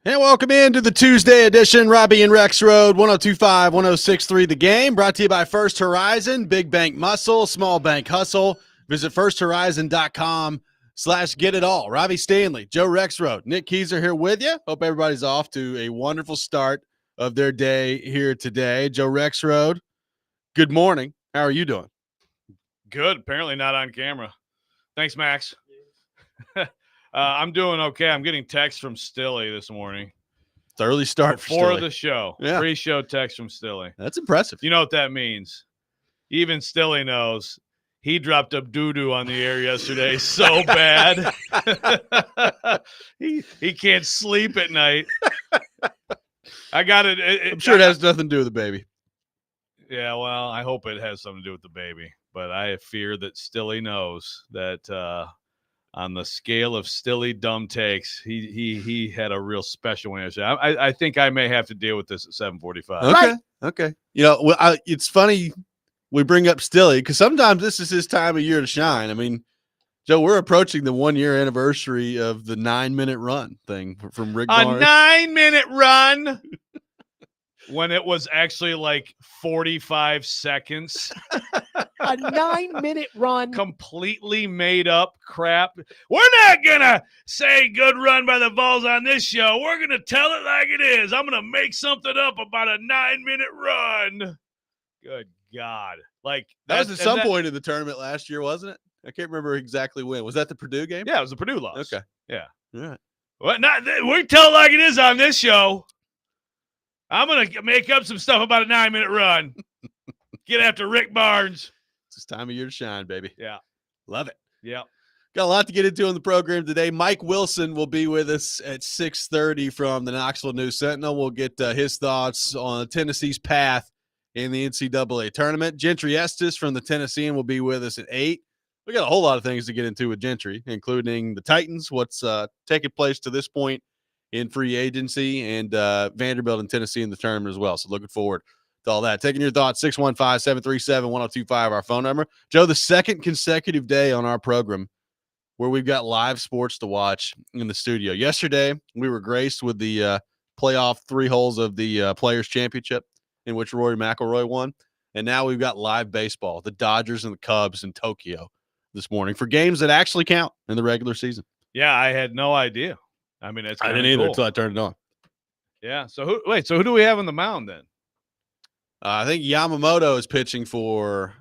And welcome into the Tuesday edition, Robby and Rexrode, 102.5, 106.3 The Game, brought to you by First Horizon, Big Bank Muscle, Small Bank Hustle. Visit firsthorizon.com/get it all. Robby Stanley, Joe Rexrode, Nick Keyser here with you. Hope everybody's off to a wonderful start of their day here today. Joe Rexrode, good morning. How are you doing? Good. Apparently not on camera. Thanks, Max. I'm doing okay. I'm getting texts from Stilly this morning. It's an early start before the show. Yeah. Pre-show text from Stilly. That's impressive. You know what that means? Even Stilly knows. He dropped up doo-doo on the air yesterday so bad. he can't sleep at night. I got it. I'm sure it has nothing to do with the baby. Yeah, well, I hope it has something to do with the baby. But I fear that Stilly knows that on the scale of Stilly dumb takes, he had a real special one yesterday. I think I may have to deal with this at 7:45. Okay. You know, it's funny we bring up Stilly because sometimes this is his time of year to shine. I mean, Joe, we're approaching the 1-year anniversary of the 9-minute run thing from Rick Barnes. A 9-minute run when it was actually like 45 seconds. A 9-minute run. Completely made up crap. We're not going to say good run by the Vols on this show. We're going to tell it like it is. I'm going to make something up about a 9-minute run. Good God. Like that was at some point in the tournament last year, wasn't it? I can't remember exactly when. Was that the Purdue game? Yeah, it was the Purdue loss. Okay. Yeah. All right. Well, we tell it like it is on this show. I'm going to make up some stuff about a 9-minute run. Get after Rick Barnes. It's his time of year to shine, baby. Yeah. Love it. Yeah. Got a lot to get into on the program today. Mike Wilson will be with us at 6:30 from the Knoxville News Sentinel. We'll get his thoughts on Tennessee's path in the NCAA tournament. Gentry Estes from the Tennessean will be with us at 8. We got a whole lot of things to get into with Gentry, including the Titans, what's taking place to this point in free agency, and Vanderbilt and Tennessee in the tournament as well. So looking forward to all that. Taking your thoughts, 615-737-1025, our phone number. Joe, the second consecutive day on our program where we've got live sports to watch in the studio. Yesterday, we were graced with the playoff 3 holes of the Players' Championship in which Rory McIlroy won. And now we've got live baseball, the Dodgers and the Cubs in Tokyo this morning for games that actually count in the regular season. Yeah, I had no idea. I mean, I didn't either until I turned it on. Yeah. So who do we have on the mound then? I think Yamamoto is pitching for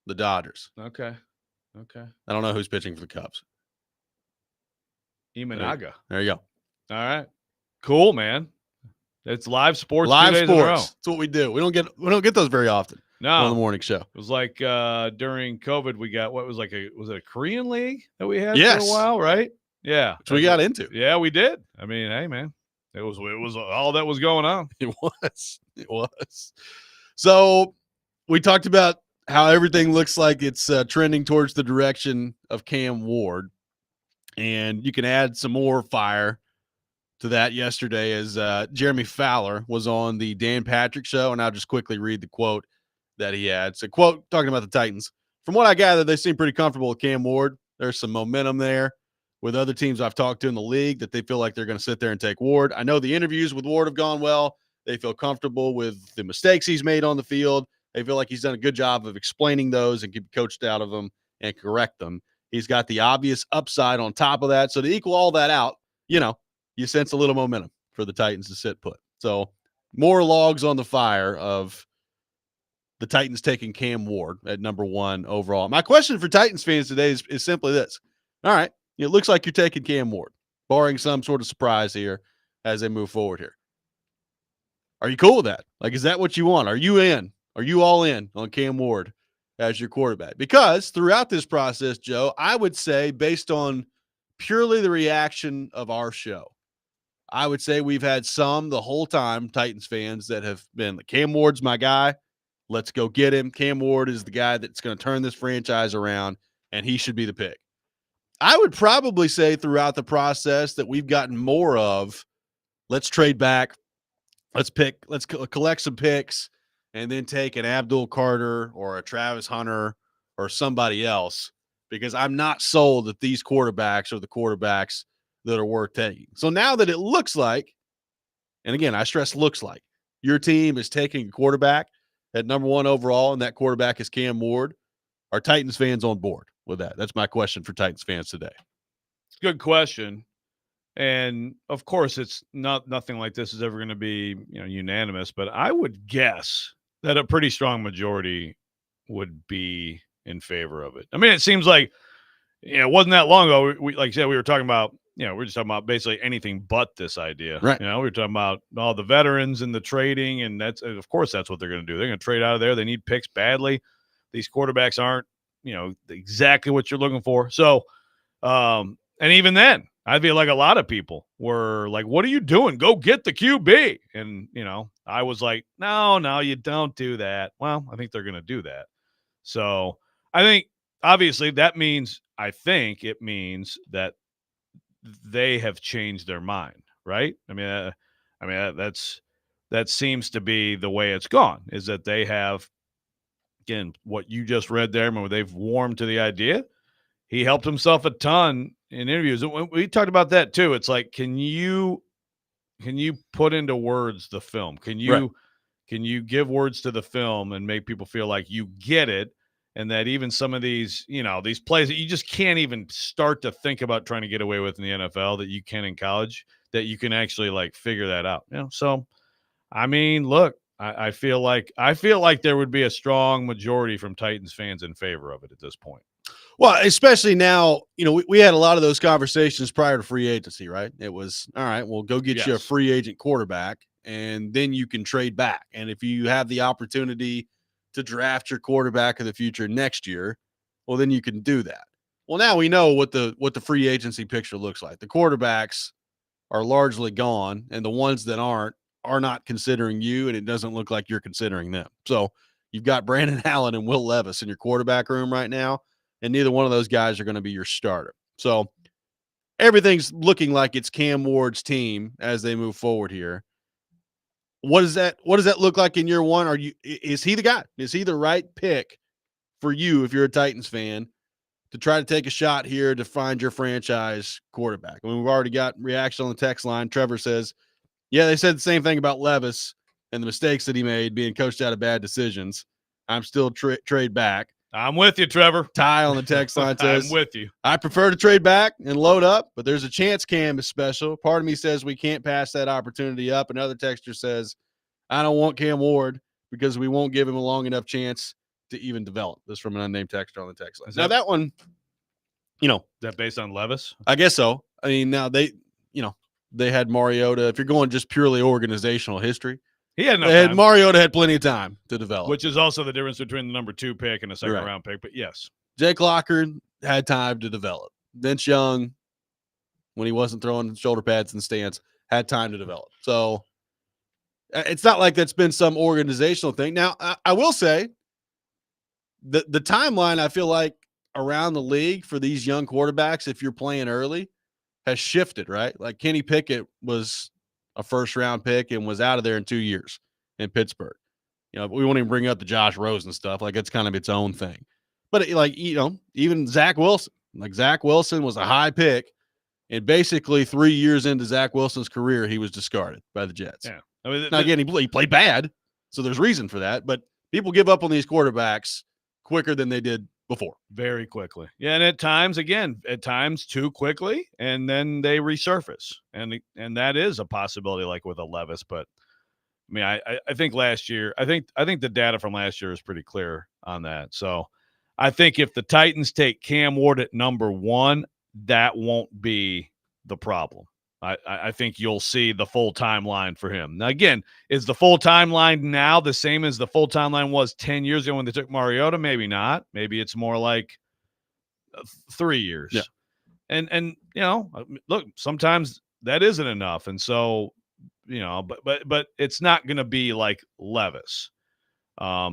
the Dodgers. Okay. I don't know who's pitching for the Cubs. Imanaga. There you go. All right. Cool, man. It's live sports. Live 2 days in a row. sports. That's what we do. We don't get those very often. No. On the morning show. It was like during COVID, we got was it a Korean league that we had Yes. for a while, right? Yeah. Which we got into. Yeah, we did. I mean, hey, man, it was all that was going on. It was. So we talked about how everything looks like it's trending towards the direction of Cam Ward. And you can add some more fire to that yesterday as Jeremy Fowler was on the Dan Patrick show. And I'll just quickly read the quote that he had. So, quote, talking about the Titans. From what I gather, they seem pretty comfortable with Cam Ward. There's some momentum there with other teams I've talked to in the league that they feel like they're going to sit there and take Ward. I know the interviews with Ward have gone well. They feel comfortable with the mistakes he's made on the field. They feel like he's done a good job of explaining those and get coached out of them and correct them. He's got the obvious upside on top of that. So to equal all that out, you sense a little momentum for the Titans to sit put. So more logs on the fire of the Titans taking Cam Ward at number 1 overall. My question for Titans fans today is simply this. All right, it looks like you're taking Cam Ward, barring some sort of surprise here as they move forward here. Are you cool with that? Like, is that what you want? Are you in? Are you all in on Cam Ward as your quarterback? Because throughout this process, Joe, I would say based on purely the reaction of our show, I would say we've had some the whole time, Titans fans, that have been like, Cam Ward's my guy. Let's go get him. Cam Ward is the guy that's going to turn this franchise around, and he should be the pick. I would probably say throughout the process that we've gotten more of, let's trade back, let's collect some picks, and then take an Abdul Carter or a Travis Hunter or somebody else, because I'm not sold that these quarterbacks are the quarterbacks that are worth taking. So now that it looks like and again, I stress looks like, your team is taking a quarterback at number 1 overall, and that quarterback is Cam Ward, are Titans fans on board with that? That's my question for Titans fans today. Good question. And of course, it's nothing like this is ever going to be unanimous, but I would guess that a pretty strong majority would be in favor of it. I mean, it seems like it wasn't that long ago. We like I said, we were talking about we're just talking about basically anything but this idea. Right. We were talking about all the veterans and the trading, and of course that's what they're going to do. They're going to trade out of there. They need picks badly. These quarterbacks aren't exactly what you're looking for. So, and even then, I feel like a lot of people were like, what are you doing? Go get the QB. And, I was like, no, you don't do that. Well, I think they're going to do that. So I think obviously I think it means that they have changed their mind, right? I mean, that seems to be the way it's gone, is that they have, again, what you just read there, remember, they've warmed to the idea. He helped himself a ton in interviews. We talked about that too. It's like, can you put into words the film? Can you give words to the film and make people feel like you get it? And that even some of these, these plays that you just can't even start to think about trying to get away with in the NFL that you can in college, that you can actually like figure that out. So, I mean, look, I feel like there would be a strong majority from Titans fans in favor of it at this point. Well, especially now, we had a lot of those conversations prior to free agency, right? It was, all right, well, go get you a free agent quarterback, and then you can trade back. And if you have the opportunity to draft your quarterback of the future next year, well, then you can do that. Well, now we know what the free agency picture looks like. The quarterbacks are largely gone, and the ones that are not considering you, and it doesn't look like you're considering them. So you've got Brandon Allen and Will Levis in your quarterback room right now, and neither one of those guys are going to be your starter. So everything's looking like it's Cam Ward's team as they move forward here. What does that look like in year one? Is he the guy? Is he the right pick for you if you're a Titans fan to try to take a shot here to find your franchise quarterback? I mean, we've already got reaction on the text line. Trevor says, yeah, they said the same thing about Levis and the mistakes that he made being coached out of bad decisions. I'm still trade back. I'm with you, Trevor. Ty on the text line says, I'm with you. I prefer to trade back and load up, but there's a chance Cam is special. Part of me says we can't pass that opportunity up. Another texter says, I don't want Cam Ward because we won't give him a long enough chance to even develop. This from an unnamed texter on the text line. Now that one, is that based on Levis? I guess so. I mean, now they had Mariota. If you're going just purely organizational history, Mariota had plenty of time to develop. Which is also the difference between the number 2 pick and a second round pick. But yes. Jake Locker had time to develop. Vince Young, when he wasn't throwing shoulder pads in the stands, had time to develop. So it's not like that's been some organizational thing. Now, I will say the timeline, I feel like, around the league for these young quarterbacks, if you're playing early, has shifted, right? Like Kenny Pickett was a first-round pick and was out of there in 2 years in Pittsburgh. We won't even bring up the Josh Rosen stuff. Like, it's kind of its own thing. But, even Zach Wilson. Like, Zach Wilson was a high pick, and basically 3 years into Zach Wilson's career, he was discarded by the Jets. Yeah. I mean, now, again, he played bad, so there's reason for that. But people give up on these quarterbacks quicker than they did before. Very quickly. Yeah, and at times too quickly, and then they resurface. And that is a possibility, like with a Levis. But I mean, I think last year, I think the data from last year is pretty clear on that. So I think if the Titans take Cam Ward at number 1, that won't be the problem. I think you'll see the full timeline for him. Now, again, is the full timeline now the same as the full timeline was 10 years ago when they took Mariota? Maybe not. Maybe it's more like 3 years. Yeah. And look, sometimes that isn't enough. And so, but it's not going to be like Levis,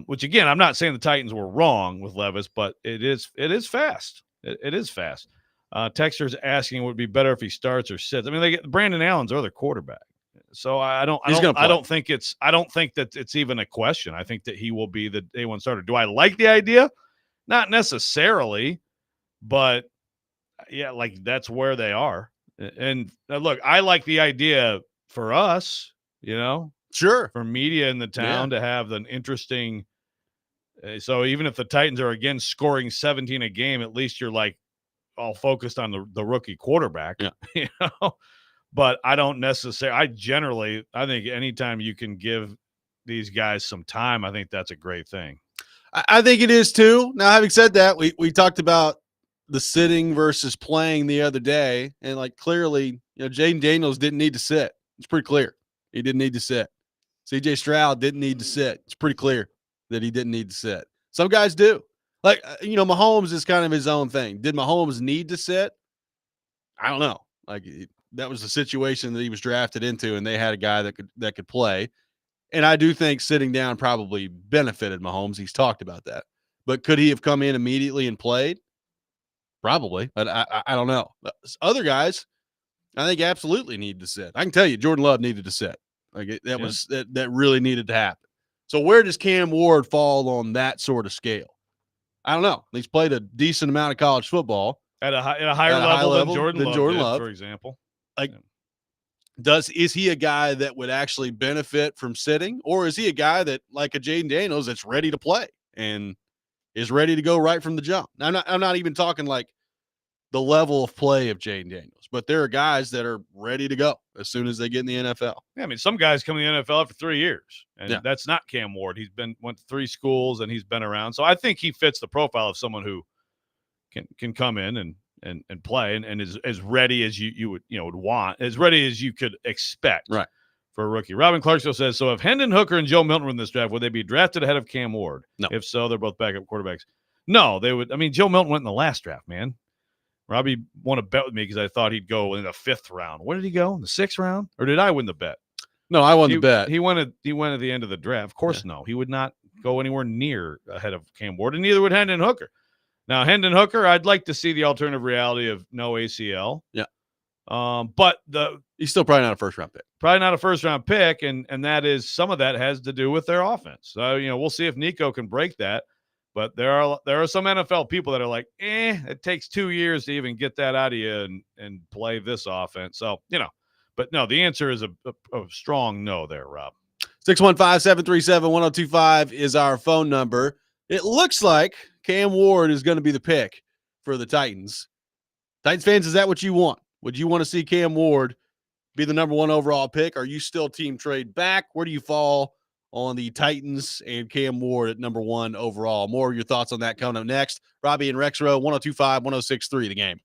which, again, I'm not saying the Titans were wrong with Levis, but it is fast. It is fast. Texter's asking would it be better if he starts or sits. I mean, they get Brandon Allen's other quarterback, so I don't think that it's even a question. I think that he will be the day one starter. Do I like the idea? Not necessarily, but yeah, like that's where they are. And look, I like the idea for us. you know, Sure. for media in the town to have an interesting. So even if the Titans are again scoring 17 a game, at least you're like all focused on the rookie quarterback. Yeah. You know, but I don't necessarily. I think anytime you can give these guys some time, I think that's a great thing. I think it is too. Now, having said that, we talked about the sitting versus playing the other day, and like clearly, Jaden Daniels didn't need to sit. It's pretty clear he didn't need to sit. CJ Stroud didn't need to sit. It's pretty clear that he didn't need to sit. Some guys do. Like, Mahomes is kind of his own thing. Did Mahomes need to sit? I don't know. Like, that was the situation that he was drafted into, and they had a guy that could play. And I do think sitting down probably benefited Mahomes. He's talked about that. But could he have come in immediately and played? Probably. But I don't know. Other guys, I think absolutely need to sit. I can tell you, Jordan Love needed to sit. Like that really needed to happen. So where does Cam Ward fall on that sort of scale? I don't know. He's played a decent amount of college football at a higher level than Jordan Love, for example. Like, is he a guy that would actually benefit from sitting, or is he a guy that, like a Jaden Daniels, that's ready to play and is ready to go right from the jump? I'm not even talking like the level of play of Jaden Daniels, but there are guys that are ready to go as soon as they get in the NFL. Yeah, I mean, some guys come in the NFL after 3 years, and that's not Cam Ward. He's went to 3 schools and he's been around, so I think he fits the profile of someone who can come in and play and is as ready as you would want, as ready as you could expect, right, for a rookie. Robin Clarksville says, so if Hendon Hooker and Joe Milton were in this draft, would they be drafted ahead of Cam Ward? No. If so, they're both backup quarterbacks. No, they would. I mean, Joe Milton went in the last draft, man. Robbie won a bet with me because I thought he'd go in the 5th round. Where did he go? In the 6th round? Or did I win the bet? No, I won the bet. He went at the end of the draft. Of course, no. He would not go anywhere near ahead of Cam Ward, and neither would Hendon Hooker. Now, Hendon Hooker, I'd like to see the alternative reality of no ACL. Yeah. But he's still probably not a first-round pick. Probably not a first-round pick, and that is, some of that has to do with their offense. So, we'll see if Nico can break that. But there are some NFL people that are like, it takes 2 years to even get that out of you and play this offense. So, but no, the answer is a strong no there, Rob. 615-737-1025 is our phone number. It looks like Cam Ward is going to be the pick for the Titans. Titans fans, is that what you want? Would you want to see Cam Ward be the number 1 overall pick? Are you still team trade back? Where do you fall on the Titans and Cam Ward at number 1 overall? More of your thoughts on that coming up next. Robby and Rexrode, 102.5, 106.3, The Game.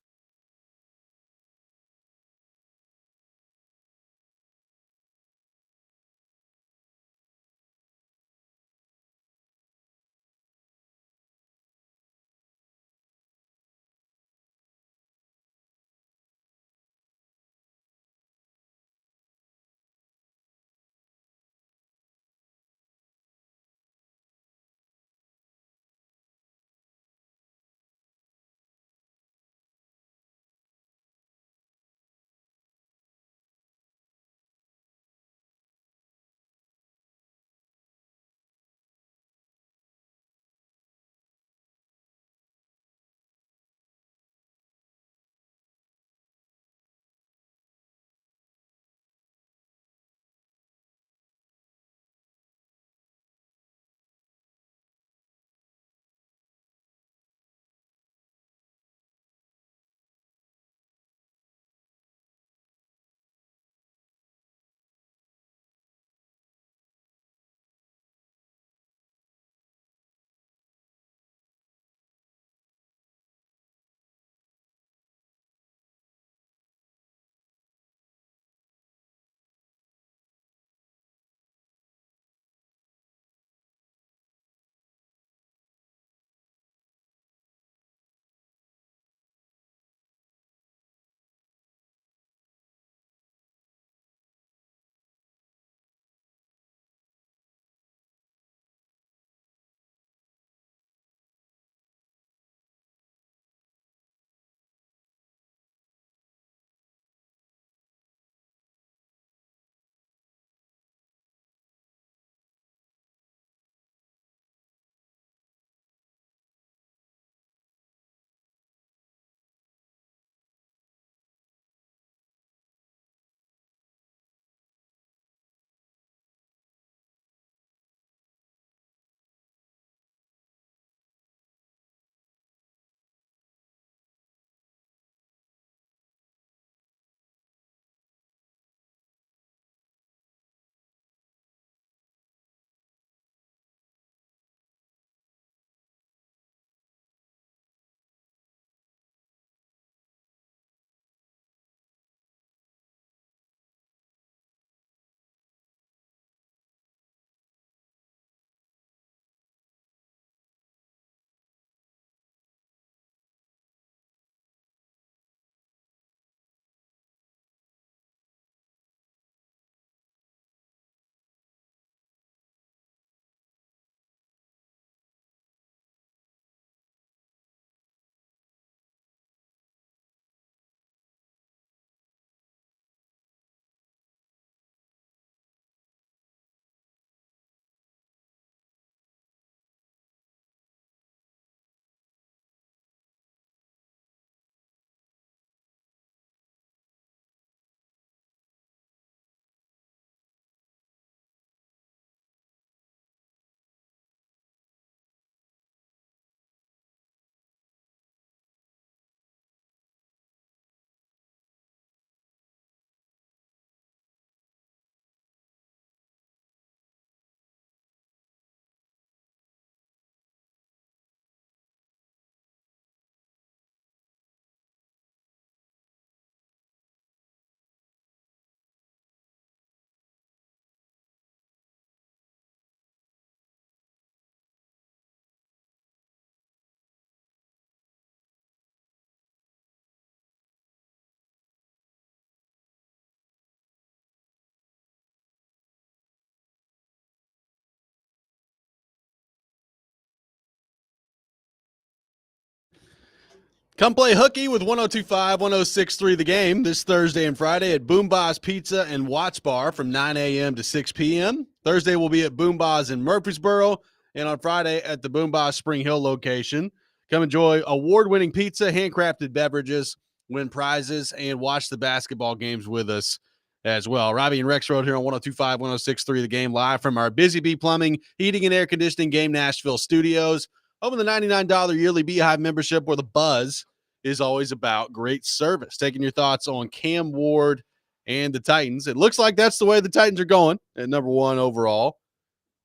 Come play hooky with 102.5, 106.3 The Game this Thursday and Friday at Boomba's Pizza and Watts Bar from 9 a.m. to 6 p.m. Thursday will be at Boomba's in Murfreesboro, and on Friday at the Boomba's Spring Hill location. Come enjoy award-winning pizza, handcrafted beverages, win prizes, and watch the basketball games with us as well. Robby and Rexrode here on 102.5, 106.3 The Game, live from our Busy Bee Plumbing, Heating, and Air Conditioning Game Nashville studios. Over the $99 yearly Beehive membership, where the buzz is always about great service. Taking your thoughts on Cam Ward and the Titans. It looks like that's the way the Titans are going at number one overall.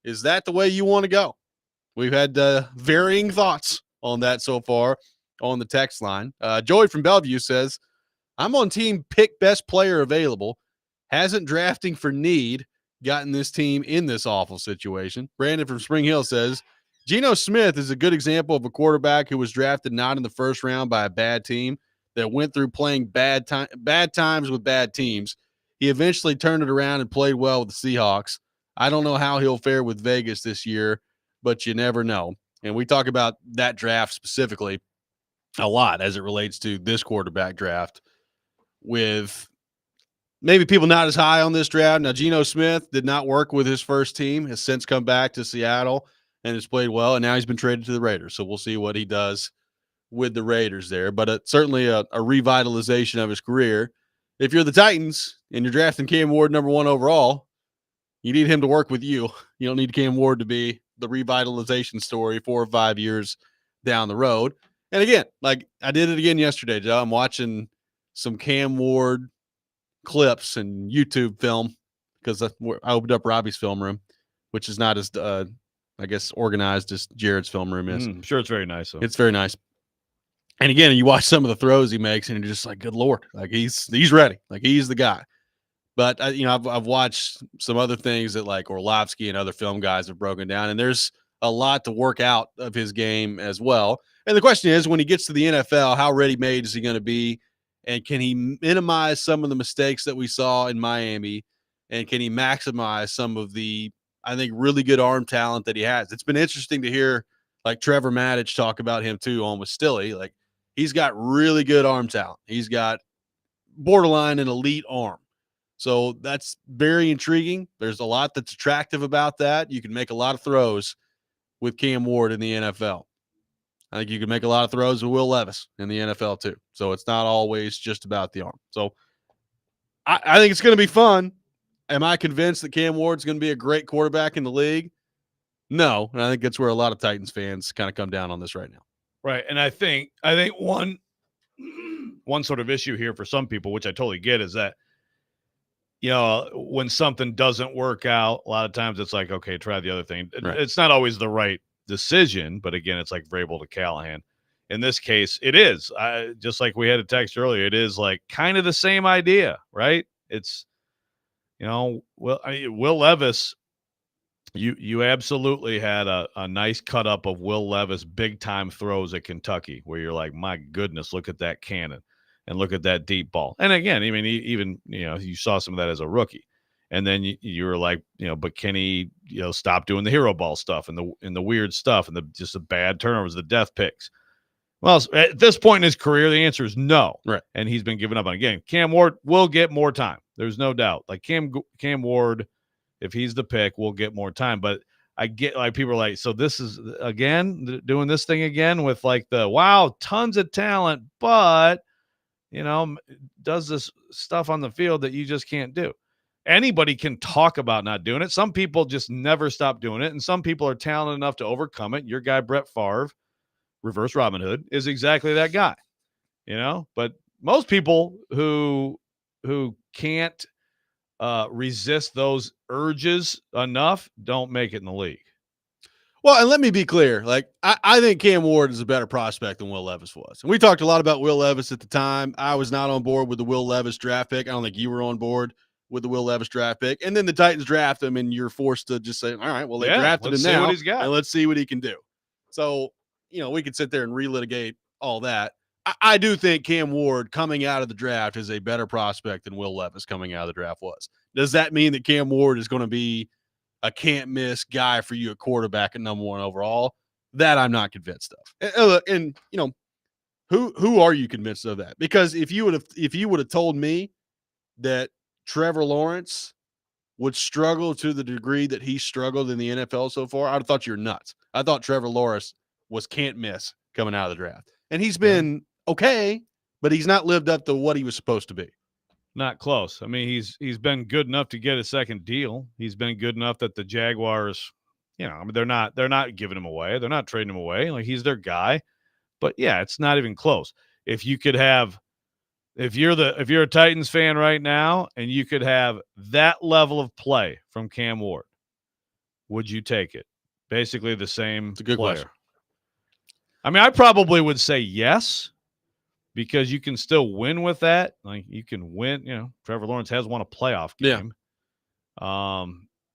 Is that the way you want to go? We've had varying thoughts on that so far on the text line. Joey from Bellevue says, I'm on team pick best player available. Hasn't drafting for need gotten this team in this awful situation. Brandon from Spring Hill says, Geno Smith is a good example of a quarterback who was drafted not in the first round by a bad team that went through playing bad times with bad teams. He eventually turned it around and played well with the Seahawks. I don't know how he'll fare with Vegas this year, but you never know. And we talk about that draft specifically a lot as it relates to this quarterback draft, with maybe people not as high on this draft. Now, Geno Smith did not work with his first team, has since come back to Seattle and has played well, and now he's been traded to the Raiders. So we'll see what he does with the Raiders there. But certainly a revitalization of his career. If you're the Titans and you're drafting Cam Ward number one overall, you need him to work with you. You don't need Cam Ward to be the revitalization story 4 or 5 years down the road. And again, like I did it again yesterday, Joe. I'm watching some Cam Ward clips and YouTube film because I opened up Robby's film room, which is not as I guess organized as Jared's film room is. I'm sure it's very nice. Though. It's very nice. And again, you watch some of the throws he makes, and you're just like, "Good Lord!" Like he's ready. Like he's the guy. But I've watched some other things that like Orlovsky and other film guys have broken down, and there's a lot to work out of his game as well. And the question is, when he gets to the NFL, how ready-made is he going to be, and can he minimize some of the mistakes that we saw in Miami, and can he maximize some of the, I think, really good arm talent that he has? It's been interesting to hear like Trevor Maddich talk about him too on with Stilly. Like he's got really good arm talent. He's got borderline an elite arm. So that's very intriguing. There's a lot that's attractive about that. You can make a lot of throws with Cam Ward in the NFL. I think you can make a lot of throws with Will Levis in the NFL too. So it's not always just about the arm. So I think it's going to be fun. Am I convinced that Cam Ward's going to be a great quarterback in the league? No. And I think that's where a lot of Titans fans kind of come down on this right now. Right. And I think one sort of issue here for some people, which I totally get, is that, when something doesn't work out, a lot of times it's like, okay, try the other thing. Right. It's not always the right decision, but again, it's like Vrabel to Callahan. In this case, it is. Just like we had a text earlier, it is like kind of the same idea, right? It's, Will Levis, you absolutely had a nice cut up of Will Levis big time throws at Kentucky, where you're like, my goodness, look at that cannon. And look at that deep ball. And again, I mean, even, you saw some of that as a rookie. And then you were like, but can he, stop doing the hero ball stuff and the weird stuff and just the bad turnovers, the death picks? Well, at this point in his career, the answer is no. Right. And he's been given up on. Again, Cam Ward will get more time. There's no doubt. Like Cam Ward, if he's the pick, will get more time. But I get like people are like, so this is again doing this thing again with like wow, tons of talent, but does this stuff on the field that you just can't do. Anybody can talk about not doing it. Some people just never stop doing it, and some people are talented enough to overcome it. Your guy, Brett Favre, reverse Robin Hood, is exactly that guy, But most people who can't resist those urges enough don't make it in the league. Well, and let me be clear. Like, I think Cam Ward is a better prospect than Will Levis was. And we talked a lot about Will Levis at the time. I was not on board with the Will Levis draft pick. I don't think you were on board with the Will Levis draft pick. And then the Titans draft him, and you're forced to just say, all right, well, they drafted him now, what he's got. And let's see what he can do. So, we could sit there and relitigate all that. I do think Cam Ward coming out of the draft is a better prospect than Will Levis coming out of the draft was. Does that mean that Cam Ward is going to be a can't miss guy for you at quarterback at number one overall? That I'm not convinced of. And Who are you convinced of that? Because if you would have told me that Trevor Lawrence would struggle to the degree that he struggled in the NFL so far, I'd have thought you're nuts. I thought Trevor Lawrence was can't miss coming out of the draft. And he's been okay, but he's not lived up to what he was supposed to be. Not close. I mean, he's been good enough to get a second deal. He's been good enough that the Jaguars, I mean, they're not giving him away. They're not trading him away. Like, he's their guy. But yeah, it's not even close. If you're a Titans fan right now and you could have that level of play from Cam Ward, would you take it? Basically the same It's a good player. question. I mean, I probably would say yes, because you can still win with that. Like, you can win, Trevor Lawrence has won a playoff game. Yeah.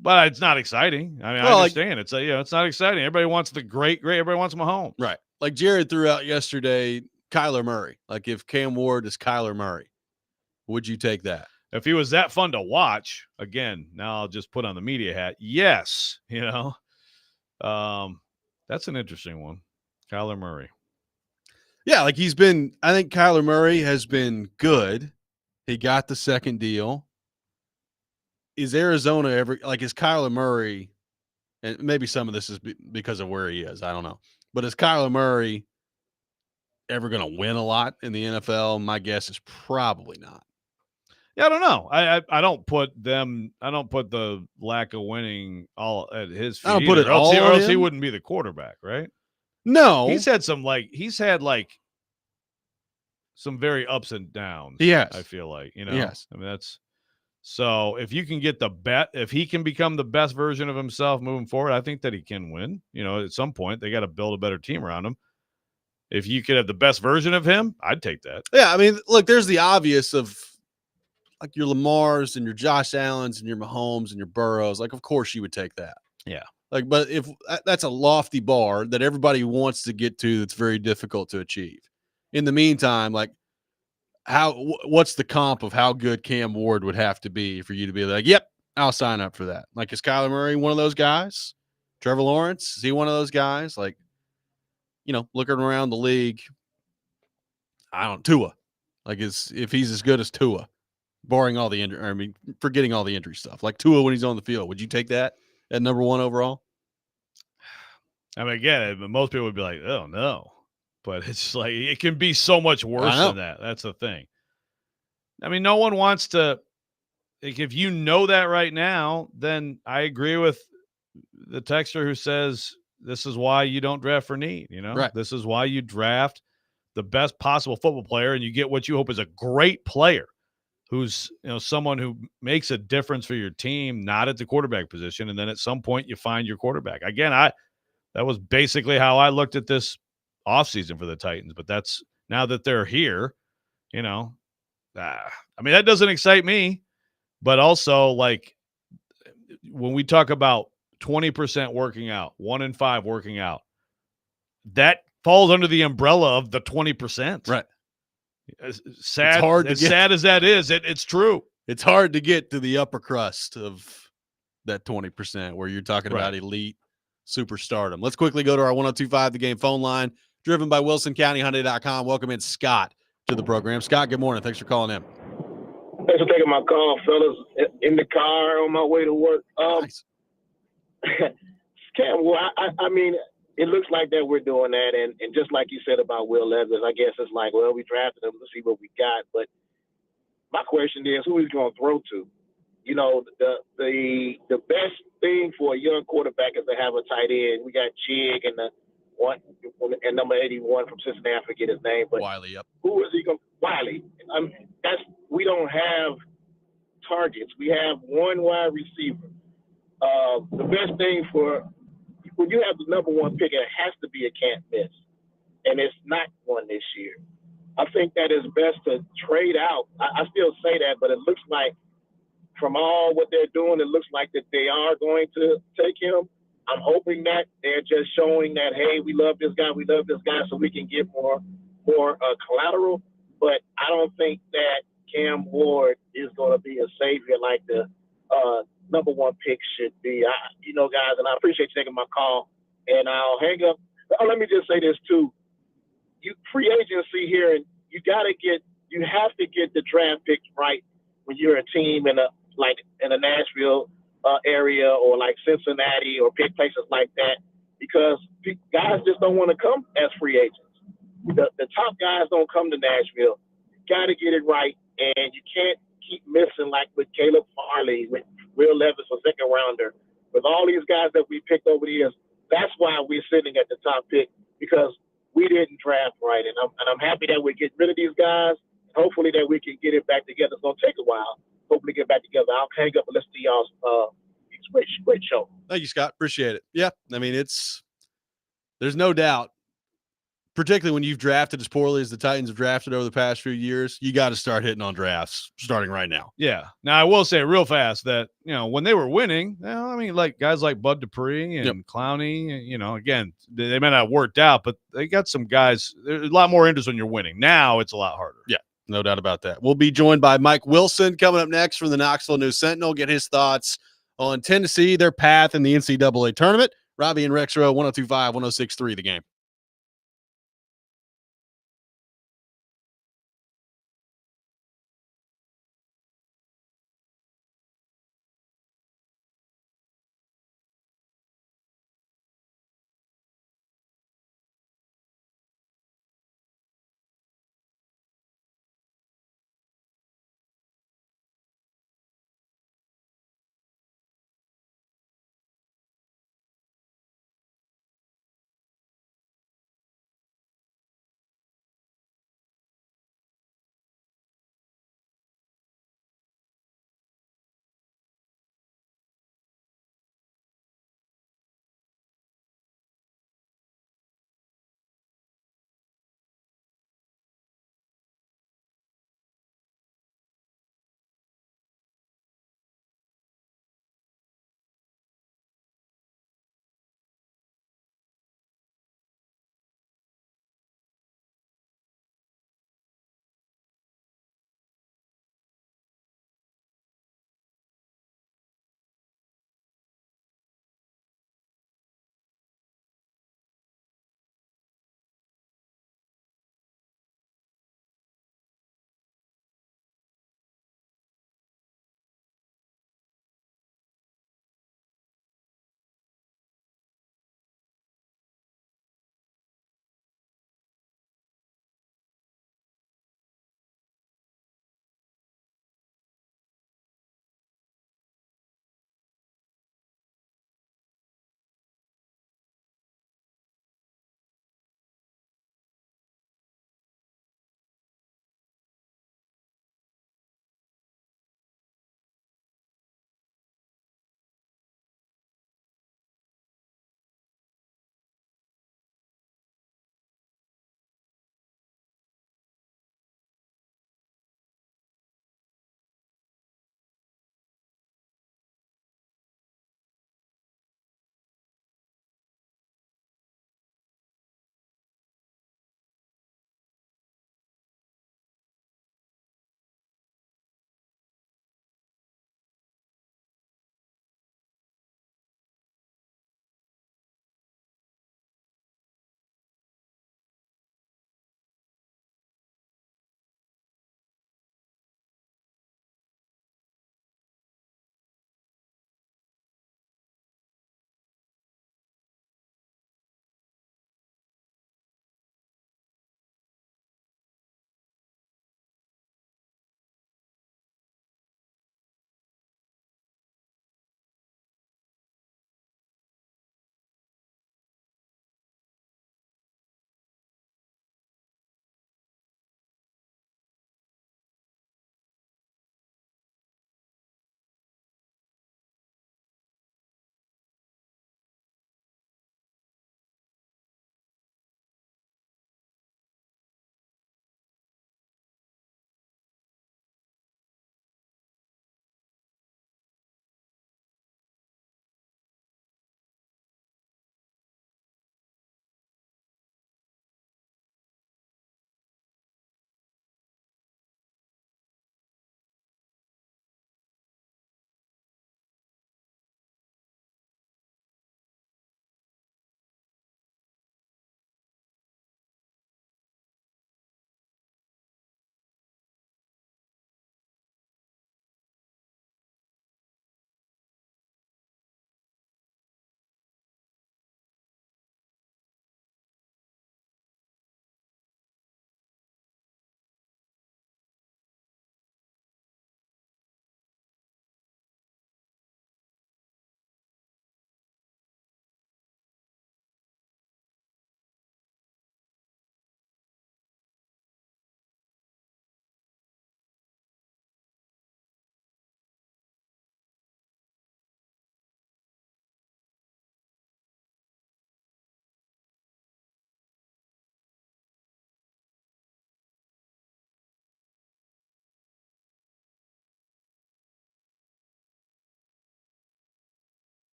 But it's not exciting. I mean, I understand. It's not exciting. Everybody wants the great. Everybody wants Mahomes. Right. Like Jared threw out yesterday, Kyler Murray. Like, if Cam Ward is Kyler Murray, would you take that? If he was that fun to watch, again, now I'll just put on the media hat. Yes. That's an interesting one. Kyler Murray. Yeah, like I think Kyler Murray has been good. He got the second deal. Is Arizona is Kyler Murray, and maybe some of this is because of where he is, I don't know. But is Kyler Murray ever going to win a lot in the NFL? My guess is probably not. Yeah, I don't know. I don't put the lack of winning all at his feet. I don't put it all or on else him. He wouldn't be the quarterback, right? No. He's had some some very ups and downs. Yes. I feel like, Yes. I mean, that's so if you can get if he can become the best version of himself moving forward, I think that he can win. At some point they got to build a better team around him. If you could have the best version of him, I'd take that. Yeah. I mean, look, there's the obvious of like your Lamars and your Josh Allens and your Mahomes and your Burrows. Like, of course you would take that. Yeah. Like, but if that's a lofty bar that everybody wants to get to, that's very difficult to achieve. In the meantime, like, what's the comp of how good Cam Ward would have to be for you to be like, yep, I'll sign up for that? Like, is Kyler Murray one of those guys? Trevor Lawrence, is he one of those guys? Like, looking around the league, Tua. Like, if he's as good as Tua, barring all the injury, forgetting all the injury stuff. Like Tua when he's on the field, would you take that at number one overall? I mean, again, most people would be like, oh, no. But it's like it can be so much worse than that. That's the thing. I mean, no one wants to – if you know that right now, then I agree with the texter who says this is why you don't draft for need. Right. This is why you draft the best possible football player, and you get what you hope is a great player who's someone who makes a difference for your team, not at the quarterback position, and then at some point you find your quarterback. Again, that was basically how I looked at this offseason for the Titans, but that's now that they're here, I mean, that doesn't excite me, but also like when we talk about 20% working out, 1 in 5 working out, that falls under the umbrella of the 20%. Right. Sad as that is, it's true. It's hard to get to the upper crust of that 20% where you're talking about elite superstardom. Let's quickly go to our 102.5 The Game phone line, driven by WilsonCountyHyundai.com. Welcome in Scott to the program. Scott, good morning. Thanks for calling in. Thanks for taking my call, fellas. In the car on my way to work. Nice. Cam, well, I mean, it looks like that we're doing that, and just like you said about Will Levis, I guess it's like, well, we drafted him. Let's see what we got. But my question is, who is he going to throw to? The best thing for a young quarterback is to have a tight end. We got Chig and number 81 from Cincinnati. I forget his name, but Wiley. Yep. Who is he going? Wiley. We don't have targets. We have one wide receiver. The best thing when you have the number one pick, it has to be a can't miss, and it's not one this year. I think that it's best to trade out. I still say that, but it looks like from all what they're doing, it looks like that they are going to take him. I'm hoping that they're just showing that, hey, we love this guy, so we can get more collateral. But I don't think that Cam Ward is going to be a savior like the number one pick should be. Guys, and I appreciate you taking my call. And I'll hang up. Oh, let me just say this, too. free agency here, and you have to get the draft picks right when you're a team in a Nashville area or like Cincinnati or big places like that, because guys just don't want to come as free agents. The top guys don't come to Nashville. You got to get it right, and you can't keep missing like with Caleb Farley, with Will Levis, a second rounder, with all these guys that we picked over the years. That's why we're sitting at the top pick, because we didn't draft right, and I'm happy that we get rid of these guys. Hopefully that we can get it back together. It's gonna take a while. Hopefully get back together. I'll hang up and listen to y'all's great show. Thank you, Scott. Appreciate it. Yeah, I mean, there's no doubt, particularly when you've drafted as poorly as the Titans have drafted over the past few years, you got to start hitting on drafts starting right now. Yeah. Now, I will say real fast that, when they were winning, I mean, like guys like Bud Dupree and Clowney, again, they may not have worked out, but they got some guys. There's a lot more interest when you're winning. Now it's a lot harder. Yeah, no doubt about that. We'll be joined by Mike Wilson coming up next from the Knoxville News Sentinel. Get his thoughts on Tennessee, their path in the NCAA tournament. Robby and Rexrode, 102.5, 106.3, The Game.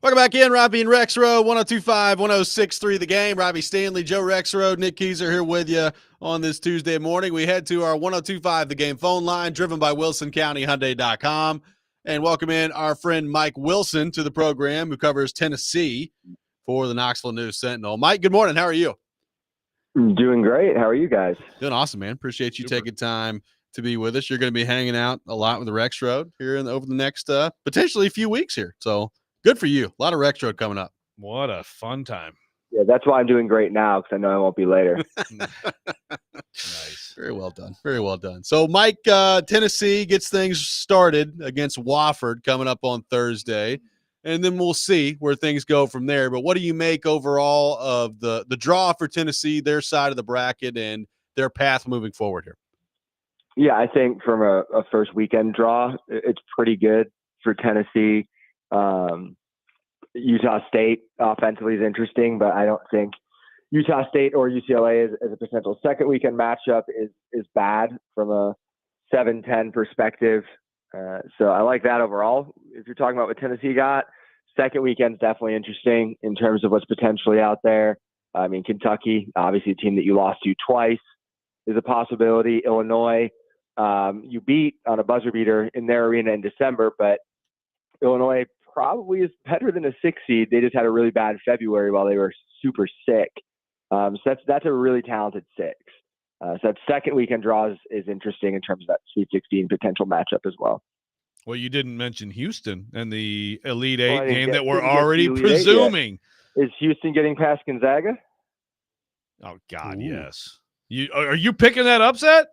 Welcome back in, Robby and Rexrode, 102.5, 106.3 The Game. Robby Stanley, Joe Rexrode, Nick Keyser here with you on this Tuesday morning. We head to our 102.5 The Game phone line, driven by WilsonCountyHyundai.com, and welcome in our friend Mike Wilson to the program, who covers Tennessee for the Knoxville News-Sentinel. Mike, good morning. How are you? I'm doing great. How are you guys? Doing awesome, man. Appreciate you Super. taking time to be with us. You're going to be hanging out a lot with the Rexrode here over the next potentially a few weeks here. So good for you. A lot of Rexrode coming up. What a fun time. Yeah, that's why I'm doing great now, because I know I won't be later. Nice. Very well done. Very well done. So, Mike, Tennessee gets things started against Wofford coming up on Thursday, and then we'll see where things go from there. But what do you make overall of the draw for Tennessee, their side of the bracket, and their path moving forward here? Yeah, I think from a first weekend draw, it's pretty good for Tennessee. Utah State offensively is interesting, but I don't think Utah State or UCLA as a potential second weekend matchup is bad from a 7-10 perspective. So I like that overall. If you're talking about what Tennessee got, second weekend's definitely interesting in terms of what's potentially out there. I mean, Kentucky, obviously a team that you lost to twice, is a possibility. Illinois, you beat on a buzzer beater in their arena in December, but Illinois probably is better than a 6 seed. They just had a really bad February while they were super sick. So that's a really talented 6. So that second weekend draw is interesting in terms of that Sweet 16 potential matchup as well. Well, you didn't mention Houston and the Elite Eight I game didn't that we're get the already Elite Eight yet. presuming. Is Houston getting past Gonzaga? Oh, God, Ooh. yes. Are you picking that upset?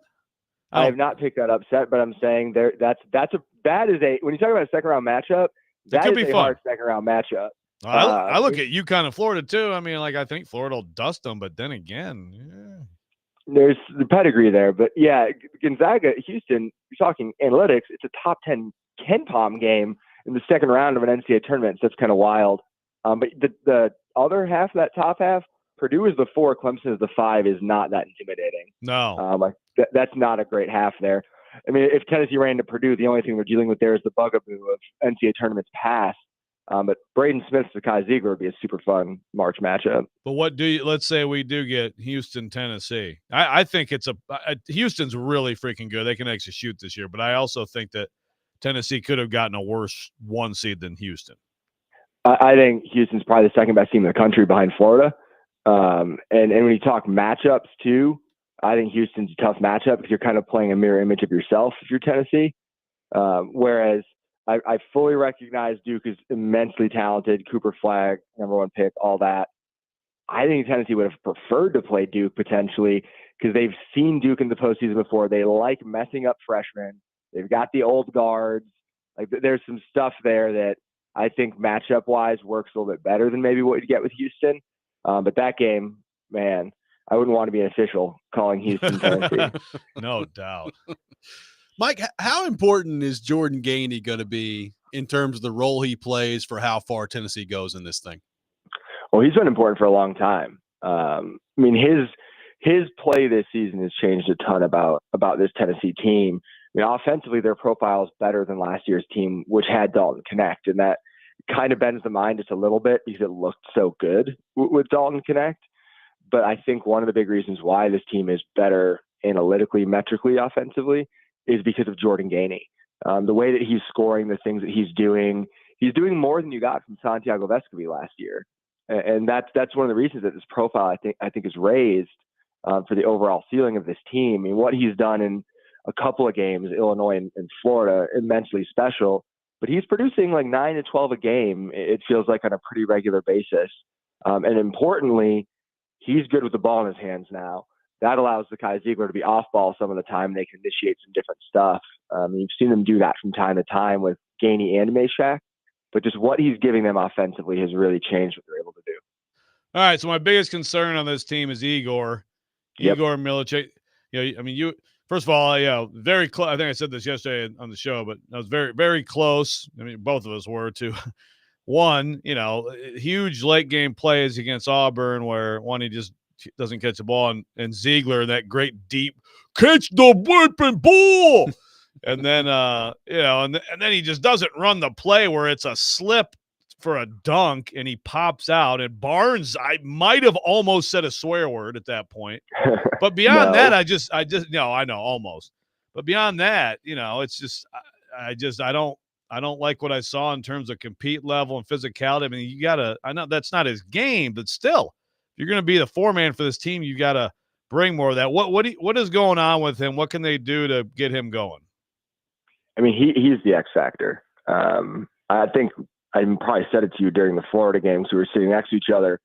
I have not picked that upset, but I'm saying when you talk about a second round matchup, that could is be a fun. hard second round matchup. I look at UConn and Florida too. I mean, I think Florida will dust them, but then again, There's the pedigree there, but yeah, Gonzaga, Houston, you're talking analytics, it's a top 10 KenPom game in the second round of an NCAA tournament, so that's kind of wild. But the other half, that top half, Purdue is the 4, Clemson is the 5, is not that intimidating. no. That's not a great half there. I mean, if Tennessee ran to Purdue, the only thing they're dealing with there is the bugaboo of NCAA tournaments past. But Braden Smith to Kai Ziegler would be a super fun March matchup. But let's say we do get Houston, Tennessee. I think Houston's really freaking good. They can actually shoot this year, but I also think that Tennessee could have gotten a worse 1 seed than Houston. I think Houston's probably the second best team in the country behind Florida. And when you talk matchups too, I think Houston's a tough matchup because you're kind of playing a mirror image of yourself if you're Tennessee. Whereas I fully recognize Duke is immensely talented, Cooper Flagg, number 1 pick, all that. I think Tennessee would have preferred to play Duke potentially because they've seen Duke in the postseason before. They like messing up freshmen. They've got the old guards. There's some stuff there that I think matchup-wise works a little bit better than maybe what you'd get with Houston. But that game, man, I wouldn't want to be an official calling Houston, Tennessee. No doubt. Mike, how important is Jordan Gainey going to be in terms of the role he plays for how far Tennessee goes in this thing? Well, he's been important for a long time. I mean, his play this season has changed a ton about this Tennessee team. I mean, offensively, their profile is better than last year's team, which had Dalton Connect, and that kind of bends the mind just a little bit because it looked so good with Dalton Connect. But I think one of the big reasons why this team is better analytically, metrically, offensively, is because of Jordan Gainey. The way that he's scoring, the things that he's doing more than you got from Santiago Vescovi last year. And that's one of the reasons that this profile, I think is raised for the overall ceiling of this team. I mean, what he's done in a couple of games, Illinois and Florida, immensely special. But he's producing like 9 to 12 a game, it feels like, on a pretty regular basis. And importantly, he's good with the ball in his hands now. That allows the Kai Ziegler to be off ball some of the time. They can initiate some different stuff. You've seen them do that from time to time with Gainey and Meshack, but just what he's giving them offensively has really changed what they're able to do. All right, so my biggest concern on this team is Igor. Yep. Igor Milicic. First of all, very close. I think I said this yesterday on the show, but I was very, very close. I mean, both of us were to one, huge late game plays against Auburn where he just doesn't catch the ball, and Ziegler, that great deep catch the whipping ball. And then, and then he just doesn't run the play where it's a slip for a dunk, and he pops out. And Barnes, I might have almost said a swear word at that point. But beyond No. that, I just no, I know almost. But beyond that, it's just I don't like what I saw in terms of compete level and physicality. I mean, I know that's not his game, but still, if you're going to be the foreman for this team, you got to bring more of that. What is going on with him? What can they do to get him going? I mean, he's the X factor. I think I probably said it to you during the Florida games. We were sitting next to each other.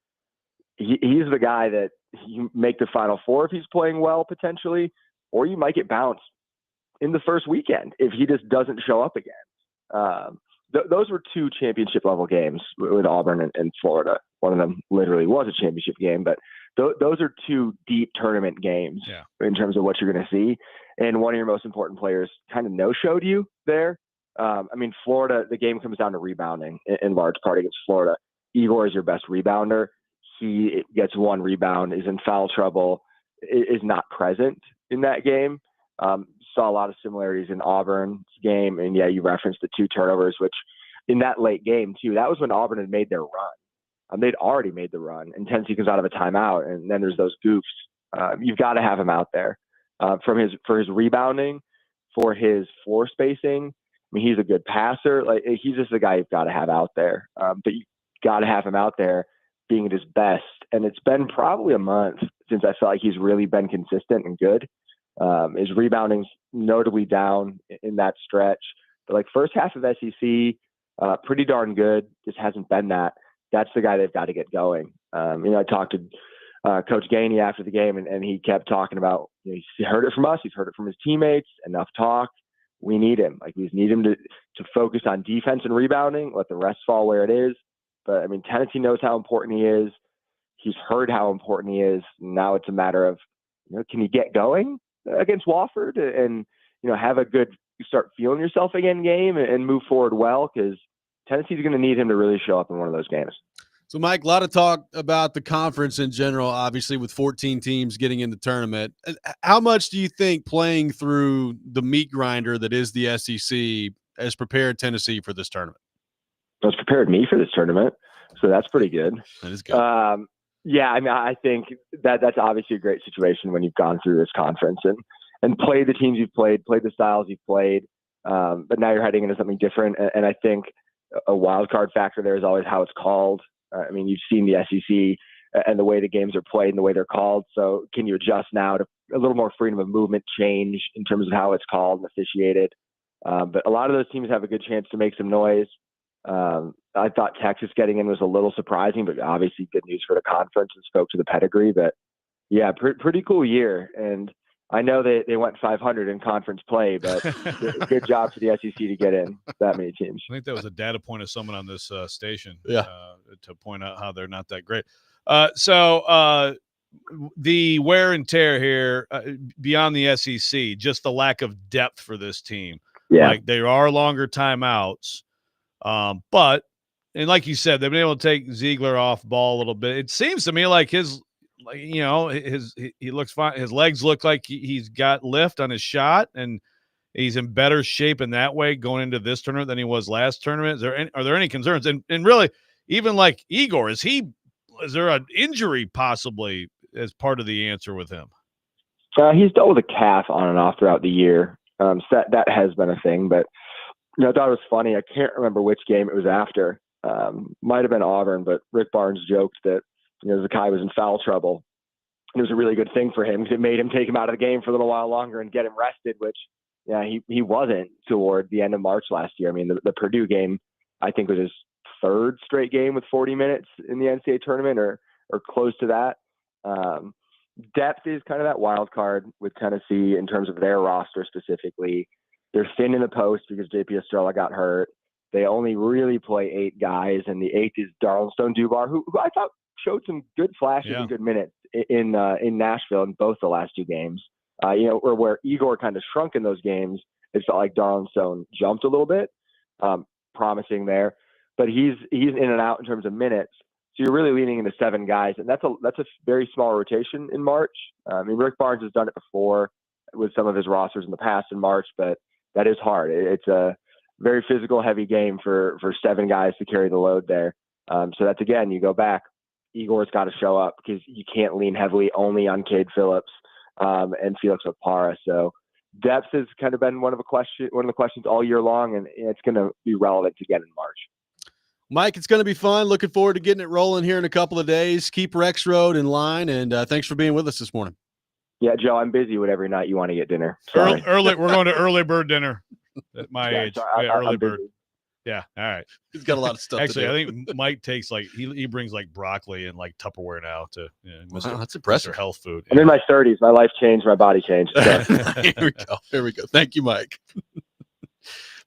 He's the guy that you make the Final Four if he's playing well, potentially, or you might get bounced in the first weekend if he just doesn't show up again. Those were 2 championship level games with Auburn and Florida. One of them literally was a championship game, but those are 2 deep tournament games in terms of what you're going to see. And one of your most important players kind of no-showed you there. I mean, Florida, the game comes down to rebounding in large part against Florida. Igor is your best rebounder. He gets 1 rebound, is in foul trouble, is not present in that game. Saw a lot of similarities in Auburn's game. And you referenced the 2 turnovers, which in that late game too, that was when Auburn had made their run. They'd already made the run, and Tennessee comes out of a timeout, and then there's those goofs. You've got to have him out there for his rebounding, for his floor spacing. I mean, he's a good passer. Like, he's just the guy you've got to have out there. But you got to have him out there being at his best. And it's been probably a month since I felt like he's really been consistent and good. His rebounding's notably down in that stretch. But like first half of SEC, pretty darn good. Just hasn't been that. That's the guy they've got to get going. I talked to Coach Gainey after the game, and he kept talking about, he's heard it from us. He's heard it from his teammates. Enough talk. We need him. Like, we just need him to focus on defense and rebounding, let the rest fall where it is. But I mean, Tennessee knows how important he is. He's heard how important he is. Now it's a matter of, can you get going against Wofford and, have a good, start feeling yourself again game and move forward well, because Tennessee's going to need him to really show up in one of those games. So, Mike, a lot of talk about the conference in general, obviously, with 14 teams getting in the tournament. How much do you think playing through the meat grinder that is the SEC has prepared Tennessee for this tournament? It's prepared me for this tournament, so that's pretty good. That is good. Yeah, I mean, I think that's obviously a great situation when you've gone through this conference and played the teams you've played the styles you've played, but now you're heading into something different. And I think a wild card factor there is always how it's called. I mean, you've seen the SEC and the way the games are played and the way they're called. So can you adjust now to a little more freedom of movement change in terms of how it's called and officiated? But a lot of those teams have a good chance to make some noise. I thought Texas getting in was a little surprising, but obviously good news for the conference and spoke to the pedigree. But yeah, pretty cool year. And I know they went 500 in conference play, but good job for the SEC to get in that many teams. I think that was a data point of someone on this station to point out how they're not that great. So the wear and tear here beyond the SEC, just the lack of depth for this team. Yeah. Like, there are longer timeouts, but and like you said, they've been able to take Ziegler off ball a little bit. It seems to me like he looks fine. His legs look like he's got lift on his shot, and he's in better shape in that way going into this tournament than he was last tournament. Are there any concerns? And really, even like Igor, is there an injury possibly as part of the answer with him? He's dealt with a calf on and off throughout the year. So that has been a thing, but I thought it was funny. I can't remember which game it was after. Might have been Auburn, but Rick Barnes joked that Zakai was in foul trouble. It was a really good thing for him because it made him take him out of the game for a little while longer and get him rested, which he wasn't toward the end of March last year. I mean, the Purdue game, I think, was his 3rd straight game with 40 minutes in the NCAA tournament or close to that. Depth is kind of that wild card with Tennessee in terms of their roster specifically. They're thin in the post because JP Estrella got hurt. They only really play 8 guys, and the 8th is Darlington Dubar, who I thought showed some good flashes and good minutes in Nashville in both the last 2 games. Or where Igor kind of shrunk in those games, it felt like Darlington jumped a little bit, promising there. But he's in and out in terms of minutes. So you're really leaning into 7 guys, and that's a very small rotation in March. I mean, Rick Barnes has done it before with some of his rosters in the past in March, but that is hard. It's a very physical, heavy game for 7 guys to carry the load there. So that's, again, you go back, Igor's got to show up because you can't lean heavily only on Cade Phillips and Felix Opara. So depth has kind of been one of the questions all year long, and it's going to be relevant again in March. Mike, it's going to be fun. Looking forward to getting it rolling here in a couple of days. Keep Rexrode in line, and thanks for being with us this morning. Yeah, Joe, I'm busy whatever night you want to get dinner. Sorry. Early, we're going to early bird dinner at my age. Sorry, Yeah, early I'm bird. busy. Yeah, all right. He's got a lot of stuff Actually, to do. I think Mike takes he brings like broccoli and like Tupperware now to Mr. Wow, that's impressive. Mr. Health Food. I'm in my 30s. My life changed. My body changed. So. Here we go. Thank you, Mike.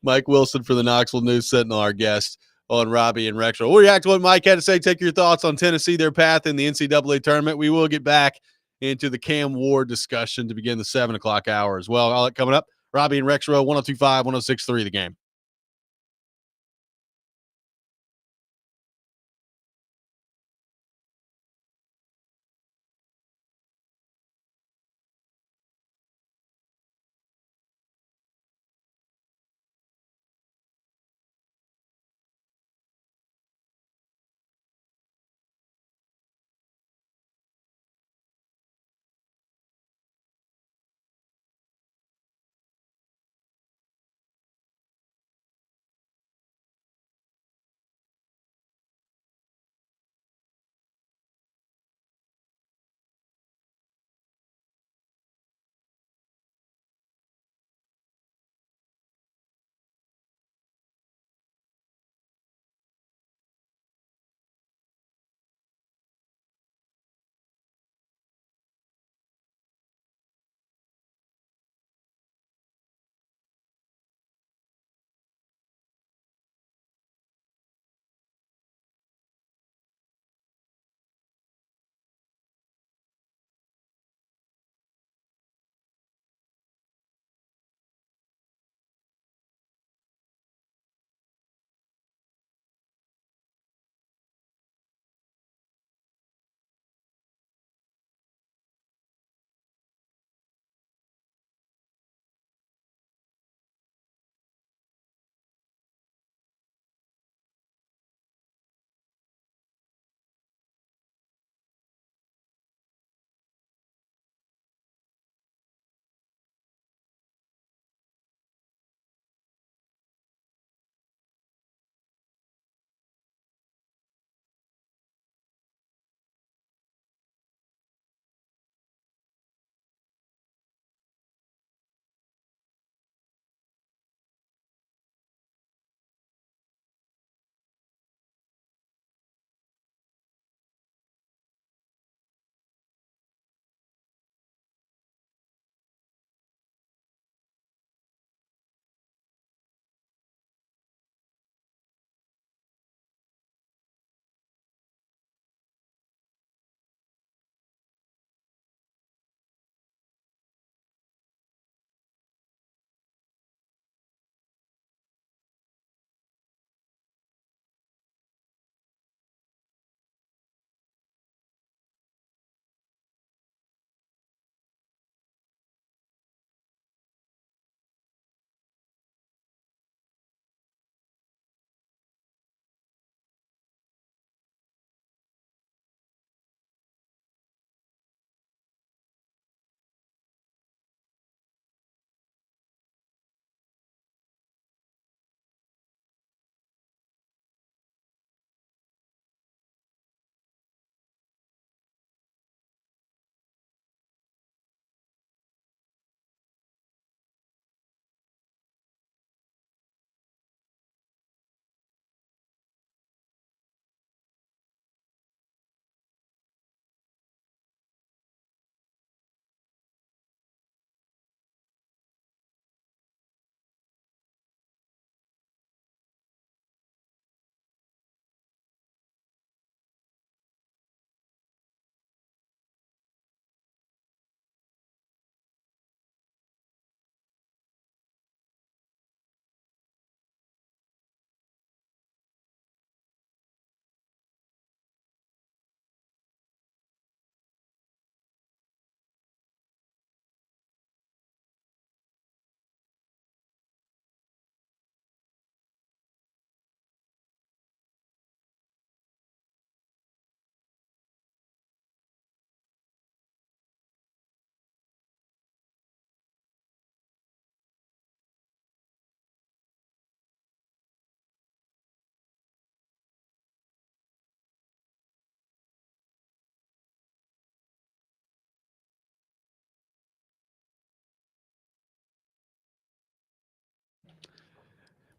Mike Wilson for the Knoxville News Sentinel, our guest on Robby and Rexrode. We'll react to what Mike had to say. Take your thoughts on Tennessee, their path in the NCAA tournament. We will get back into the Cam Ward discussion to begin the 7 o'clock hour as well. All that coming up. Robby and Rexrode, 102.5, 106.3 The Game.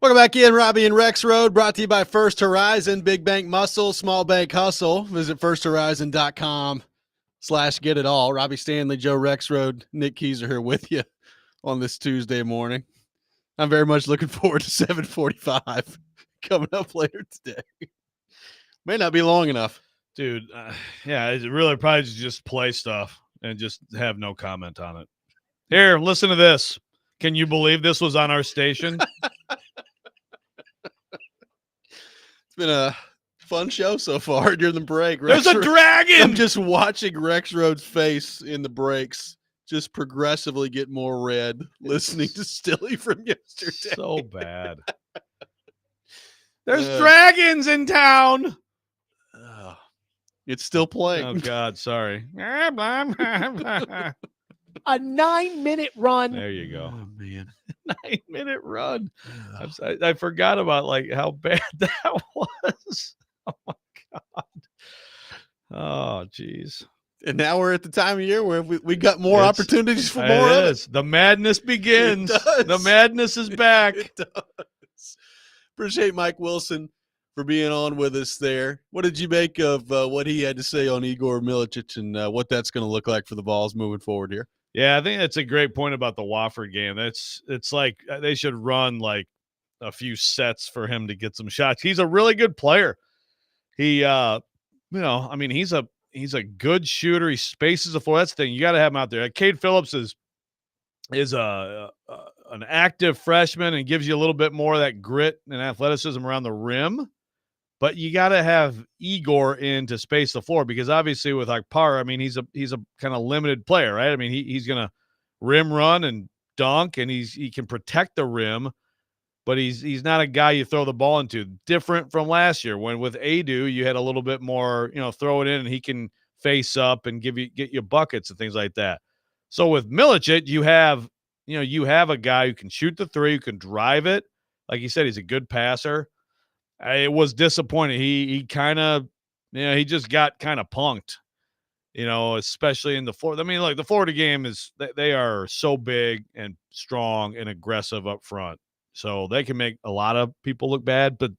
Welcome back in, Robby and Rexrode, brought to you by First Horizon, Big Bank Muscle, Small Bank Hustle. Visit firsthorizon.com/get it all. Robby Stanley, Joe Rexrode, Nick Keys are here with you on this Tuesday morning. I'm very much looking forward to 7:45 coming up later today. May not be long enough. Dude, yeah, it really probably just play stuff and just have no comment on it. Here, listen to this. Can you believe this was on our station? It's been a fun show so far during the break. There's a dragon! I'm just watching Rexrode's face in the breaks just progressively get more red listening to Stilly from yesterday. So bad. There's dragons in town. It's still playing. Oh, God, sorry. A 9-minute run. There you go. Oh, man. 9-minute run. I forgot about like how bad that was. Oh my God. Oh, geez. And now we're at the time of year where we got more opportunities for more of it. The madness begins. It does. The madness is back. It does. Appreciate Mike Wilson for being on with us there. What did you make of what he had to say on Igor Milicic and what that's going to look like for the Vols moving forward here? Yeah, I think that's a great point about the Wofford game. It's like they should run like a few sets for him to get some shots. He's a really good player. He, I mean, he's a good shooter. He spaces the floor. That's the thing. You got to have him out there. Cade Phillips is an active freshman and gives you a little bit more of that grit and athleticism around the rim. But you got to have Igor in to space the floor because obviously with Akpar, I mean, he's a kind of limited player, right? I mean, he's going to rim run and dunk, and he can protect the rim, but he's not a guy you throw the ball into. Different from last year when with Adu, you had a little bit more, throw it in and he can face up and get you buckets and things like that. So with Milicic, you have a guy who can shoot the three, who can drive it. Like you said, he's a good passer. It was disappointing. He kind of, he just got kind of punked, especially in the Florida. I mean, like the Florida game they are so big and strong and aggressive up front. So they can make a lot of people look bad. But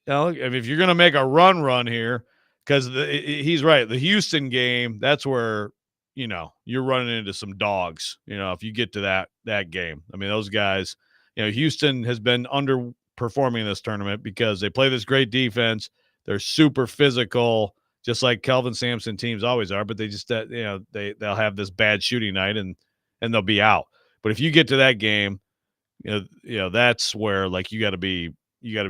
if you're going to make a run here, because he's right, the Houston game, that's where, you're running into some dogs, if you get to that game. I mean, those guys, Houston has been underperforming this tournament because they play this great defense. They're super physical, just like Kelvin Sampson teams always are, but they just, they'll have this bad shooting night and they'll be out. But if you get to that game, that's where like you got to be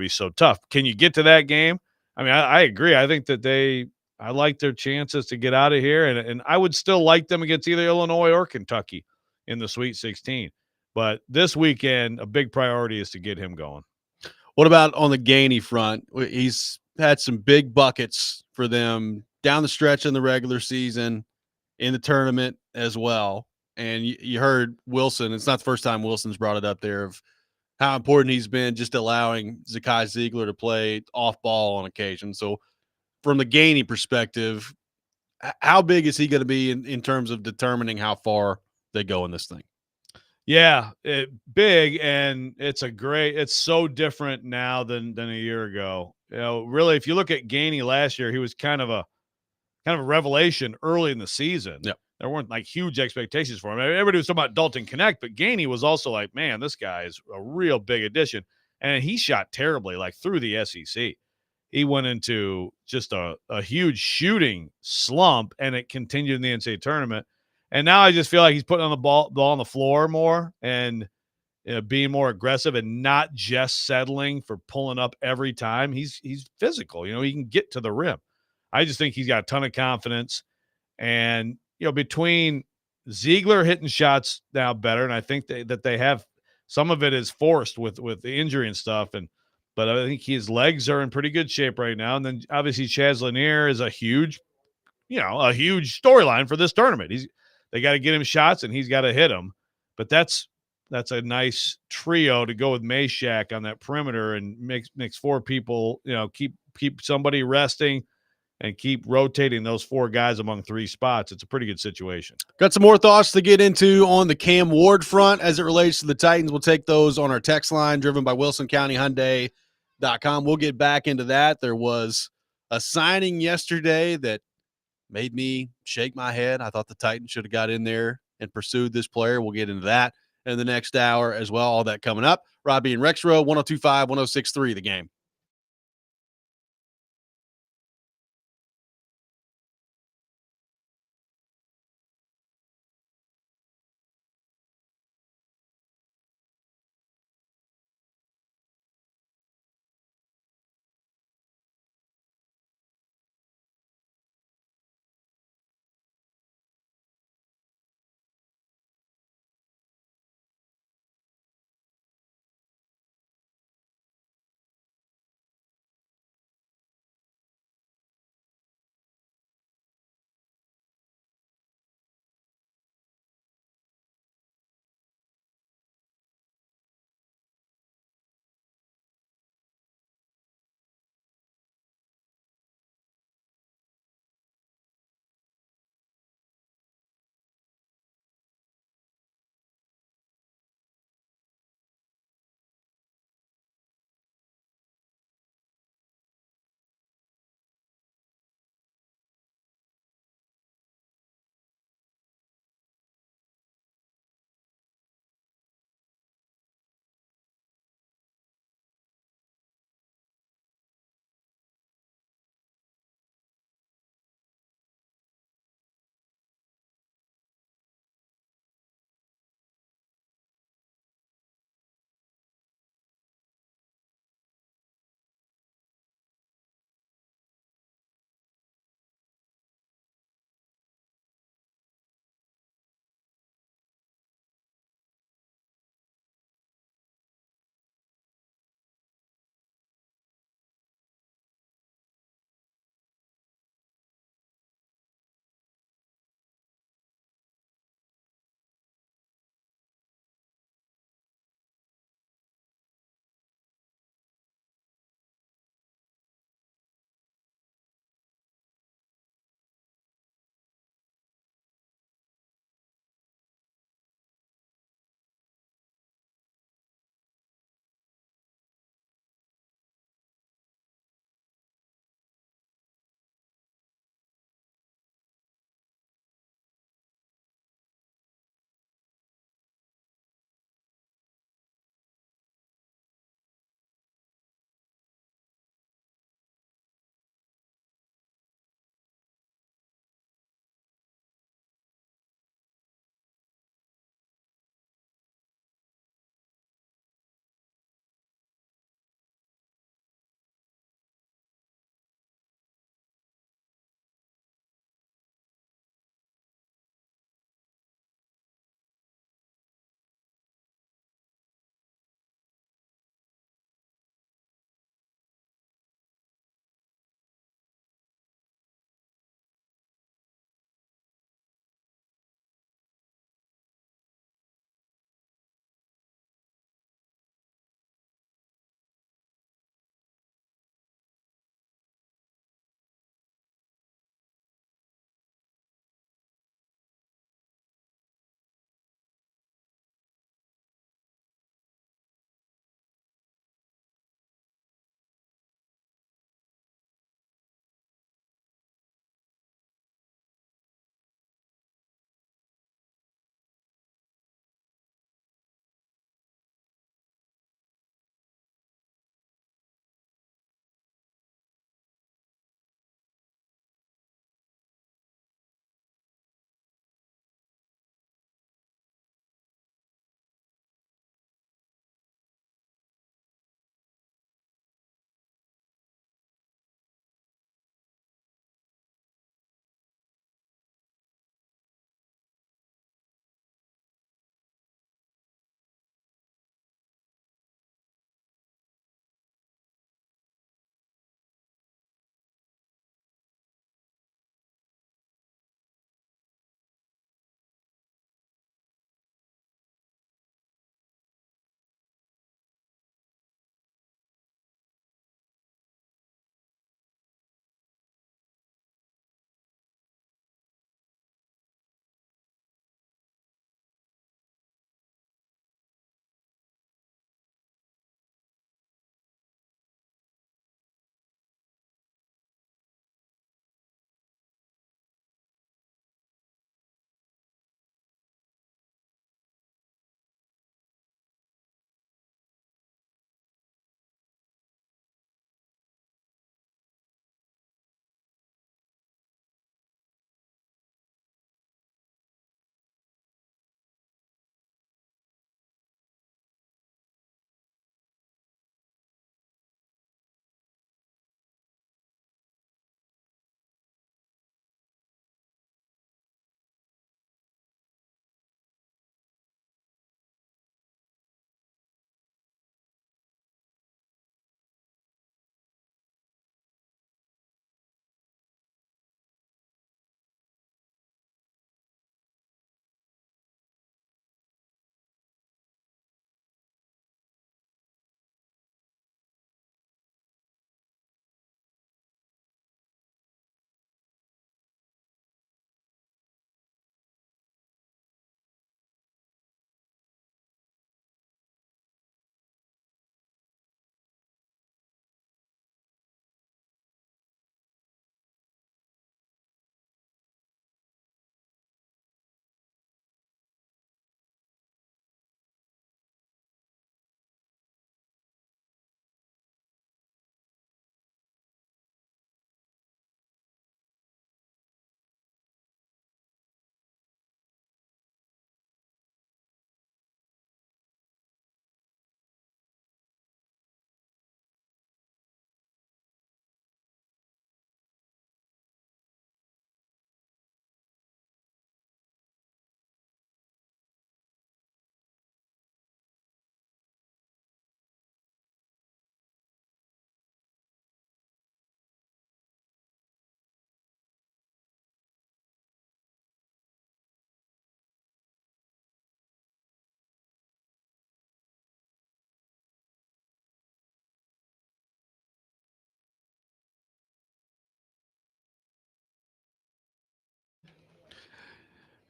so tough. Can you get to that game? I mean, I agree. I think that I like their chances to get out of here, and I would still like them against either Illinois or Kentucky in the Sweet 16. But this weekend, a big priority is to get him going. What about on the Gainey front? He's had some big buckets for them down the stretch in the regular season, in the tournament as well. And you heard Wilson. It's not the first time Wilson's brought it up there of how important he's been just allowing Zakai Ziegler to play off ball on occasion. So from the Gainey perspective, how big is he going to be in terms of determining how far they go in this thing? Yeah, big, and it's so different now than a year ago. Really, if you look at Gainey last year, he was kind of a revelation early in the season. Yeah. There weren't like huge expectations for him. Everybody was talking about Dalton Connect, but Gainey was also like, man, this guy is a real big addition. And he shot terribly, like through the SEC. He went into just a huge shooting slump, and it continued in the NCAA tournament. And now I just feel like he's putting on the ball on the floor more and being more aggressive and not just settling for pulling up every time. He's physical. He can get to the rim. I just think he's got a ton of confidence. And, between Ziegler hitting shots now better, and I think that they have some of it is forced with the injury and stuff. But I think his legs are in pretty good shape right now. And then obviously Chaz Lanier is a huge storyline for this tournament. They got to get him shots and he's got to hit them. But that's a nice trio to go with Meshack on that perimeter and makes four people, keep somebody resting. and keep rotating those 4 guys among 3 spots, it's a pretty good situation. Got some more thoughts to get into on the Cam Ward front as it relates to the Titans. We'll take those on our text line driven by WilsonCountyHyundai.com. We'll get back into that. There was a signing yesterday that made me shake my head. I thought the Titans should have got in there and pursued this player. We'll get into that in the next hour as well. All that coming up. Robby and Rexrode, 102.5, 106.3, The Game.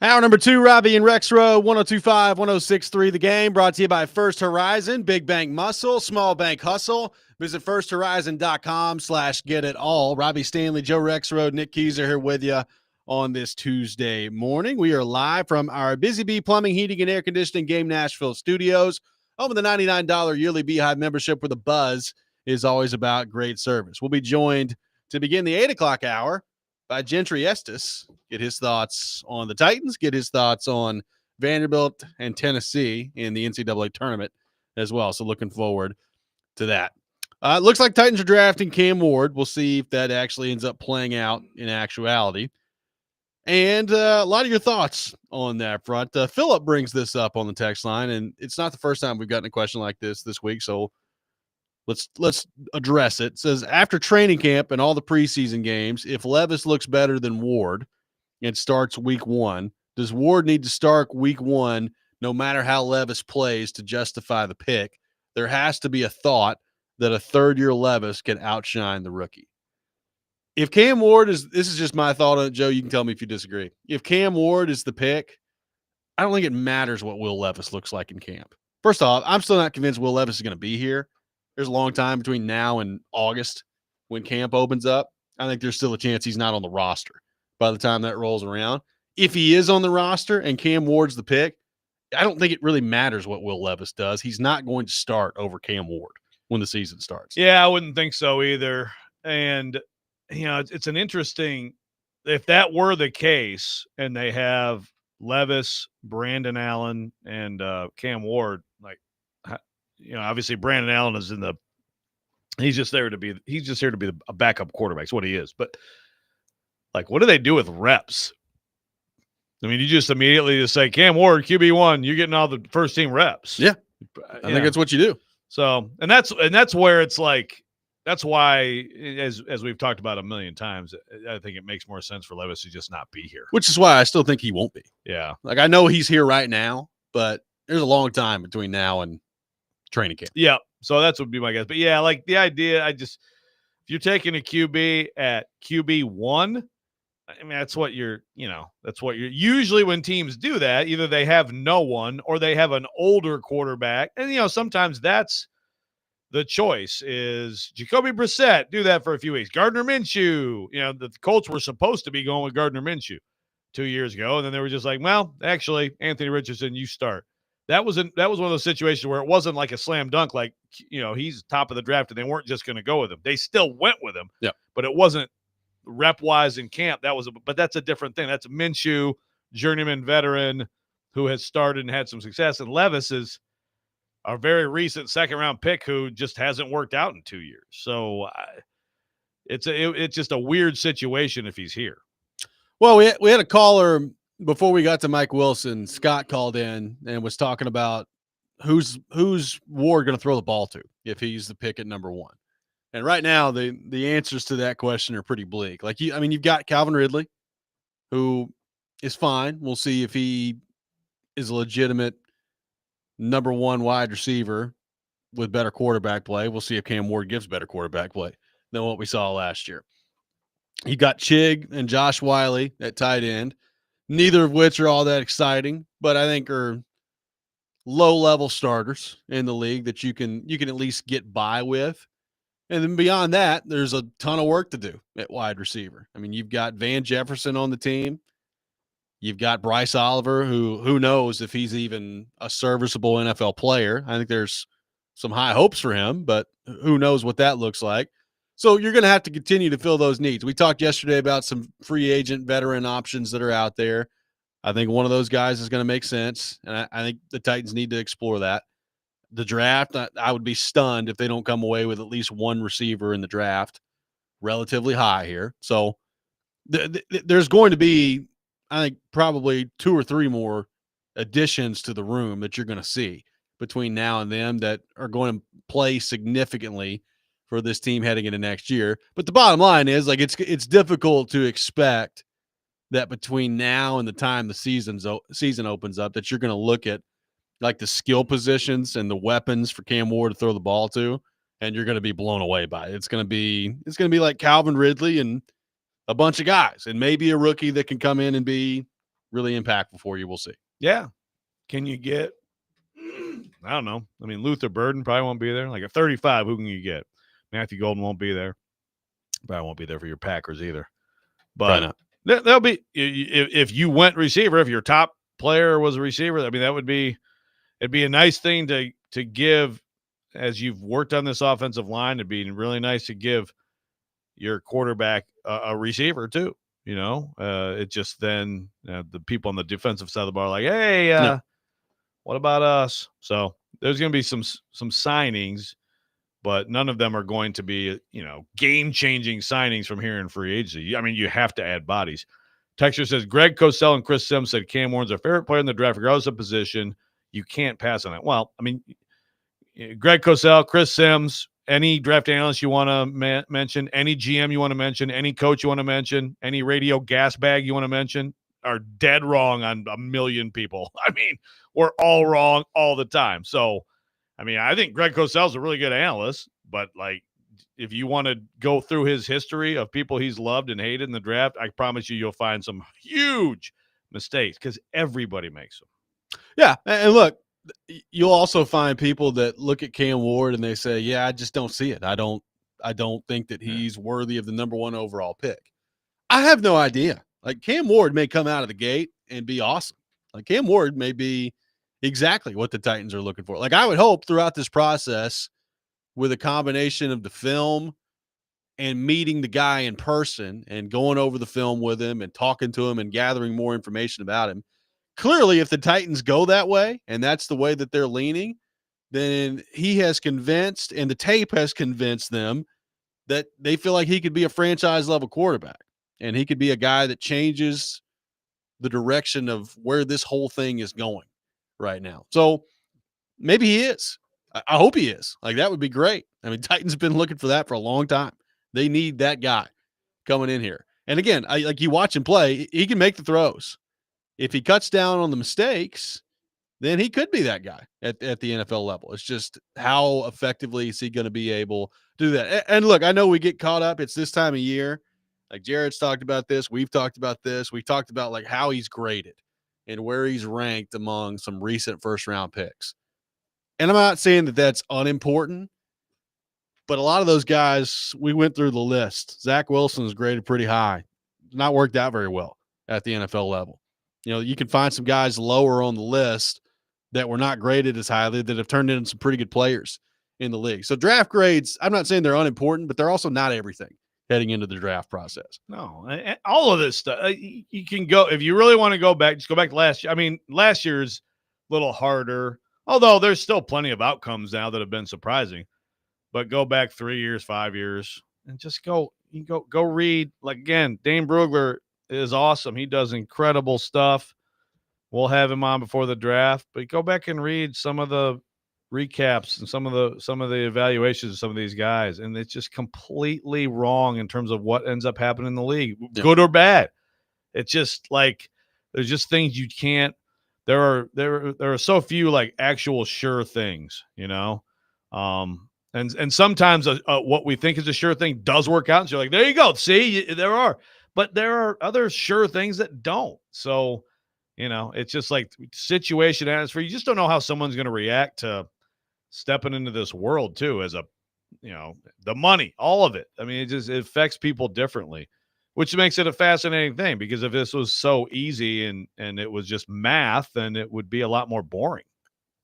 Hour number 2, Robby and Rexrode, 102.5, 106.3 The Game, brought to you by First Horizon, Big Bank Muscle, Small Bank Hustle. Visit firsthorizon.com/get-it-all. Robby Stanley, Joe Rexrode, Nick Keys are here with you on this Tuesday morning. We are live from our Busy Bee Plumbing, Heating, and Air Conditioning Game Nashville studios. Home of the $99 yearly Beehive membership, where the buzz is always about great service. We'll be joined to begin the 8 o'clock hour by Gentry Estes, get his thoughts on the Titans, get his thoughts on Vanderbilt and Tennessee in the NCAA tournament as well. So looking forward to that. It looks like Titans are drafting Cam Ward. We'll see if that actually ends up playing out in actuality. And a lot of your thoughts on that front. Philip brings this up on the text line, and it's not the first time we've gotten a question like this week, so let's address it. It says, after training camp and all the preseason games, if Levis looks better than Ward and starts week 1, does Ward need to start week 1 no matter how Levis plays to justify the pick? There has to be a thought that a third-year Levis can outshine the rookie. If Cam Ward this is just my thought on it, Joe, you can tell me if you disagree. If Cam Ward is the pick, I don't think it matters what Will Levis looks like in camp. First off, I'm still not convinced Will Levis is going to be here. There's a long time between now and August when camp opens up. I think there's still a chance he's not on the roster by the time that rolls around. If he is on the roster and Cam Ward's the pick, I don't think it really matters what Will Levis does. He's not going to start over Cam Ward when the season starts. Yeah, I wouldn't think so either. And, you know, it's an interesting – if that were the case and they have Levis, Brandon Allen, and Cam Ward, like, you know, obviously Brandon Allen is he's just here to be a backup quarterback. That's what he is. But like, what do they do with reps? I mean, you just immediately just say, Cam Ward, QB1, you're getting all the first team reps. Yeah. I think that's what you do. So, and that's where it's like, that's why, as we've talked about a million times, I think it makes more sense for Levis to just not be here. Which is why I still think he won't be. Yeah. Like, I know he's here right now, but there's a long time between now and training camp. Yeah. So that's would be my guess. But yeah, like the idea, if you're taking a QB at QB1, I mean, that's what you're usually when teams do that, either they have no one or they have an older quarterback. And, you know, sometimes that's the choice is Jacoby Brissett, do that for a few weeks. Gardner Minshew, you know, the Colts were supposed to be going with Gardner Minshew 2 years ago. And then they were just like, well, actually, Anthony Richardson, you start. That was one of those situations where it wasn't like a slam dunk, like, you know, he's top of the draft and they weren't just going to go with him. They still went with him, but it wasn't rep-wise in camp. But that's a different thing. That's Minshew, journeyman veteran who has started and had some success. And Levis is a very recent second-round pick who just hasn't worked out in 2 years. So it's just a weird situation if he's here. Well, we had a caller before we got to Mike Wilson. Scott called in and was talking about who's Ward going to throw the ball to if he's the pick at number 1. And right now, the answers to that question are pretty bleak. Like, you've got Calvin Ridley, who is fine. We'll see if he is a legitimate number 1 wide receiver with better quarterback play. We'll see if Cam Ward gives better quarterback play than what we saw last year. You got Chig and Josh Wiley at tight end, neither of which are all that exciting, but I think are low-level starters in the league that you can at least get by with. And then beyond that, there's a ton of work to do at wide receiver. I mean, you've got Van Jefferson on the team. You've got Bryce Oliver, who knows if he's even a serviceable NFL player. I think there's some high hopes for him, but who knows what that looks like. So you're going to have to continue to fill those needs. We talked yesterday about some free agent veteran options that are out there. I think one of those guys is going to make sense, and I think the Titans need to explore that. The draft, I would be stunned if they don't come away with at least one receiver in the draft relatively high here. So there's going to be, I think, probably 2 or 3 more additions to the room that you're going to see between now and then that are going to play significantly for this team heading into next year. But the bottom line is, like, it's difficult to expect that between now and the time the season opens up that you're going to look at like the skill positions and the weapons for Cam Ward to throw the ball to, and you're going to be blown away by it. It's going to be like Calvin Ridley and a bunch of guys, and maybe a rookie that can come in and be really impactful for you. We'll see. Yeah. Can you get, I don't know. I mean, Luther Burden probably won't be there. Like at 35, who can you get? Matthew Golden won't be there. Probably won't be there for your Packers either. But there'll be, if you went receiver, if your top player was a receiver, I mean, it'd be a nice thing to give as you've worked on this offensive line. It'd be really nice to give your quarterback a receiver too. It just then the people on the defensive side of the ball are like, hey, what about us? So there's going to be some signings, but none of them are going to be, game-changing signings from here in free agency. I mean, you have to add bodies. Texture says, Greg Cosell and Chris Sims said Cam Warren's their favorite player in the draft, regardless of position. You can't pass on that. Well, I mean, Greg Cosell, Chris Sims, any draft analyst you want to mention, any GM you want to mention, any coach you want to mention, any radio gas bag you want to mention, are dead wrong on a million people. I mean, we're all wrong all the time. So, I mean, I think Greg Cosell's a really good analyst, but like, if you want to go through his history of people he's loved and hated in the draft, I promise you'll find some huge mistakes because everybody makes them. Yeah, and look, you'll also find people that look at Cam Ward and they say, "Yeah, I just don't see it. I don't think that he's worthy of the number 1 overall pick." I have no idea. Like Cam Ward may come out of the gate and be awesome. Like Cam Ward may be exactly what the Titans are looking for. Like I would hope throughout this process, with a combination of the film and meeting the guy in person and going over the film with him and talking to him and gathering more information about him. Clearly, if the Titans go that way and that's the way that they're leaning, then he has convinced and the tape has convinced them that they feel like he could be a franchise level quarterback and he could be a guy that changes the direction of where this whole thing is going right now. So maybe he is. I hope he is. Like that would be great. I mean, Titans have been looking for that for a long time. They need that guy coming in here. And again, like you watch him play, he can make the throws. If he cuts down on the mistakes, then he could be that guy at the NFL level. It's just how effectively is he going to be able to do that? And look, I know we get caught up. It's this time of year. Like Jared's talked about this. We've talked about this. We talked about like how he's graded and where he's ranked among some recent first-round picks. And I'm not saying that that's unimportant, but a lot of those guys, we went through the list. Zach Wilson is graded pretty high. Not worked out very well at the NFL level. You can find some guys lower on the list that were not graded as highly that have turned into some pretty good players in the league. So draft grades, I'm not saying they're unimportant, but they're also not everything heading into the draft process. No, all of this stuff, you can go, if you really want to go back, just go back to last year. I mean, last year's a little harder, although there's still plenty of outcomes now that have been surprising. But go back 3 years, 5 years, and just go read. Like, again, Dane Brugler is awesome. He does incredible stuff. We'll have him on before the draft, but go back and read some of the recaps and some of the evaluations of some of these guys, and it's just completely wrong in terms of what ends up happening in the league, good or bad. It's just like there's just things you can't. There are so few like actual sure things, and sometimes what we think is a sure thing does work out. And so you're like, there you go. See, there are. But there are other sure things that don't. So, it's just like situation atmosphere. You just don't know how someone's going to react to stepping into this world too, as the money, all of it. I mean, it affects people differently, which makes it a fascinating thing, because if this was so easy and it was just math, then it would be a lot more boring.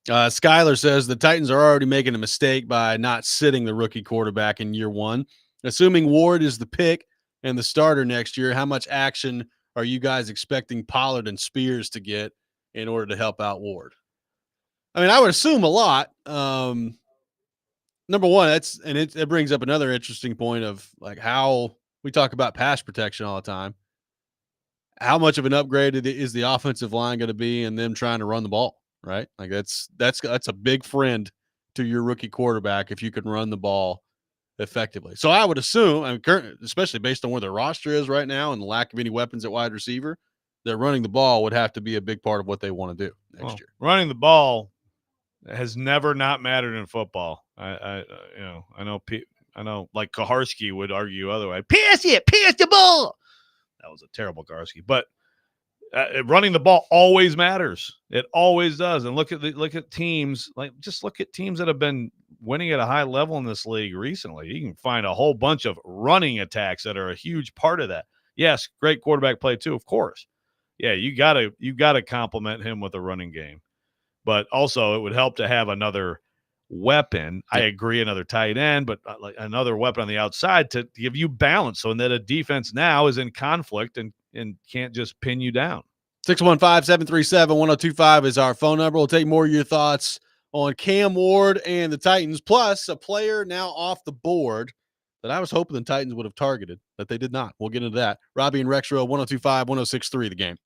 Skyler says the Titans are already making a mistake by not sitting the rookie quarterback in year 1. Assuming Ward is the pick and the starter next year, how much action are you guys expecting Pollard and Spears to get in order to help out Ward? I mean, I would assume a lot. Number one, it brings up another interesting point of like how we talk about pass protection all the time. How much of an upgrade is the offensive line going to be in them trying to run the ball, right? Like that's a big friend to your rookie quarterback if you can run the ball effectively. So I would assume, especially based on where their roster is right now and the lack of any weapons at wide receiver, that running the ball would have to be a big part of what they want to do next year. Running the ball has never not mattered in football. I know like Kaharski would argue otherwise. Pass the ball. That was a terrible Kaharski, but running the ball always matters. It always does. And look at teams, just look at teams that have been winning at a high level in this league recently. You can find a whole bunch of running attacks that are a huge part of that. Yes, great quarterback play too, of course. Yeah, you gotta compliment him with a running game. But also it would help to have another weapon. I agree, another tight end, but like another weapon on the outside to give you balance so that a defense now is in conflict and can't just pin you down. 615-737-1025 is our phone number. We'll take more of your thoughts on Cam Ward and the Titans, plus a player now off the board that I was hoping the Titans would have targeted, that they did not. We'll get into that. Robby and Rexrode, 1025, 1063, The Game.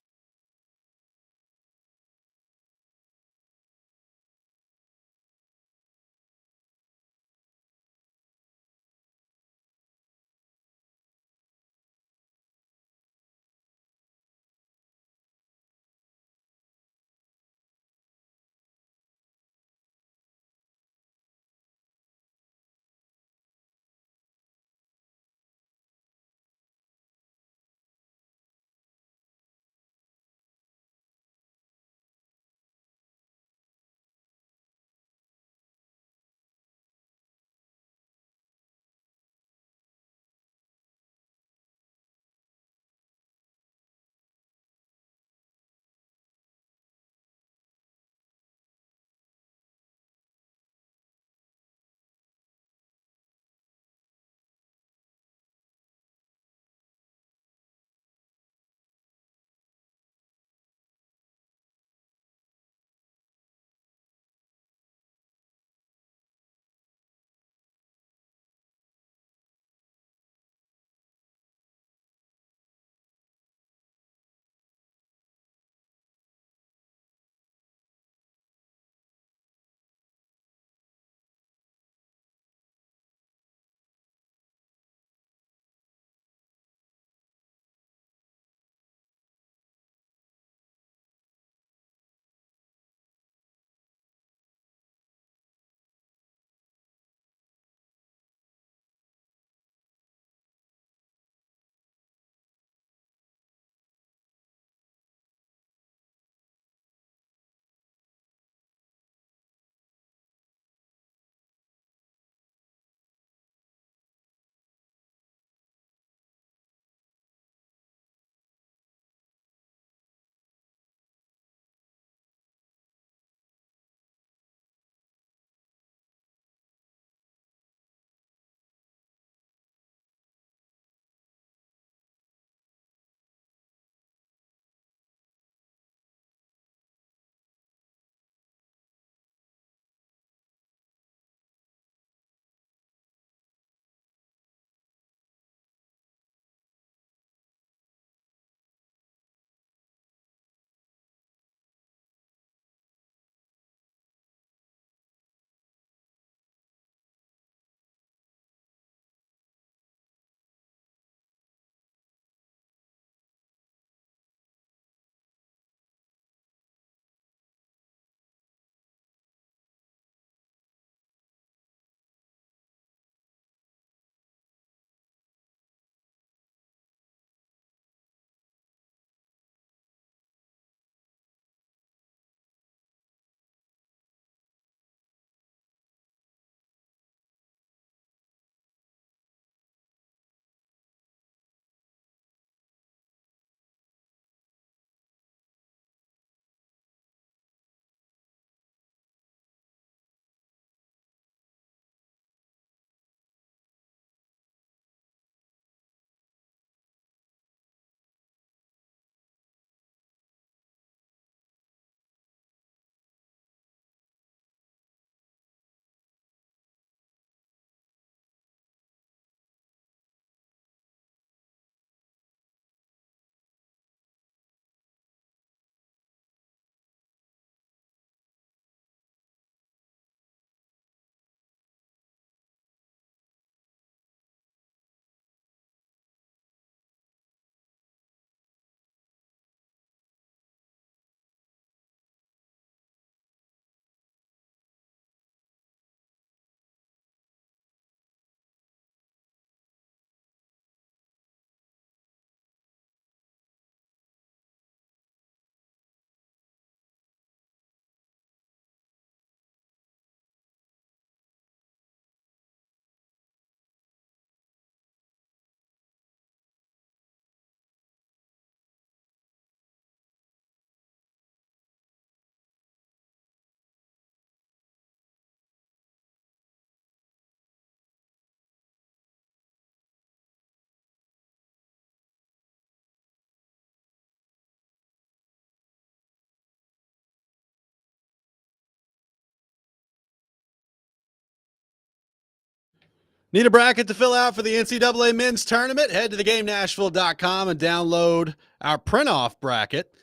Need a bracket to fill out for the NCAA men's tournament? Head to thegamenashville.com and download our print-off bracket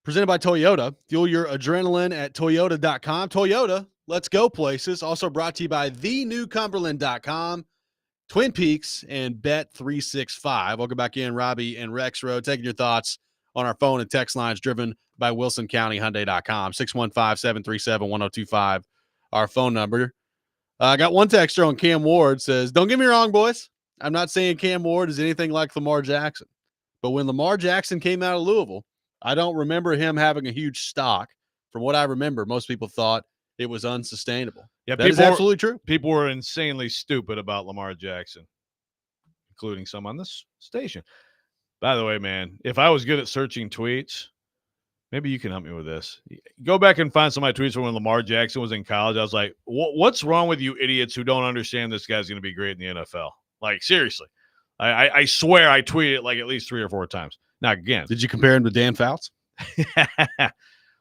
presented by Toyota. Fuel your adrenaline at toyota.com. Toyota, let's go places. Also brought to you by thenewcumberland.com, Twin Peaks, and Bet365. Welcome back in, Robby and Rexrode, taking your thoughts on our phone and text lines driven by WilsonCountyHyundai.com. 615-737-1025, our phone number. I got one texter on Cam Ward says, don't get me wrong, boys. I'm not saying Cam Ward is anything like Lamar Jackson. But when Lamar Jackson came out of Louisville, I don't remember him having a huge stock. From what I remember, most people thought it was unsustainable. Yeah, that is absolutely true. People were insanely stupid about Lamar Jackson, including some on this station. By the way, man, if I was good at searching tweets, maybe you can help me with this. Go back and find some of my tweets from when Lamar Jackson was in college. I was like, what's wrong with you idiots who don't understand this guy's going to be great in the NFL? Like, seriously. I swear I tweeted it like at least 3 or 4 times. Now, again. Did you compare him to Dan Fouts?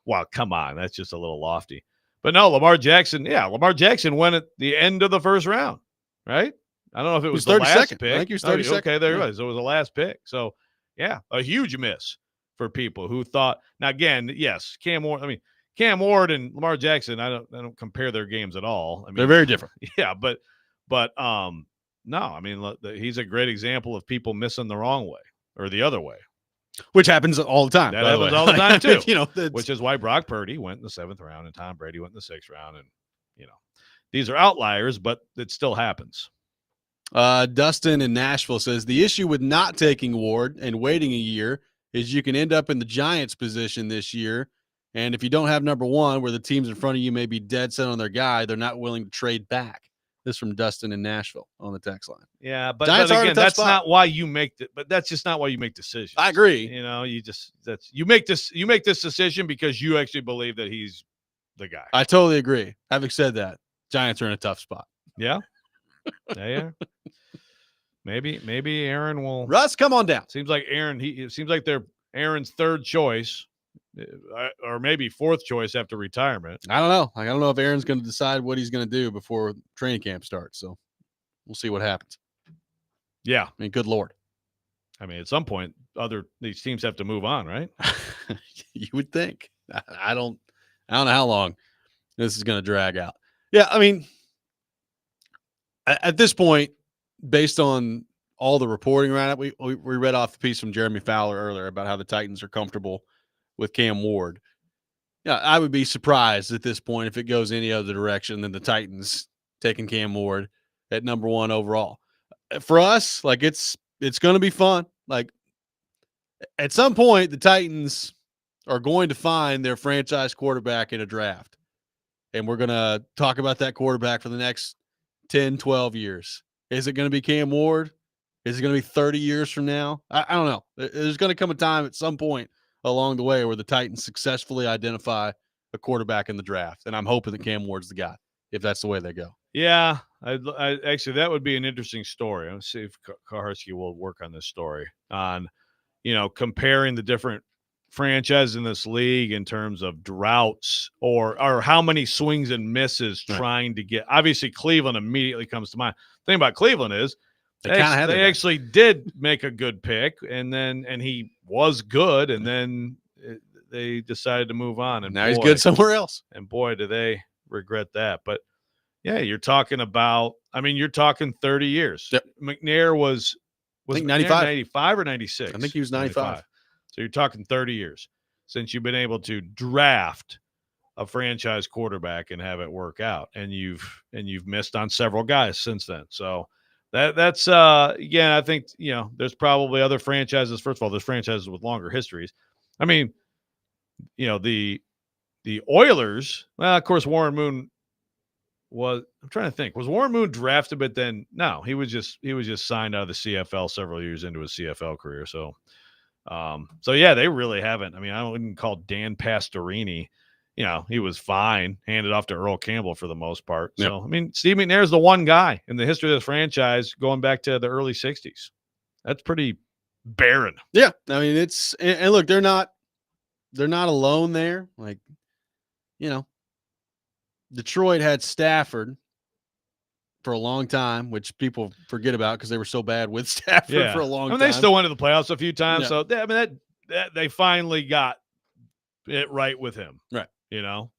Well, come on. That's just a little lofty. But no, Lamar Jackson went at the end of the first round, right? I don't know if it was the last pick. I think he was 32nd. Okay, there it was. It was the last pick. So, yeah, a huge miss for people who thought. Now, again, yes, Cam Ward and Lamar Jackson, I don't compare their games at all. I mean, they're very different. Yeah, but no, I mean, he's a great example of people missing the wrong way or the other way. Which happens all the time. That happens all the time, too. Which is why Brock Purdy went in the 7th round and Tom Brady went in the 6th round. And, these are outliers, but it still happens. Dustin in Nashville says, the issue with not taking Ward and waiting a year is you can end up in the Giants position this year. And if you don't have number 1, where the teams in front of you may be dead set on their guy, they're not willing to trade back. This from Dustin in Nashville on the text line. Yeah, but again, that's not why you make but that's just not why you make decisions. I agree. You make this decision because you actually believe that he's the guy. I totally agree. Having said that, Giants are in a tough spot. Yeah. Yeah. Maybe Aaron will. Russ, come on down. Seems like it seems like they're Aaron's 3rd choice, or maybe 4th choice after retirement. I don't know. I don't know if Aaron's going to decide what he's going to do before training camp starts. So we'll see what happens. Yeah. I mean, good Lord. I mean, at some point, these teams have to move on, right? You would think. I don't know how long this is going to drag out. Yeah, I mean, at this point, based on all the reporting around it, we read off the piece from Jeremy Fowler earlier about how the Titans are comfortable with Cam Ward. Yeah, I would be surprised at this point if it goes any other direction than the Titans taking Cam Ward at number 1 overall. For us, like it's going to be fun. Like at some point, the Titans are going to find their franchise quarterback in a draft. And we're going to talk about that quarterback for the next 10, 12 years. Is it going to be Cam Ward? Is it going to be 30 years from now? I don't know. There's going to come a time at some point along the way where the Titans successfully identify a quarterback in the draft. And I'm hoping that Cam Ward's the guy, if that's the way they go. Yeah, I actually, that would be an interesting story. Let's see if Kaharski will work on this story on, comparing the different franchises in this league in terms of droughts or how many swings and misses trying to get. Obviously, Cleveland immediately comes to mind. The thing about Cleveland is they actually did make a good pick, and he was good, and then they decided to move on. And now he's good somewhere else. And boy, do they regret that. But yeah, you're talking 30 years. Yep. McNair was I think 95. 95 or 96? I think he was 95. So you're talking 30 years since you've been able to draft a franchise quarterback and have it work out. And you've missed on several guys since then. So that's again, I think, there's probably other franchises. First of all, there's franchises with longer histories. I mean, the Oilers, well, of course, Warren Moon I'm trying to think, was Warren Moon drafted, but then no, he was just signed out of the CFL several years into his CFL career. So yeah, they really haven't. I mean, I wouldn't call Dan Pastorini, he was fine, handed off to Earl Campbell for the most part. Yep. So, I mean, Steve McNair is the one guy in the history of this franchise going back to the early 60s. That's pretty barren. Yeah. I mean, and look, they're not alone there. Like, Detroit had Stafford for a long time, which people forget about because they were so bad with Stafford for a long time. They still went to the playoffs a few times. Yeah. So, that they finally got it right with him. Right. You know?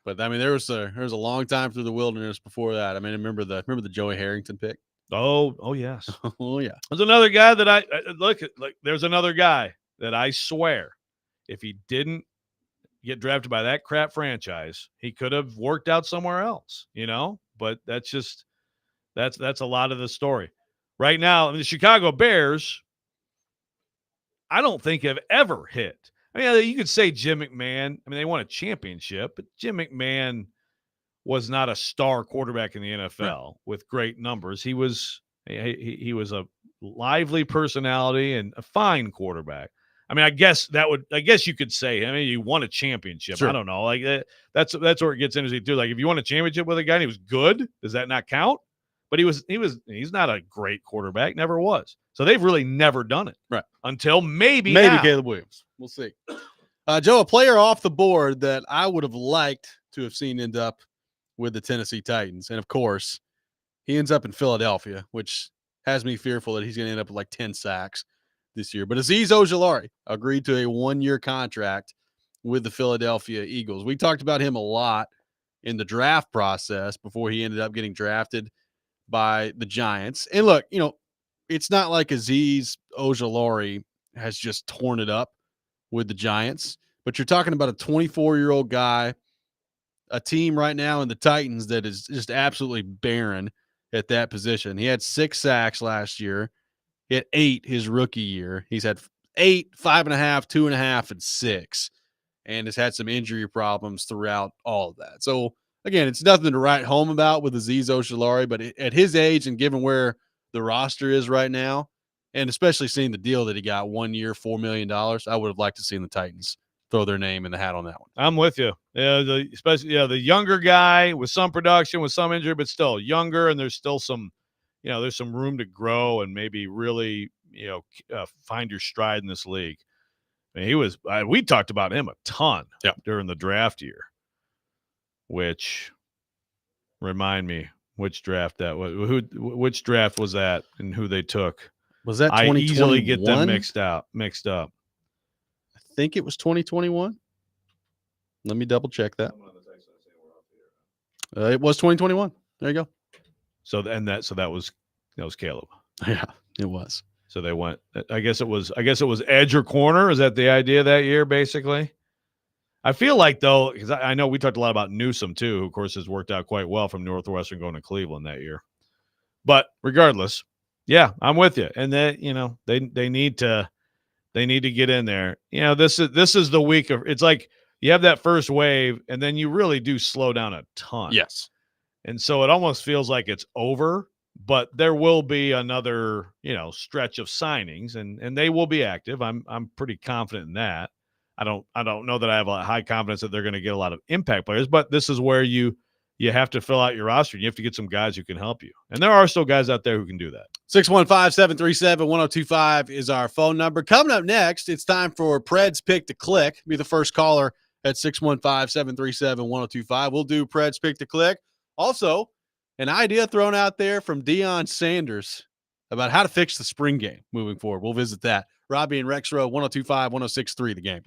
But, I mean, there was a long time through the wilderness before that. I mean, remember the Joey Harrington pick? Oh, yes. Oh, yeah. There's another guy that there's another guy that I swear if he didn't get drafted by that crap franchise, he could have worked out somewhere else, you know? But that's a lot of the story. Right now, I mean, the Chicago Bears, I don't think have ever hit. I mean, you could say Jim McMahon. I mean, they won a championship, but Jim McMahon was not a star quarterback in the NFL with great numbers. He was a lively personality and a fine quarterback. I mean, I guess you could say, I mean, you won a championship. Sure. I don't know. Like that's where it gets interesting too. Like if you won a championship with a guy and he was good, does that not count? But he's not a great quarterback, never was. So they've really never done it. Right. Until maybe now. Caleb Williams. We'll see. Joe, a player off the board that I would have liked to have seen end up with the Tennessee Titans. And of course, he ends up in Philadelphia, which has me fearful that he's going to end up with like 10 sacks this year. But Azeez Ojulari agreed to a 1-year contract with the Philadelphia Eagles. We talked about him a lot in the draft process before he ended up getting drafted by the Giants. And look, it's not like Azeez Ojulari has just torn it up with the Giants, but you're talking about a 24-year-old guy, a team right now in the Titans that is just absolutely barren at that position. He had 6 sacks last year. He had 8 his rookie year. He's had 8, 5.5, 2.5, and 6, and has had some injury problems throughout all of that. So, again, it's nothing to write home about with Azeez Ojulari, but at his age and given where the roster is right now, and especially seeing the deal that he got 1 year, $4 million, I would have liked to see the Titans throw their name in the hat on that one. I'm with you. Yeah, especially the younger guy with some production, with some injury, but still younger, and there's still some, there's some room to grow and maybe really, find your stride in this league. I mean, we talked about him a ton during the draft year, which remind me which draft that was. Which draft was that and who they took? Was that I 2021? easily get them mixed up. I think it was 2021. Let me double check that. It was 2021. There you go. So that was Caleb. Yeah, it was. So they went. I guess it was edge or corner. Is that the idea that year? Basically, I feel like though, because I know we talked a lot about Newsome too, who of course has worked out quite well from Northwestern going to Cleveland that year. But regardless, yeah, I'm with you. And that they need to get in there. This is the week of. It's like you have that first wave, and then you really do slow down a ton. Yes. And so it almost feels like it's over, but there will be another, stretch of signings and they will be active. I'm pretty confident in that. I don't know that I have a high confidence that they're going to get a lot of impact players, but this is where you have to fill out your roster. You have to get some guys who can help you. And there are still guys out there who can do that. 615-737-1025 is our phone number. Coming up next, it's time for Pred's Pick to Click. Be the first caller at 615-737-1025. We'll do Pred's Pick to Click. Also, an idea thrown out there from Deion Sanders about how to fix the spring game moving forward. We'll visit that. Robby and Rexrode, 102.5, 106.3 The Game.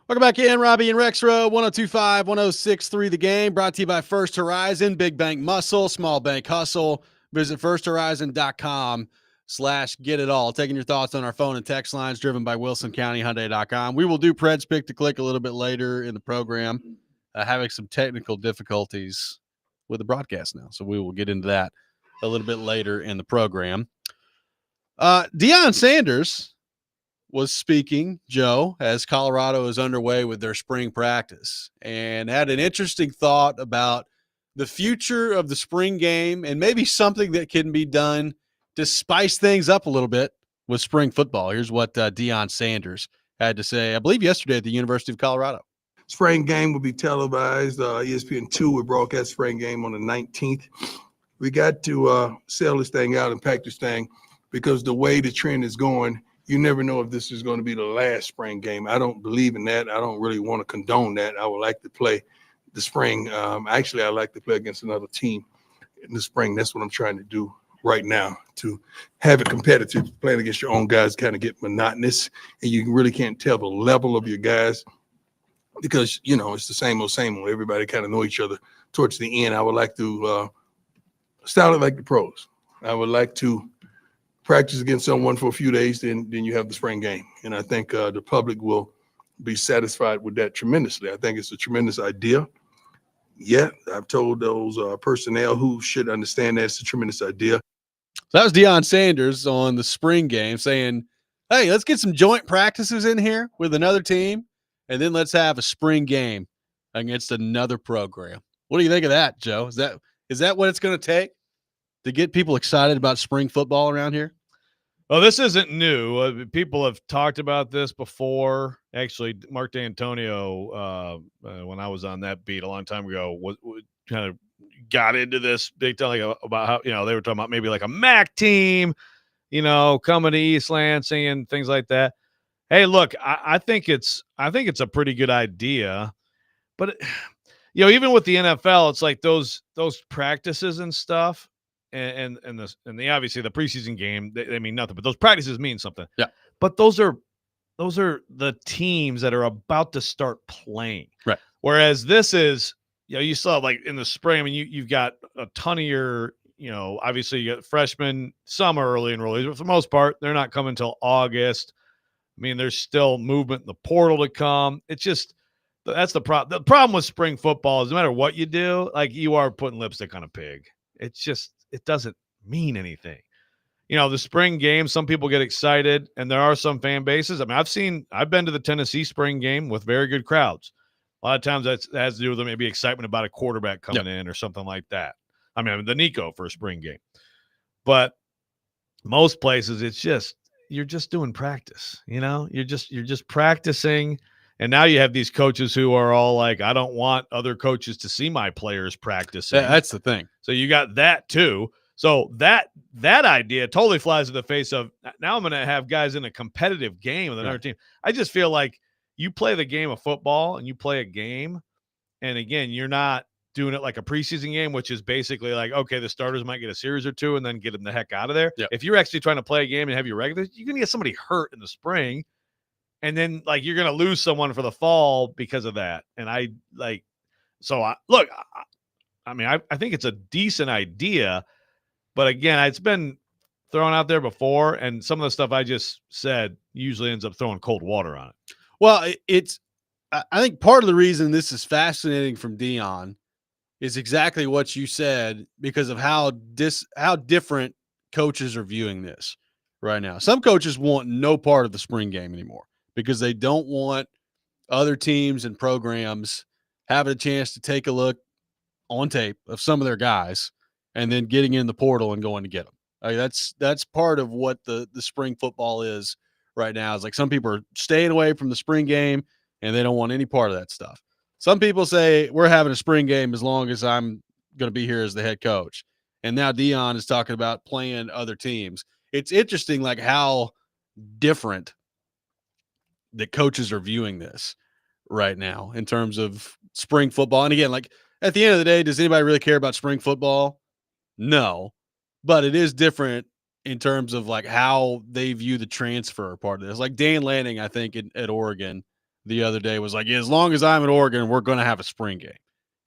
Welcome back in, Robby and Rexrode, 102.5, 106.3 The Game, brought to you by First Horizon, Big Bank Muscle, Small Bank Hustle. Visit firsthorizon.com/get-it-all. Taking your thoughts on our phone and text lines driven by WilsonCountyHyundai.com. We will do Pred's Pick to Click a little bit later in the program, having some technical difficulties with the broadcast now, so we will get into that a little bit later in the program. Deion Sanders was speaking, Joe, as Colorado is underway with their spring practice, and had an interesting thought about the future of the spring game and maybe something that can be done to spice things up a little bit with spring football. Here's what Deion Sanders had to say, I believe yesterday at the University of Colorado. Spring game will be televised. ESPN2 will broadcast spring game on the 19th. We got to sell this thing out and pack this thing because the way the trend is going, you never know if this is going to be the last spring game. I don't believe in that. I don't really want to condone that. I would like to play the spring. Actually, I like to play against another team in the spring. That's what I'm trying to do right now, to have it competitive. Playing against your own guys kind of get monotonous, and you really can't tell the level of your guys because, you know, it's the same old, same old. Everybody kind of know each other towards the end. I would like to style it like the pros. I would like to practice against someone for a few days, then you have the spring game. And I think the public will be satisfied with that tremendously. I think it's a tremendous idea. Yeah, I've told those personnel who should understand that it's a tremendous idea. So that was Deion Sanders on the spring game saying, hey, let's get some joint practices in here with another team, and then let's have a spring game against another program. What do you think of that, Joe? Is that what it's going to take to get people excited about spring football around here? Well, this isn't new. People have talked about this before. Actually, Mark D'Antonio, when I was on that beat a long time ago, was kind of got into this big time, like about how, you know, they were talking about maybe like a MAC team, you know, coming to East Lansing and things like that. Hey, look, I think it's a pretty good idea, but you know, even with the NFL, it's like those practices and stuff. And the obviously the preseason game, they mean nothing, but those practices mean something. Yeah. But those are the teams that are about to start playing. Right. Whereas this is, you know, you saw like in the spring, I mean, you've got a ton of your, you know, obviously you got freshmen, some are early enrollees, but for the most part, they're not coming until August. I mean, there's still movement in the portal to come. It's just, that's the problem. The problem with spring football is no matter what you do, like you are putting lipstick on a pig. It's just, it doesn't mean anything. You know, the spring game, some people get excited, and there are some fan bases. I mean, I've been to the Tennessee spring game with very good crowds. A lot of times that has to do with maybe excitement about a quarterback coming in or something like that. I mean, the Nico for a spring game. But most places, it's just, you're just doing practice, you know? You're just practicing. And now you have these coaches who are all like, I don't want other coaches to see my players practicing. That's the thing. So you got that too. So that idea totally flies in the face of, now I'm going to have guys in a competitive game with another team. I just feel like you play the game of football and you play a game. And again, you're not doing it like a preseason game, which is basically like, okay, the starters might get a series or two and then get them the heck out of there. Yep. If you're actually trying to play a game and have your regulars, you're going to get somebody hurt in the spring. And then, like, you're going to lose someone for the fall because of that. And I think it's a decent idea. But again, it's been thrown out there before. And some of the stuff I just said usually ends up throwing cold water on it. Well, I think part of the reason this is fascinating from Deion is exactly what you said, because of how different coaches are viewing this right now. Some coaches want no part of the spring game anymore, because they don't want other teams and programs having a chance to take a look on tape of some of their guys and then getting in the portal and going to get them. Like that's part of what the spring football is right now. Is like some people are staying away from the spring game and they don't want any part of that stuff. Some people say we're having a spring game as long as I'm going to be here as the head coach. And now Deion is talking about playing other teams. It's interesting, like how different the coaches are viewing this right now in terms of spring football. And again, like at the end of the day, does anybody really care about spring football? No, but it is different in terms of like how they view the transfer part of this. Like Dan Lanning, I think at Oregon, the other day was like, yeah, as long as I'm at Oregon, we're going to have a spring game.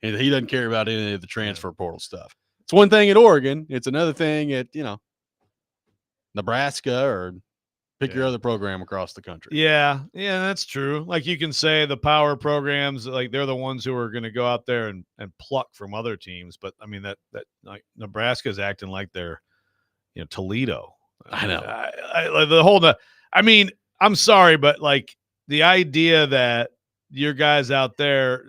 And he doesn't care about any of the transfer portal stuff. It's one thing at Oregon. It's another thing at, Nebraska or pick your other program across the country. Yeah, that's true. Like you can say the power programs, like they're the ones who are going to go out there and pluck from other teams. But I mean that like Nebraska's acting like they're, Toledo. I know. I the whole. I mean, I'm sorry, but like the idea that your guys out there.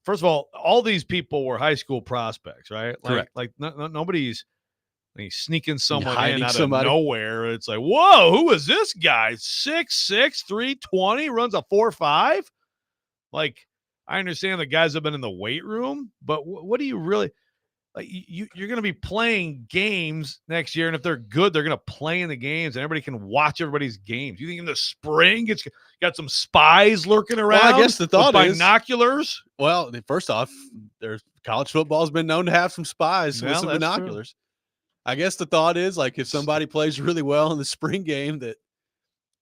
First of all these people were high school prospects, right? Correct. Like nobody's. He's sneaking someone in out somebody. of nowhere. It's like, whoa, who is this guy? 6'6", 320, runs a 4.5. Like, I understand the guys have been in the weight room, but what do you really like? You're going to be playing games next year, and if they're good, they're going to play in the games, and everybody can watch everybody's games. You think in the spring it's got some spies lurking around? Well, I guess the thought with is binoculars. Well, first off, there's college football has been known to have some spies with some binoculars. True. I guess the thought is like if somebody plays really well in the spring game, that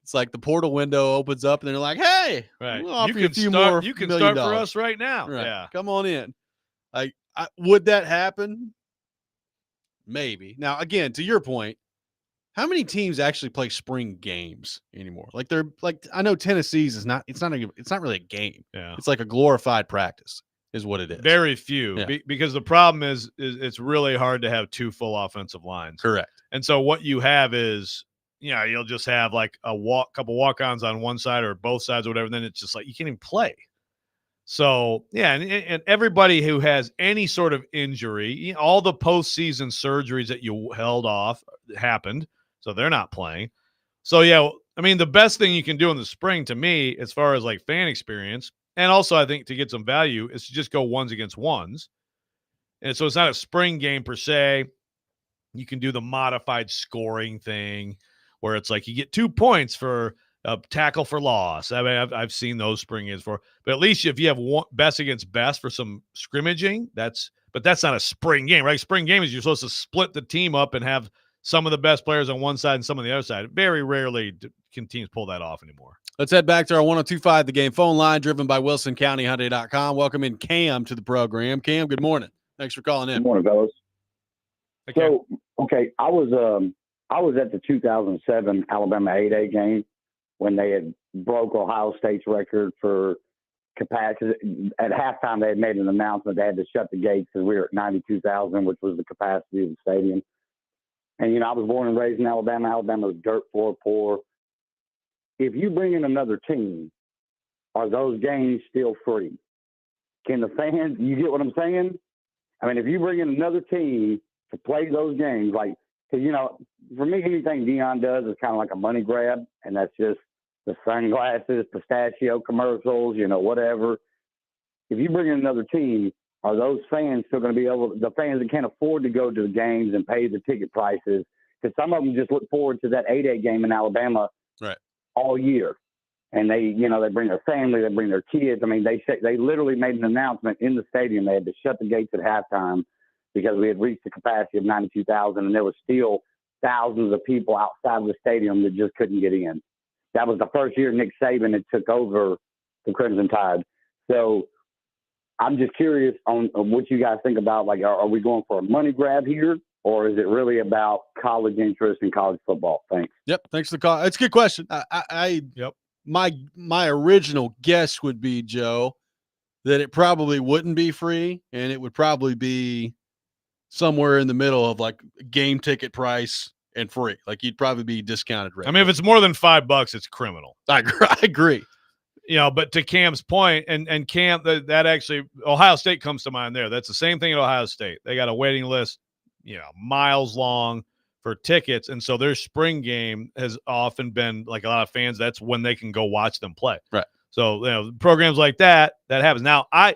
it's like the portal window opens up and they're like, "Hey, right, we'll offer you a few more. You can start for us right now. Right. Yeah, come on in." Like, would that happen? Maybe. Now, again, to your point, how many teams actually play spring games anymore? Like they're like, I know Tennessee's is not. It's not really a game. Yeah, it's like a glorified practice. Is what it is. Very few, because the problem is it's really hard to have two full offensive lines. Correct. And so what you have is, you'll just have like couple walk-ons on one side or both sides or whatever. And then it's just like you can't even play. So and everybody who has any sort of injury, all the postseason surgeries that you held off happened, so they're not playing. So I mean the best thing you can do in the spring, to me, as far as like fan experience. And also, I think to get some value is to just go ones against ones. And so it's not a spring game per se. You can do the modified scoring thing where it's like you get 2 points for a tackle for loss. I mean, I've seen those spring games for. But at least if you have one best against best for some scrimmaging, that's not a spring game, right? Spring game is you're supposed to split the team up and have some of the best players on one side and some on the other side. Very rarely can teams pull that off anymore. Let's head back to our 102.5 The Game phone line, driven by WilsonCountyHyundai.com. Welcome in Cam to the program. Cam, good morning. Thanks for calling in. Good morning, fellas. Okay. So, I was at the 2007 Alabama 8A game when they had broke Ohio State's record for capacity. At halftime, they had made an announcement they had to shut the gates because we were at 92,000, which was the capacity of the stadium. And, I was born and raised in Alabama. Alabama was dirt poor. If you bring in another team, are those games still free? Can the fans, you get what I'm saying? I mean, if you bring in another team to play those games, like, cause, for me, anything Dion does is kind of like a money grab, and that's just the sunglasses, pistachio commercials, whatever. If you bring in another team, are those fans still going to be the fans that can't afford to go to the games and pay the ticket prices? Because some of them just look forward to that 8A game in Alabama all year. And they bring their family, they bring their kids. I mean, they literally made an announcement in the stadium. They had to shut the gates at halftime because we had reached the capacity of 92,000, and there was still thousands of people outside of the stadium that just couldn't get in. That was the first year Nick Saban had took over the Crimson Tide. So I'm just curious on what you guys think about, like, are we going for a money grab here, or is it really about college interest in college football? Thanks. Yep. Thanks for the call. It's a good question. Yep. My original guess would be, Joe, that it probably wouldn't be free, and it would probably be somewhere in the middle of like game ticket price and free. Like you'd probably be discounted rate. I mean, if it's more than $5, it's criminal. I agree. But to Cam's point, and Cam, that actually, Ohio State comes to mind there. That's the same thing at Ohio State. They got a waiting list, miles long for tickets. And so their spring game has often been, like a lot of fans, that's when they can go watch them play. Right. So, programs like that happens. Now, I'm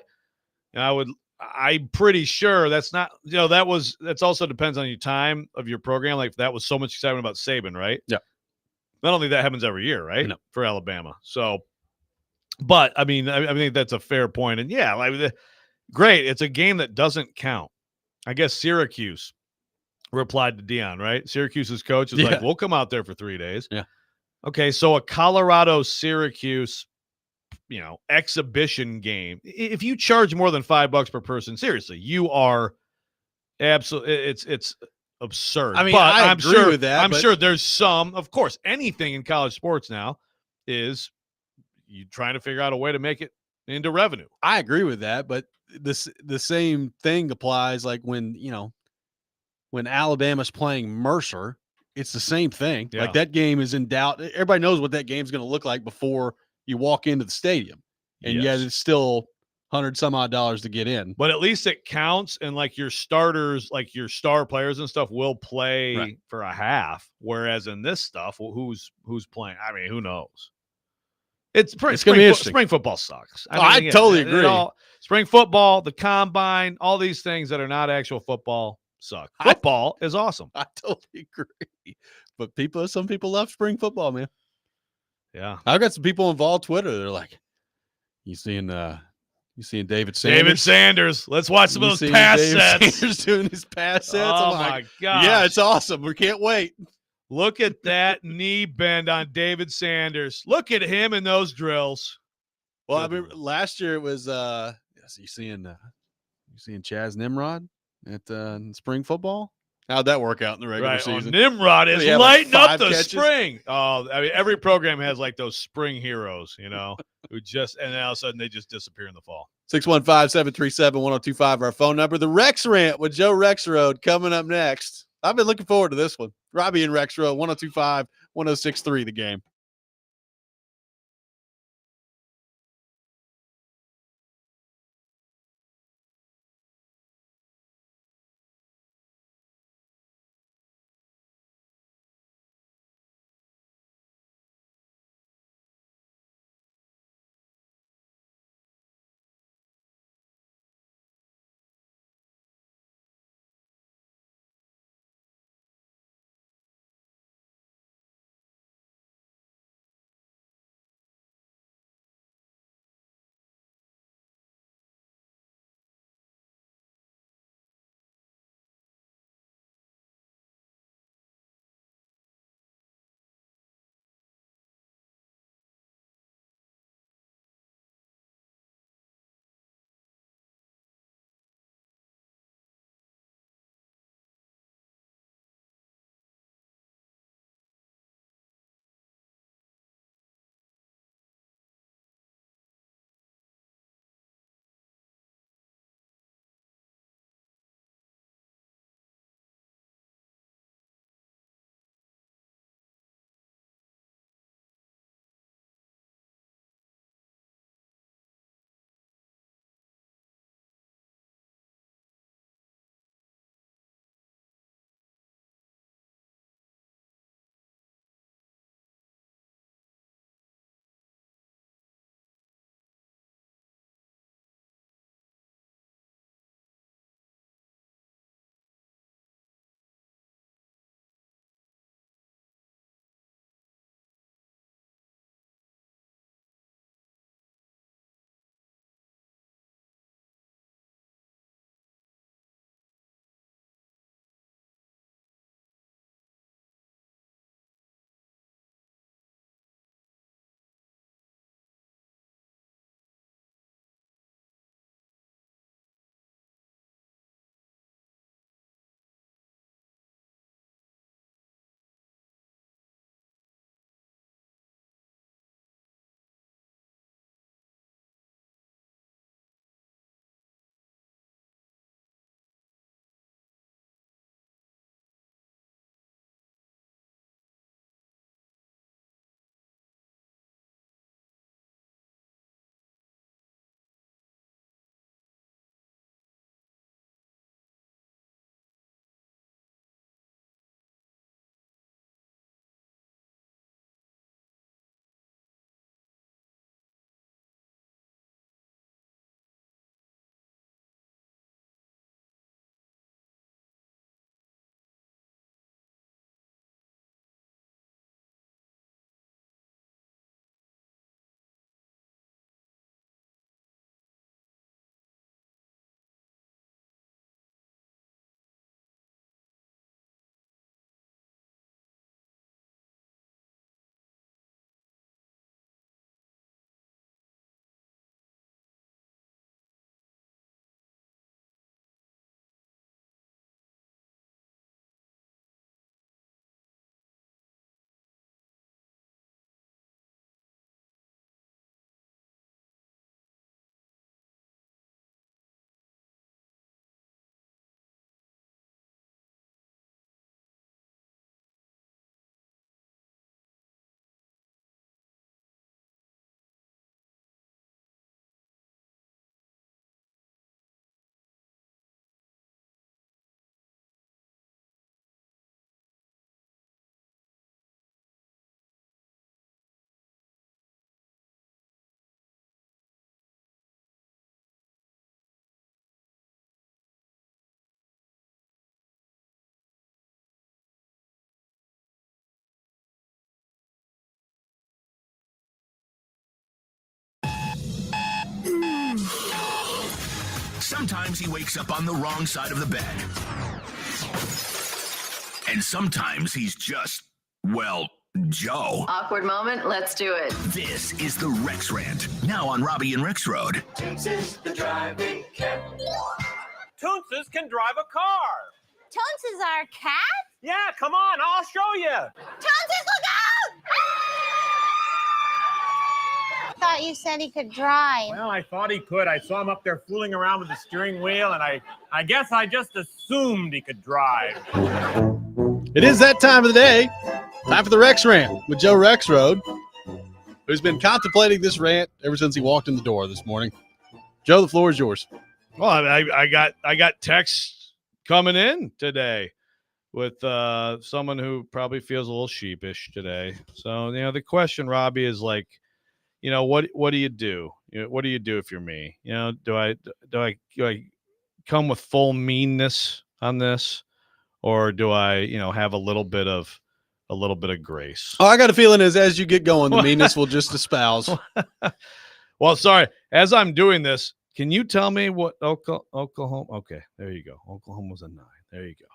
pretty sure that's not, that's also depends on your time of your program. Like that was so much excitement about Saban, right? Yeah. Not only that happens every year, right? No. For Alabama. So, but I mean, I think that's a fair point. And great. It's a game that doesn't count. I guess Syracuse replied to Dion, right? Syracuse's coach is like, we'll come out there for 3 days. Yeah. Okay. So a Colorado Syracuse exhibition game. If you charge more than $5 per person, seriously, you are absolutely. It's absurd. I mean, but I I'm agree sure with that, I'm but- sure there's some. Of course, anything in college sports now is you trying to figure out a way to make it into revenue. I agree with that, but the same thing applies like when Alabama's playing Mercer, it's the same thing. Yeah. Like that game is in doubt. Everybody knows what that game's going to look like before you walk into the stadium. And yet it's still $100 some odd to get in. But at least it counts, and like your starters, like your star players and stuff will play for a half. Whereas in this stuff, who's playing? I mean, who knows? It's going to be interesting. Spring football sucks. I totally agree. Spring football, the combine, all these things that are not actual football suck. Football is awesome. I totally agree. But some people love spring football, man. Yeah. I've got some people involved on Twitter. They're like, you seeing David Sanders? David Sanders. Let's watch some of those pass sets. Sanders doing his pass sets. Oh, my God. Yeah, it's awesome. We can't wait. Look at that knee bend on David Sanders. Look at him in those drills. Well, I mean, last year it was you seeing Chaz Nimrod at spring football? How'd that work out in the regular season? Nimrod is lighting up the catches? spring. Oh, I mean, every program has like those spring heroes, who just, and then all of a sudden they just disappear in the fall. 615-737-1025, our phone number. The Rex Rant with Joe Rexrode coming up next. I've been looking forward to this one. Robby and Rexrode, 1025, 1063, the game. Sometimes he wakes up on the wrong side of the bed. And sometimes he's just, well, Joe. Awkward moment, let's do it. This is the Rex Rant, now on Robby and Rexrode. Toonces, the driving cat. Toonces can drive a car. Toonces are a cat? Yeah, come on, I'll show you. Toonces, look out! I thought you said he could drive. Well, I thought he could. I saw him up there fooling around with the steering wheel, and I guess I just assumed he could drive. It is that time of the day. Time for the Rex Rant with Joe Rexrode, who's been contemplating this rant ever since he walked in the door this morning. Joe, the floor is yours. Well, I got texts coming in today with someone who probably feels a little sheepish today. So, the question, Robby, is like, what do you do? What do you do if you're me? Do I come with full meanness on this, or do I, have a little bit of grace? Oh, I got a feeling as you get going, the meanness will just espouse. Well, sorry. As I'm doing this, can you tell me what Oklahoma? Okay, there you go. Oklahoma was a 9. There you go.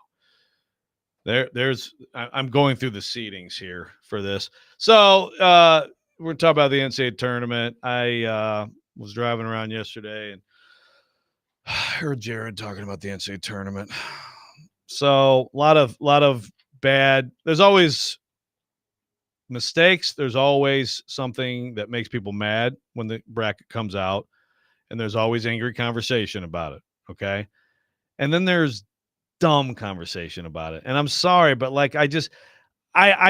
I'm going through the seedings here for this. So we're talking about the NCAA tournament. I was driving around yesterday and I heard Jared talking about the NCAA tournament. So a lot of bad. There's always mistakes. There's always something that makes people mad when the bracket comes out. And there's always angry conversation about it, okay? And then there's dumb conversation about it. And I'm sorry, but like I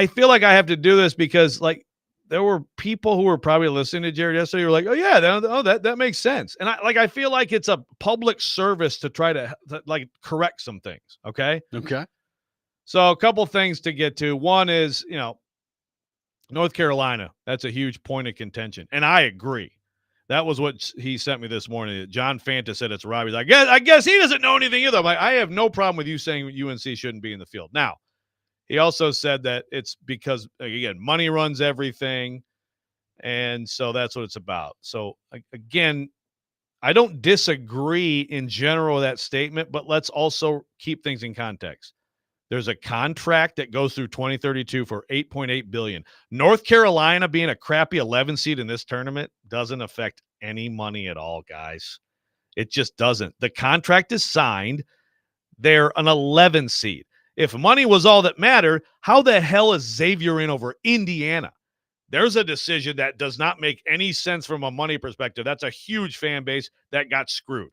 feel like I have to do this because like there were people who were probably listening to Jared yesterday who were like, oh yeah, that makes sense. And I feel like it's a public service to try to like correct some things, okay? Okay. So a couple things to get to. One is, North Carolina, that's a huge point of contention. And I agree. That was what he sent me this morning. John Fanta said it's Robbie's. I guess he doesn't know anything either. I'm like, I have no problem with you saying UNC shouldn't be in the field. Now, he also said that it's because, again, money runs everything, and so that's what it's about. So, again, I don't disagree in general with that statement, but let's also keep things in context. There's a contract that goes through 2032 for $8.8 billion. North Carolina being a crappy 11 seed in this tournament doesn't affect any money at all, guys. It just doesn't. The contract is signed. They're an 11 seed. If money was all that mattered, how the hell is Xavier in over Indiana? There's a decision that does not make any sense from a money perspective. That's a huge fan base that got screwed.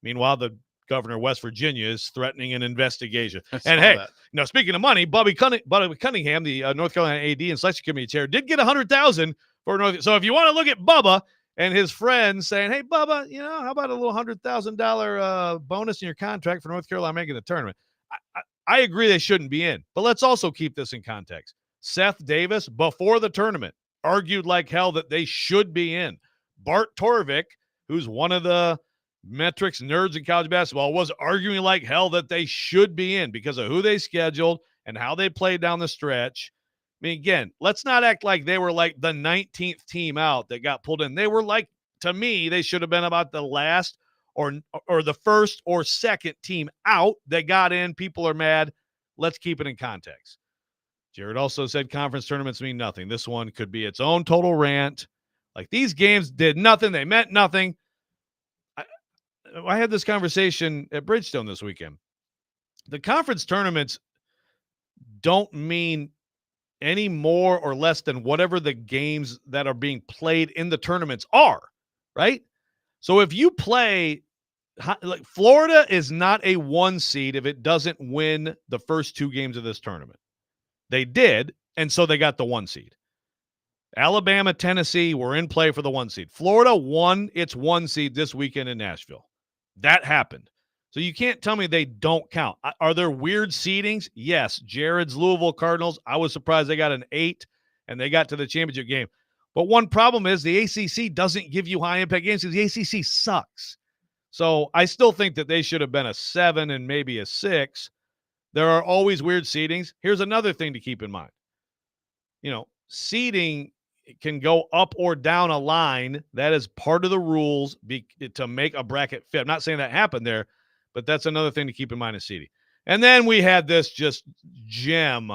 Meanwhile, the governor of West Virginia is threatening an investigation. And hey, speaking of money, Bobby Cunningham, the North Carolina AD and selection committee chair, did get $100,000 for North. So if you want to look at Bubba and his friends saying, hey, Bubba, how about a little $100,000 bonus in your contract for North Carolina making the tournament? I agree they shouldn't be in, but let's also keep this in context. Seth Davis, before the tournament, argued like hell that they should be in. Bart Torvik, who's one of the metrics nerds in college basketball, was arguing like hell that they should be in because of who they scheduled and how they played down the stretch. I mean, again, let's not act like they were like the 19th team out that got pulled in. They were like, to me, they should have been about the last or the first or second team out that got in. People are mad. Let's keep it in context. Jared also said conference tournaments mean nothing. This one could be its own total rant. Like, these games did nothing. They meant nothing. I had this conversation at Bridgestone this weekend. The conference tournaments don't mean any more or less than whatever the games that are being played in the tournaments are, right? So if you play, like, Florida is not a 1 seed if it doesn't win the first 2 games of this tournament. They did, and so they got the 1 seed. Alabama, Tennessee were in play for the 1 seed. Florida won its 1 seed this weekend in Nashville. That happened. So you can't tell me they don't count. Are there weird seedings? Yes. Jared's Louisville Cardinals, I was surprised they got an 8 and they got to the championship game. But one problem is the ACC doesn't give you high-impact games because the ACC sucks. So I still think that they should have been a 7 and maybe a 6. There are always weird seedings. Here's another thing to keep in mind. Seeding can go up or down a line. That is part of the rules to make a bracket fit. I'm not saying that happened there, but that's another thing to keep in mind in seeding. And then we had this just gem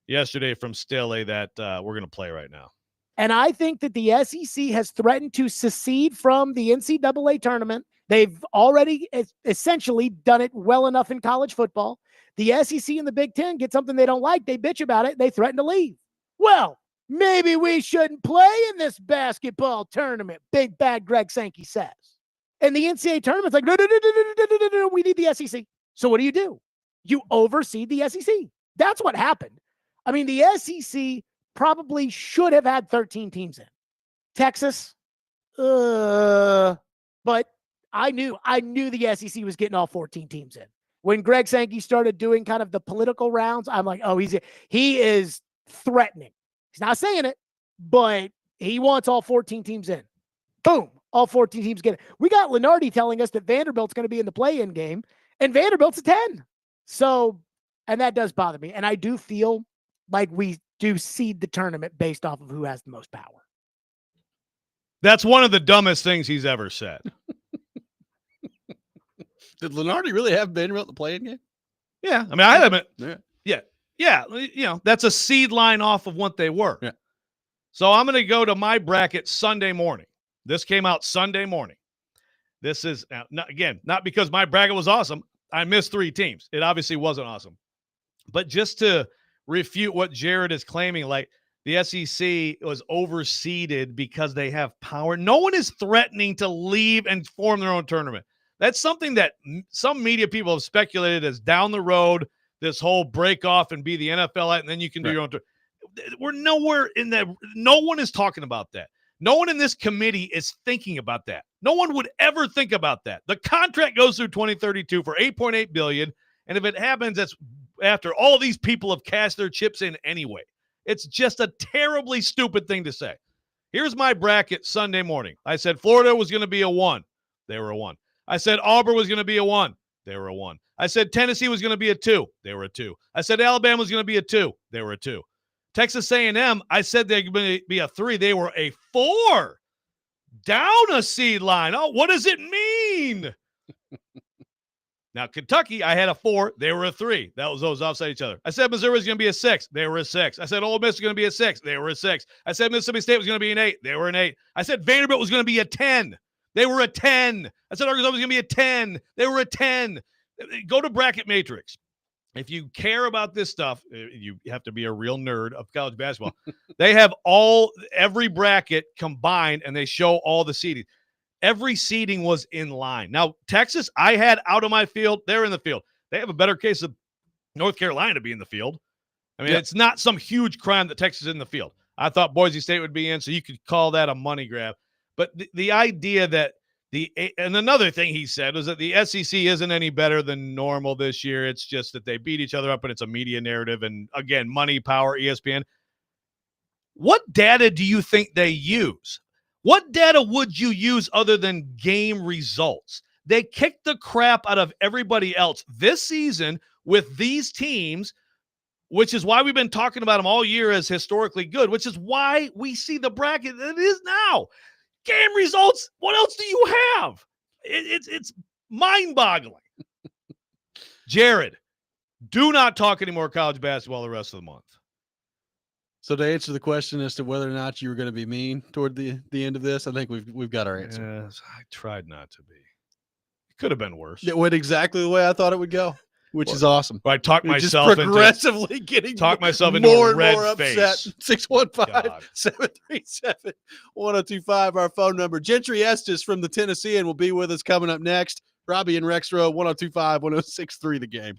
yesterday from Stilly that we're going to play right now. And I think that the SEC has threatened to secede from the NCAA tournament. They've already essentially done it well enough in college football. The SEC and the Big Ten get something they don't like. They bitch about it. They threaten to leave. Well, maybe we shouldn't play in this basketball tournament, big bad Greg Sankey says. And the NCAA tournament's like, no, we need the SEC. So what do? You oversee the SEC. That's what happened. I mean, the SEC probably should have had 13 teams in. Texas, but I knew the SEC was getting all 14 teams in. When Greg Sankey started doing kind of the political rounds, I'm like, oh, he is threatening. He's not saying it, but he wants all 14 teams in. Boom, all 14 teams get it. We got Lenardi telling us that Vanderbilt's going to be in the play-in game, and Vanderbilt's a 10. So, and that does bother me. And I do feel like we do seed the tournament based off of who has the most power. That's one of the dumbest things he's ever said. Did Lenardi really have Vanderbilt in the play-in game? Yeah. I mean, I haven't. Yeah. Yeah. You know, that's a seed line off of what they were. Yeah. So I'm going to go to my bracket Sunday morning. This came out Sunday morning. This is, not because my bracket was awesome. I missed 3 teams. It obviously wasn't awesome. But just to refute what Jared is claiming, like the SEC was overseeded because they have power. No one is threatening to leave and form their own tournament. That's something that some media people have speculated as down the road, this whole break off and be the NFL, and then you can do your own tournament. We're nowhere in that. No one is talking about that. No one in this committee is thinking about that. No one would ever think about that. The contract goes through 2032 for $8.8 billion, and if it happens, that's after all these people have cashed their chips in anyway. It's just a terribly stupid thing to say. Here's my bracket Sunday morning. I said Florida was going to be a 1. They were a 1. I said Auburn was going to be a 1. They were a 1. I said Tennessee was going to be a 2. They were a 2. I said Alabama was going to be a 2. They were a 2. Texas A&M, I said they were going to be a 3. They were a 4. Down a seed line. Oh, what does it mean? Now, Kentucky, I had a 4. They were a 3. That was those offside each other. I said Missouri was going to be a 6. They were a 6. I said Ole Miss was going to be a 6. They were a 6. I said Mississippi State was going to be an 8. They were an 8. I said Vanderbilt was going to be a 10. They were a 10. I said Arkansas was going to be a 10. They were a 10. Go to Bracket Matrix. If you care about this stuff, you have to be a real nerd of college basketball. They have every bracket combined, and they show all the seeding. Every seeding was in line. Now, Texas, I had out of my field. They're in the field. They have a better case of North Carolina to be in the field. I mean, It's not some huge crime that Texas is in the field. I thought Boise State would be in, so you could call that a money grab. But the idea that and another thing he said was that the SEC isn't any better than normal this year. It's just that they beat each other up, and it's a media narrative. And again, money, power, ESPN. What data do you think they use? What data would you use other than game results? They kicked the crap out of everybody else this season with these teams, which is why we've been talking about them all year as historically good, which is why we see the bracket that it is now. Game results, what else do you have? It's mind-boggling. Jared, do not talk any more college basketball the rest of the month. So to answer the question as to whether or not you were going to be mean toward the end of this, I think we've got our answer. Yes, I tried not to be. It could have been worse. It went exactly the way I thought it would go, which is awesome. I talked myself just progressively getting more and more upset. 615-737-1025, our phone number. Gentry Estes from the Tennessean will be with us coming up next. Robby and Rexrode, 1025-1063 The Game.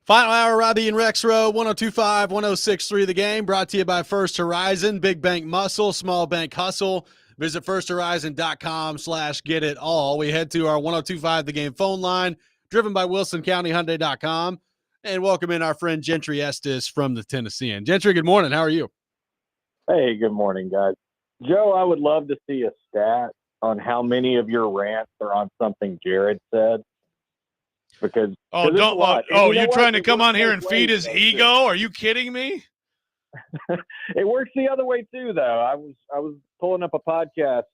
Final hour, Robby and Rexrode, 102.5, 106.3 The Game, brought to you by First Horizon, Big Bank Muscle, Small Bank Hustle. Visit firsthorizon.com/get-it-all. We head to our 102.5 The Game phone line, driven by WilsonCountyHyundai.com, and welcome in our friend Gentry Estes from the Tennessean. Gentry, good morning. How are you? Hey, good morning, guys. Joe, I would love to see a stat on how many of your rants are on something Jared said. Because you're trying to come on here and feed his ego? Are you kidding me? It works the other way too, though. I was pulling up a podcast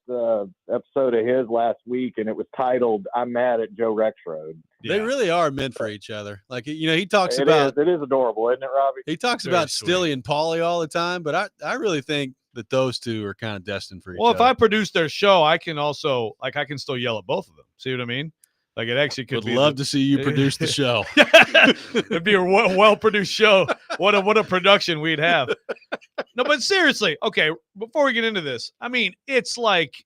episode of his last week, and it was titled "I'm Mad at Joe Rexrode." Yeah. They really are meant for each other. Like, he talks it is adorable, isn't it, Robbie? He talks Very about sweet. Stilly and Paulie all the time, but I really think that those two are kind of destined for each Well, other. if I produce their show, I can also I can still yell at both of them. See what I mean? Like, it actually could Would love to see you produce the show. It'd be a well-produced show. What a production we'd have. No, but seriously, okay, before we get into this, I mean, it's like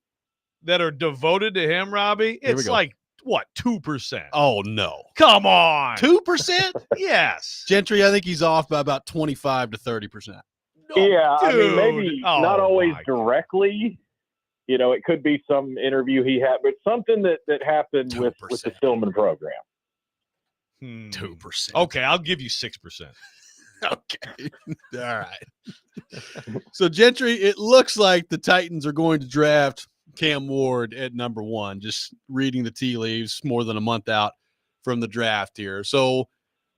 that are devoted to him, Robbie. It's like, what, 2%? Oh, no. Come on. 2%? Yes. Gentry, I think he's off by about 25 to 30%. Yeah, dude. I mean, maybe not always my directly. You know, it could be some interview he had, but something that happened with the Stillman program. 2%. Okay, I'll give you 6%. Okay. All right. So, Gentry, it looks like the Titans are going to draft Cam Ward at number 1, just reading the tea leaves more than a month out from the draft here. So,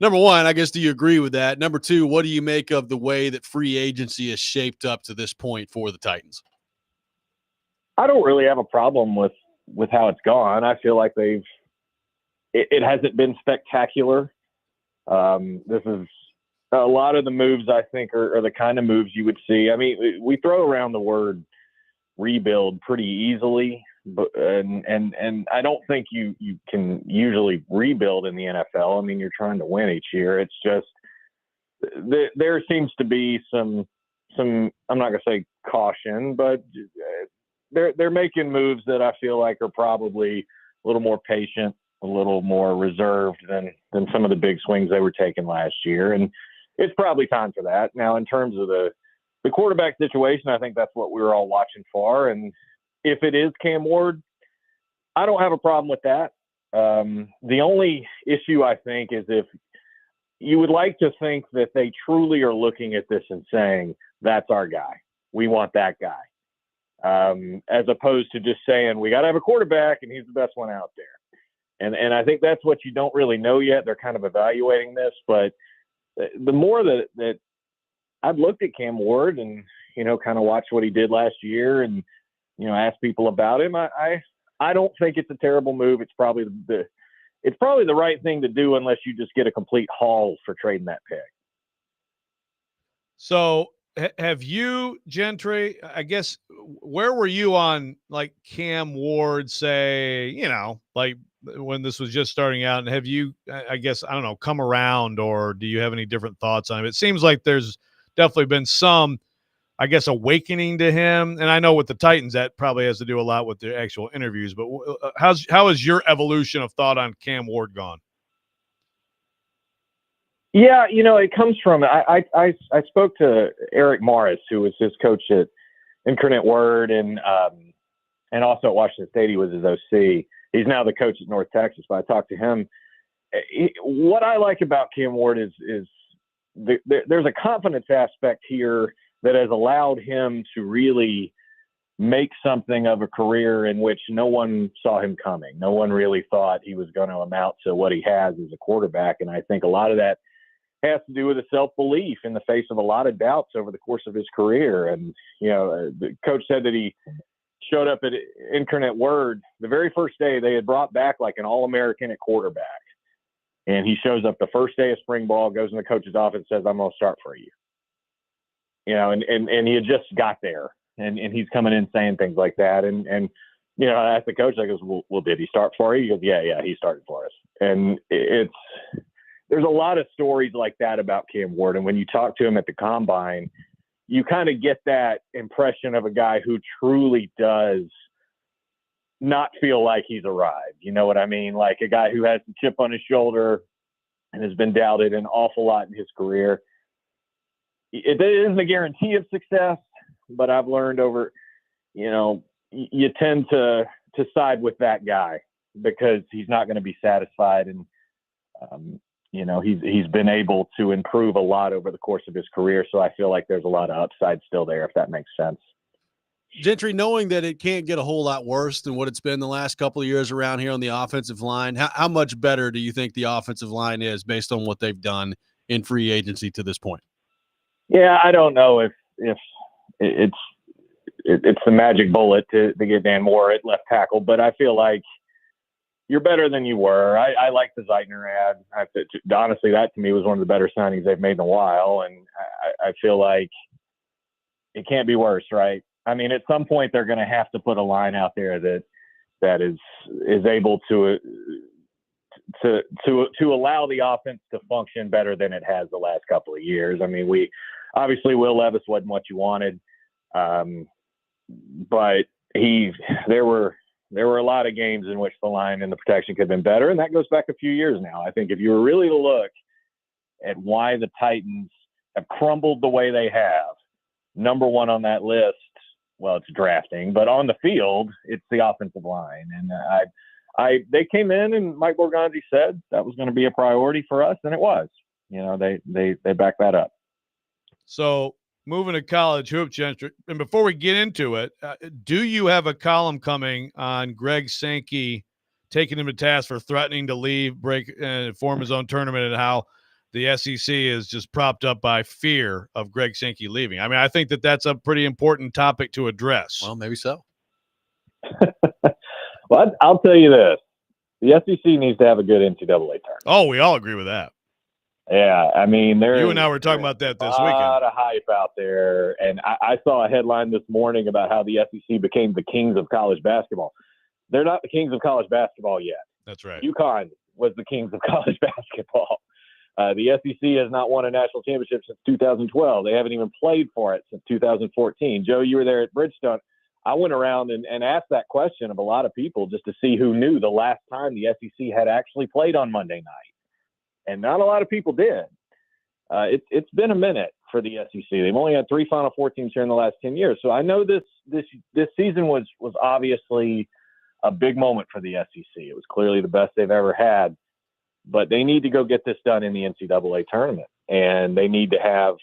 number 1, I guess, do you agree with that? Number 2, what do you make of the way that free agency is shaped up to this point for the Titans? I don't really have a problem with how it's gone. I feel like it hasn't been spectacular. This is a lot of the moves I think are the kind of moves you would see. I mean, we throw around the word rebuild pretty easily, but and I don't think you can usually rebuild in the NFL. I mean, you're trying to win each year. It's just there seems to be some I'm not going to say caution, but they're making moves that I feel like are probably a little more patient, a little more reserved than some of the big swings they were taking last year. And it's probably time for that. Now, in terms of the quarterback situation, I think that's what we were all watching for. And if it is Cam Ward, I don't have a problem with that. The only issue, I think, is if you would like to think that they truly are looking at this and saying, that's our guy. We want that guy. As opposed to just saying, we got to have a quarterback and he's the best one out there. And I think that's what you don't really know yet. They're kind of evaluating this, but the more that I've looked at Cam Ward and, kind of watched what he did last year and, asked people about him, I don't think it's a terrible move. It's probably the right thing to do unless you just get a complete haul for trading that pick. So have you, Gentry, I guess, where were you on like Cam Ward, say, like when this was just starting out, and have you, I guess, I don't know, come around, or do you have any different thoughts on him? It seems like there's definitely been some, I guess, awakening to him. And I know with the Titans, that probably has to do a lot with the actual interviews, but how has your evolution of thought on Cam Ward gone? Yeah, it comes from I spoke to Eric Morris, who was his coach at Incarnate Word and also at Washington State. He was his OC. He's now the coach at North Texas. But I talked to him. What I like about Cam Ward is there's a confidence aspect here that has allowed him to really make something of a career in which no one saw him coming. No one really thought he was going to amount to what he has as a quarterback. And I think a lot of that has to do with his self-belief in the face of a lot of doubts over the course of his career. And, the coach said that he showed up at Incarnate Word the very first day. They had brought back like an All-American at quarterback. And he shows up the first day of spring ball, goes in the coach's office, and says, I'm going to start for you. And he had just got there. And he's coming in saying things like that. And I asked the coach, I goes, well, did he start for you? He goes, yeah, he started for us. And there's a lot of stories like that about Cam Ward. And when you talk to him at the combine, you kind of get that impression of a guy who truly does not feel like he's arrived. You know what I mean? Like a guy who has the chip on his shoulder, and has been doubted an awful lot in his career. It isn't a guarantee of success, but I've learned over, you tend to side with that guy because he's not going to be satisfied. And, he's been able to improve a lot over the course of his career. So I feel like there's a lot of upside still there, if that makes sense. Gentry, knowing that it can't get a whole lot worse than what it's been the last couple of years around here on the offensive line, how much better do you think the offensive line is based on what they've done in free agency to this point? Yeah, I don't know if it's the magic bullet to get Dan Moore at left tackle, but I feel like you're better than you were. I like the Zeitner ad. Honestly, that to me was one of the better signings they've made in a while, and I feel like it can't be worse, right? I mean, at some point they're going to have to put a line out there that is able to allow the offense to function better than it has the last couple of years. I mean, obviously Will Levis wasn't what you wanted, but there were a lot of games in which the line and the protection could have been better, and that goes back a few years now. I think if you were really to look at why the Titans have crumbled the way they have, number one on that list, well, it's drafting, but on the field, it's the offensive line. And they came in and Mike Borgonzi said that was going to be a priority for us, and it was. They backed that up. So moving to college hoops, Gentry, and before we get into it, do you have a column coming on Greg Sankey taking him to task for threatening to leave, break, and form his own tournament, and how the SEC is just propped up by fear of Greg Sankey leaving? I mean, I think that's a pretty important topic to address. Well, maybe so. Well, I'll tell you this. The SEC needs to have a good NCAA tournament. Oh, we all agree with that. Yeah, I mean, you and I were talking about that this weekend. A lot of hype out there, and I saw a headline this morning about how the SEC became the kings of college basketball. They're not the kings of college basketball yet. That's right. UConn was the kings of college basketball. The SEC has not won a national championship since 2012. They haven't even played for it since 2014. Joe, you were there at Bridgestone. I went around and asked that question of a lot of people just to see who knew the last time the SEC had actually played on Monday night. And not a lot of people did. It's been a minute for the SEC. They've only had 3 Final Four teams here in the last 10 years. So I know this season was obviously a big moment for the SEC. It was clearly the best they've ever had. But they need to go get this done in the NCAA tournament. And they need to have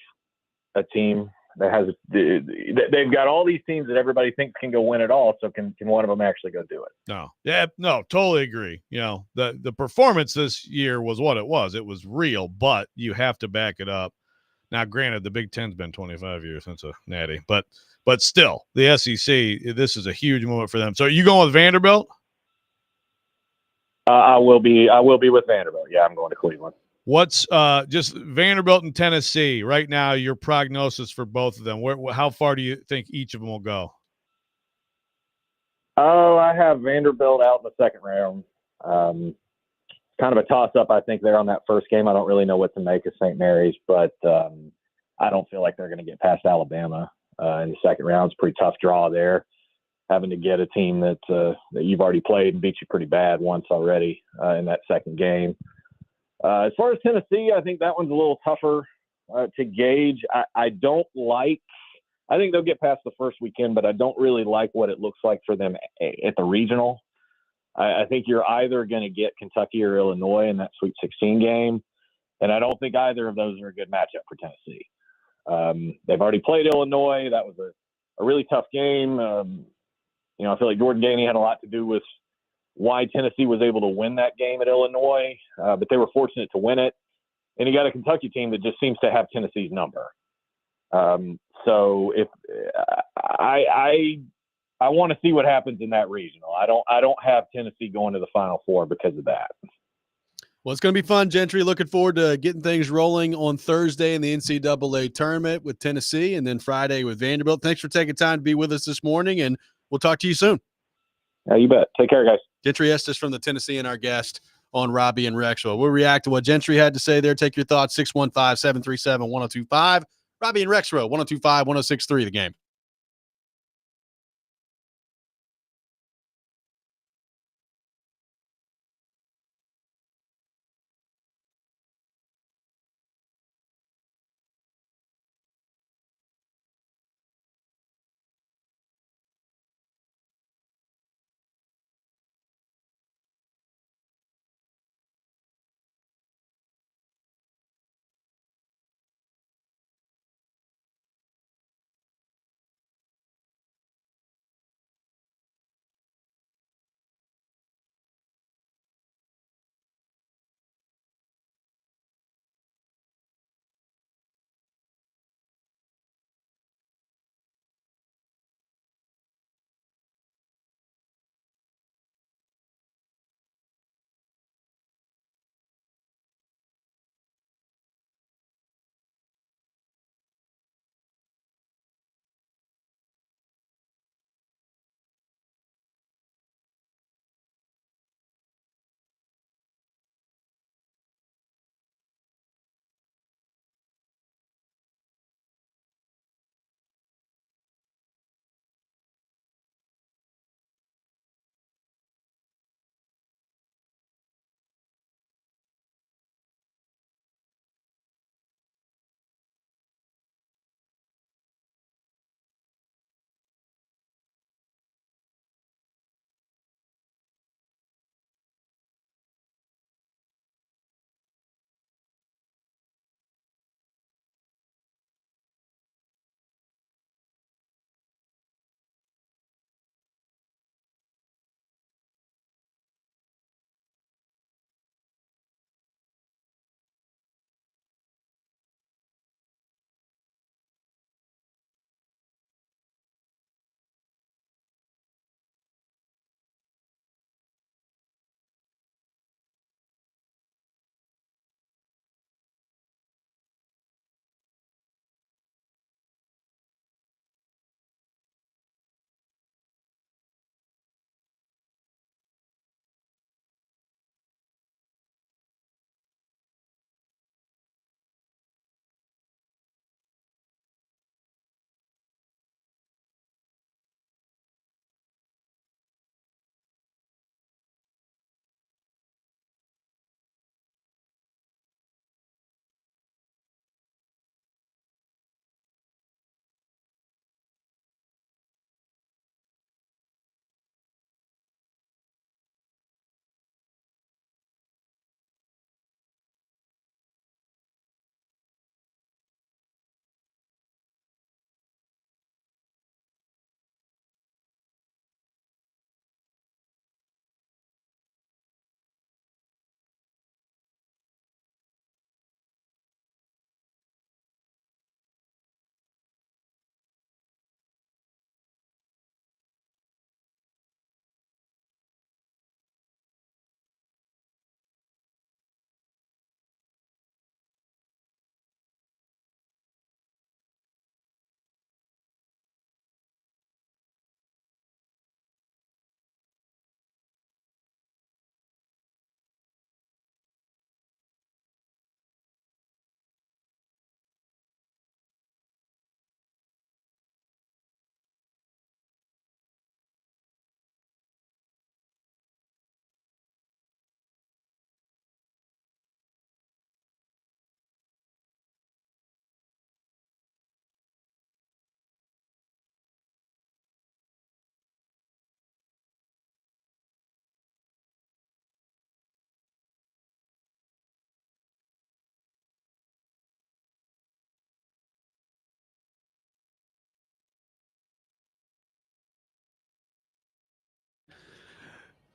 a team that has they've got all these teams that everybody thinks can go win it all. So can one of them actually go do it? No, totally agree. The performance this year was what it was. It was real, but you have to back it up. Now, granted, the Big Ten's been 25 years since a natty, but still, the SEC, this is a huge moment for them. So are you going with Vanderbilt? I will be with Vanderbilt. Yeah, I'm going to Cleveland. What's just Vanderbilt and Tennessee right now? Your prognosis for both of them? How far do you think each of them will go? Oh, I have Vanderbilt out in the second round. Kind of a toss-up, I think, there on that first game. I don't really know what to make of St. Mary's, but I don't feel like they're going to get past Alabama in the second round. It's a pretty tough draw there, having to get a team that you've already played and beat you pretty bad once already in that second game. As far as Tennessee, I think that one's a little tougher to gauge. I think they'll get past the first weekend, but I don't really like what it looks like for them at the regional. I think you're either going to get Kentucky or Illinois in that Sweet 16 game, and I don't think either of those are a good matchup for Tennessee. They've already played Illinois. That was a really tough game. I feel like Jordan Gainey had a lot to do with why Tennessee was able to win that game at Illinois, but they were fortunate to win it. And you got a Kentucky team that just seems to have Tennessee's number. So if I want to see what happens in that regional. I don't have Tennessee going to the Final Four because of that. Well, it's going to be fun, Gentry. Looking forward to getting things rolling on Thursday in the NCAA tournament with Tennessee and then Friday with Vanderbilt. Thanks for taking time to be with us this morning, and we'll talk to you soon. Yeah, you bet. Take care, guys. Gentry Estes from the Tennessee and our guest on Robby and Rexrode. We'll react to what Gentry had to say there. Take your thoughts, 615-737-1025. Robby and Rexrode, 1025-1063, the game.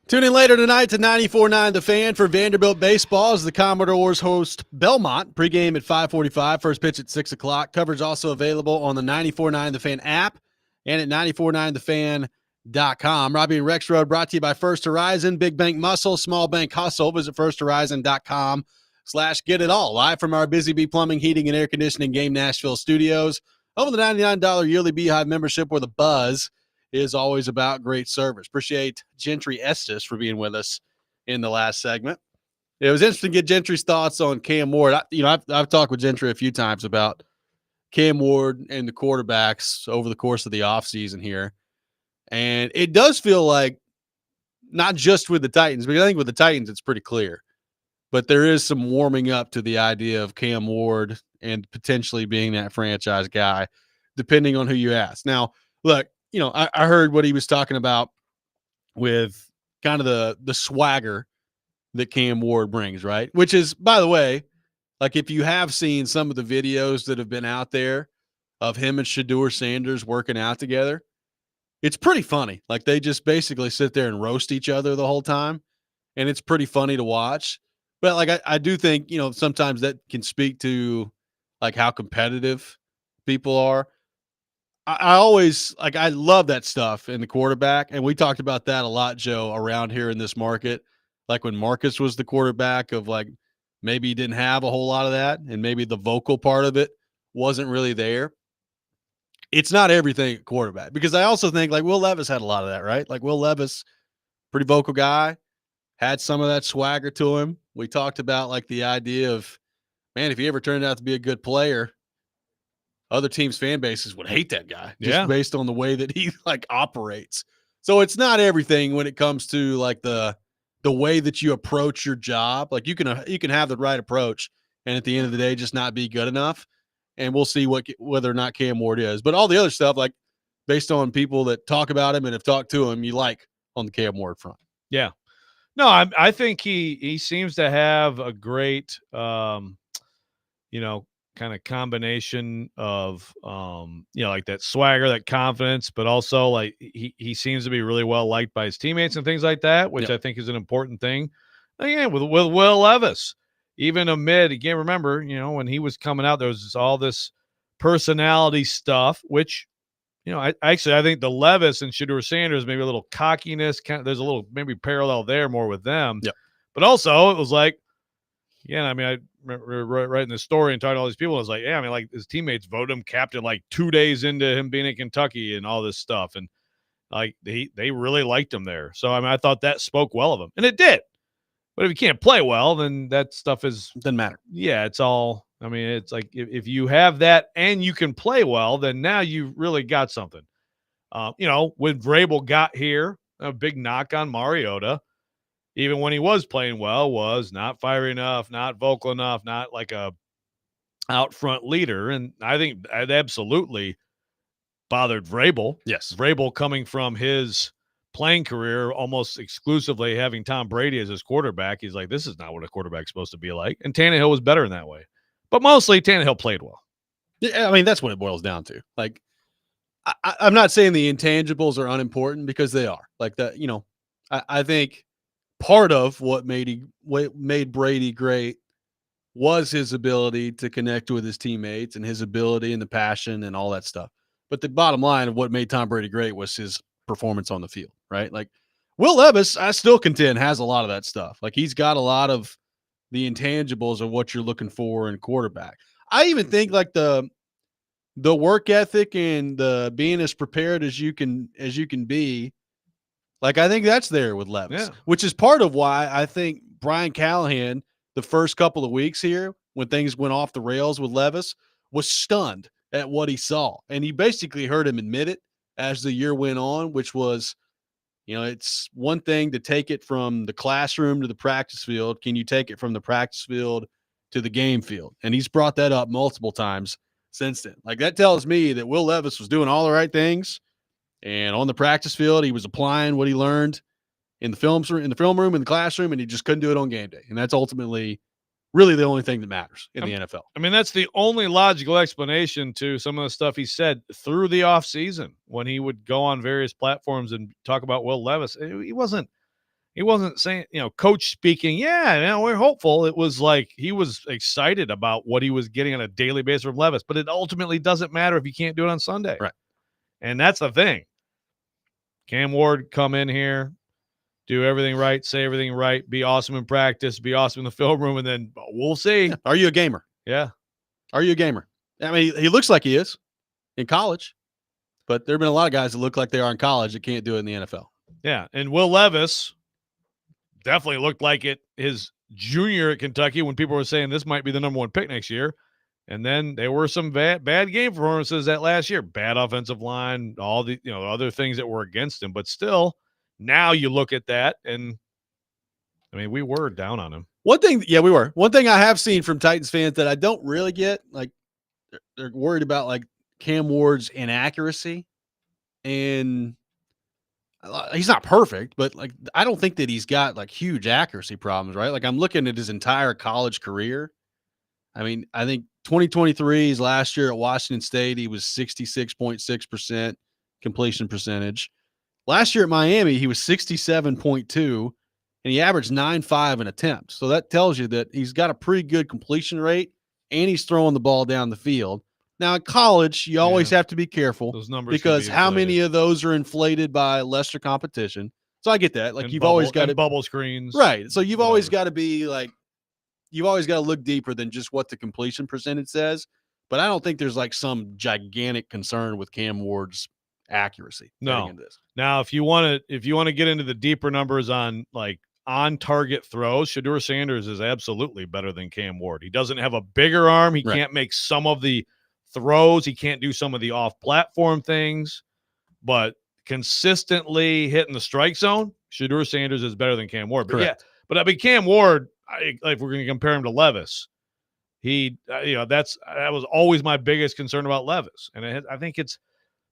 Tune in later tonight to 94.9 The Fan for Vanderbilt baseball as the Commodores host Belmont. Pregame at 5:45, first pitch at 6 o'clock. Coverage also available on the 94.9 The Fan app and at 949thefan.com. Robby and Rexrode brought to you by First Horizon. Big bank muscle, small bank hustle. Visit firsthorizon.com/get it all. Live from our Busy Bee Plumbing, Heating, and Air Conditioning Game Nashville studios. Over the $99 yearly Beehive membership where the buzz is always about great service. Appreciate Gentry Estes for being with us in the last segment. It was interesting to get Gentry's thoughts on Cam Ward. I've talked with Gentry a few times about Cam Ward and the quarterbacks over the course of the offseason here. And it does feel like not just with the Titans, because I think with the Titans it's pretty clear. But there is some warming up to the idea of Cam Ward and potentially being that franchise guy, depending on who you ask. Now, look, I heard what he was talking about with kind of the swagger that Cam Ward brings, right? Which is, by the way, like if you have seen some of the videos that have been out there of him and Shedeur Sanders working out together, it's pretty funny. Like they just basically sit there and roast each other the whole time, and it's pretty funny to watch. But like I do think, sometimes that can speak to like how competitive people are. I always I love that stuff in the quarterback. And we talked about that a lot, Joe, around here in this market. Like when Marcus was the quarterback of like, maybe he didn't have a whole lot of that. And maybe the vocal part of it wasn't really there. It's not everything at quarterback, because I also think like Will Levis had a lot of that, right? Like Will Levis, pretty vocal guy, had some of that swagger to him. We talked about like the idea of, man, if he ever turned out to be a good player, other teams' fan bases would hate that guy just based on the way that he like operates. So it's not everything when it comes to like the way that you approach your job. Like you can have the right approach and at the end of the day just not be good enough. And we'll see whether or not Cam Ward is. But all the other stuff, like based on people that talk about him and have talked to him, you like on the Cam Ward front. Yeah. No, I think he seems to have a great kind of combination of like that swagger, that confidence, but also like he seems to be really well liked by his teammates and things like that, which I think is an important thing. Again, with Will Levis, even amid, again, remember, when he was coming out, there was all this personality stuff, which I think the Levis and Shedeur Sanders, maybe a little cockiness, there's a little maybe parallel there more with them. Yeah. But also it was like, I remember writing the story and talking to all these people. I was like, like his teammates voted him captain like 2 days into him being in Kentucky and all this stuff. And like they really liked him there. So, I thought that spoke well of him, and it did. But if you can't play well, then that stuff doesn't matter. Yeah. It's all, it's like if you have that and you can play well, then now you've really got something. When Vrabel got here, a big knock on Mariota, even when he was playing well, was not fiery enough, not vocal enough, not like a out front leader. And I think it absolutely bothered Vrabel. Yes. Vrabel coming from his playing career almost exclusively having Tom Brady as his quarterback. He's like, this is not what a quarterback's supposed to be like. And Tannehill was better in that way. But mostly Tannehill played well. Yeah, that's what it boils down to. Like, I'm not saying the intangibles are unimportant, because they are. Like that, I think part of what made Brady great was his ability to connect with his teammates and his ability and the passion and all that stuff. But the bottom line of what made Tom Brady great was his performance on the field, right? Like Will Levis, I still contend, has a lot of that stuff. Like he's got a lot of the intangibles of what you're looking for in quarterback. I even think like the work ethic and the being as prepared as you can be. Like, I think that's there with Levis, which is part of why I think Brian Callahan, the first couple of weeks here, when things went off the rails with Levis, was stunned at what he saw. And he basically heard him admit it as the year went on, which was, it's one thing to take it from the classroom to the practice field. Can you take it from the practice field to the game field? And he's brought that up multiple times since then. Like, that tells me that Will Levis was doing all the right things. And on the practice field, he was applying what he learned in the film room, in the classroom, and he just couldn't do it on game day. And that's ultimately really the only thing that matters in the NFL. That's the only logical explanation to some of the stuff he said through the offseason when he would go on various platforms and talk about Will Levis. He wasn't he wasn't saying, coach speaking, we're hopeful. It was like he was excited about what he was getting on a daily basis from Levis, but it ultimately doesn't matter if you can't do it on Sunday. Right. And that's the thing. Cam Ward come in here, do everything right, say everything right, be awesome in practice, be awesome in the film room, and then we'll see. Yeah. Are you a gamer? Yeah. Are you a gamer? I mean, he looks like he is in college, but there have been a lot of guys that look like they are in college that can't do it in the NFL. Yeah, and Will Levis definitely looked like it his junior at Kentucky when people were saying this might be the number 1 pick next year. And then there were some bad game performances that last year. Bad offensive line, all the other things that were against him. But still, now you look at that, and I mean, we were down on him. One thing, we were. One thing I have seen from Titans fans that I don't really get, like they're worried about like Cam Ward's inaccuracy, and he's not perfect, but like I don't think that he's got like huge accuracy problems, right? Like I'm looking at his entire college career. I mean, I think 2023 is last year at Washington State. He was 66.6% completion percentage. Last year at Miami, he was 67.2, and he averaged 9.5 in attempts. So that tells you that he's got a pretty good completion rate, and he's throwing the ball down the field. Now, in college, you always have to be careful those numbers because how many of those are inflated by lesser competition? So I get that. Like you've always got bubble screens, right? So you've always got to be like. You've always got to look deeper than just what the completion percentage says. But I don't think there's like some gigantic concern with Cam Ward's accuracy. No. Now, if you want to get into the deeper numbers on like on target throws, Shedeur Sanders is absolutely better than Cam Ward. He doesn't have a bigger arm. He can't make some of the throws. He can't do some of the off platform things, but consistently hitting the strike zone, Shedeur Sanders is better than Cam Ward. But Correct. but I mean, Cam Ward, if we're going to compare him to Levis, that was always my biggest concern about Levis, and I think it's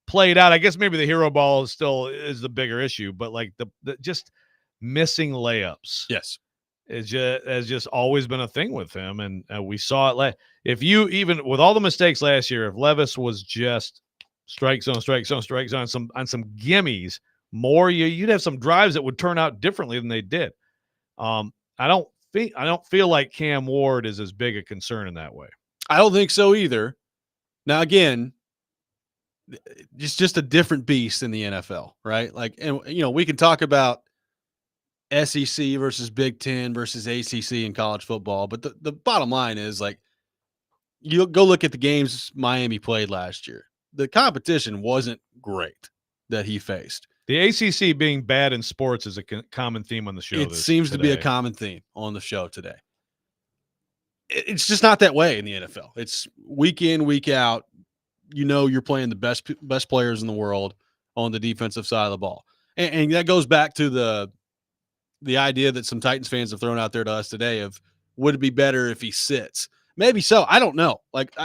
played out. I guess maybe the hero ball still is the bigger issue, but like the just missing layups, yes, has just always been a thing with him, and we saw it. If you even with all the mistakes last year, if Levis was just strike zone, on some gimmies more, you'd have some drives that would turn out differently than they did. I don't feel like Cam Ward is as big a concern in that way. I don't think so either. Now, again, it's just a different beast in the NFL, right? Like, and we can talk about SEC versus Big Ten versus ACC in college football, but the bottom line is like, you go look at the games Miami played last year. The competition wasn't great that he faced. The ACC being bad in sports is a common theme on the show. It seems to be a common theme on the show today. It's just not that way in the NFL. It's week in, week out. You're playing the best players in the world on the defensive side of the ball. And that goes back to the idea that some Titans fans have thrown out there to us today of would it be better if he sits? Maybe so. I don't know. Like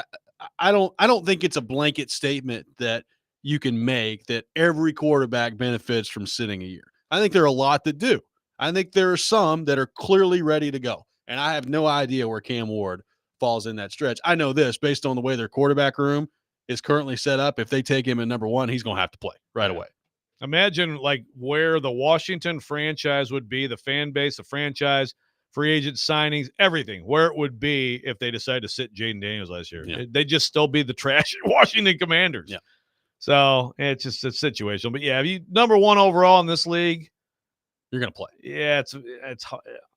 I don't think it's a blanket statement that you can make that every quarterback benefits from sitting a year. I think there are a lot that do. I think there are some that are clearly ready to go. And I have no idea where Cam Ward falls in that stretch. I know this based on the way their quarterback room is currently set up. If they take him at number 1, he's going to have to play right away. Imagine like where the Washington franchise would be, the fan base, the franchise, free agent signings, everything, where it would be if they decided to sit Jaden Daniels last year. Yeah. They'd just still be the trash Washington Commanders. Yeah. So it's just a situational. But yeah, if you number 1 overall in this league, you're going to play. Yeah, it's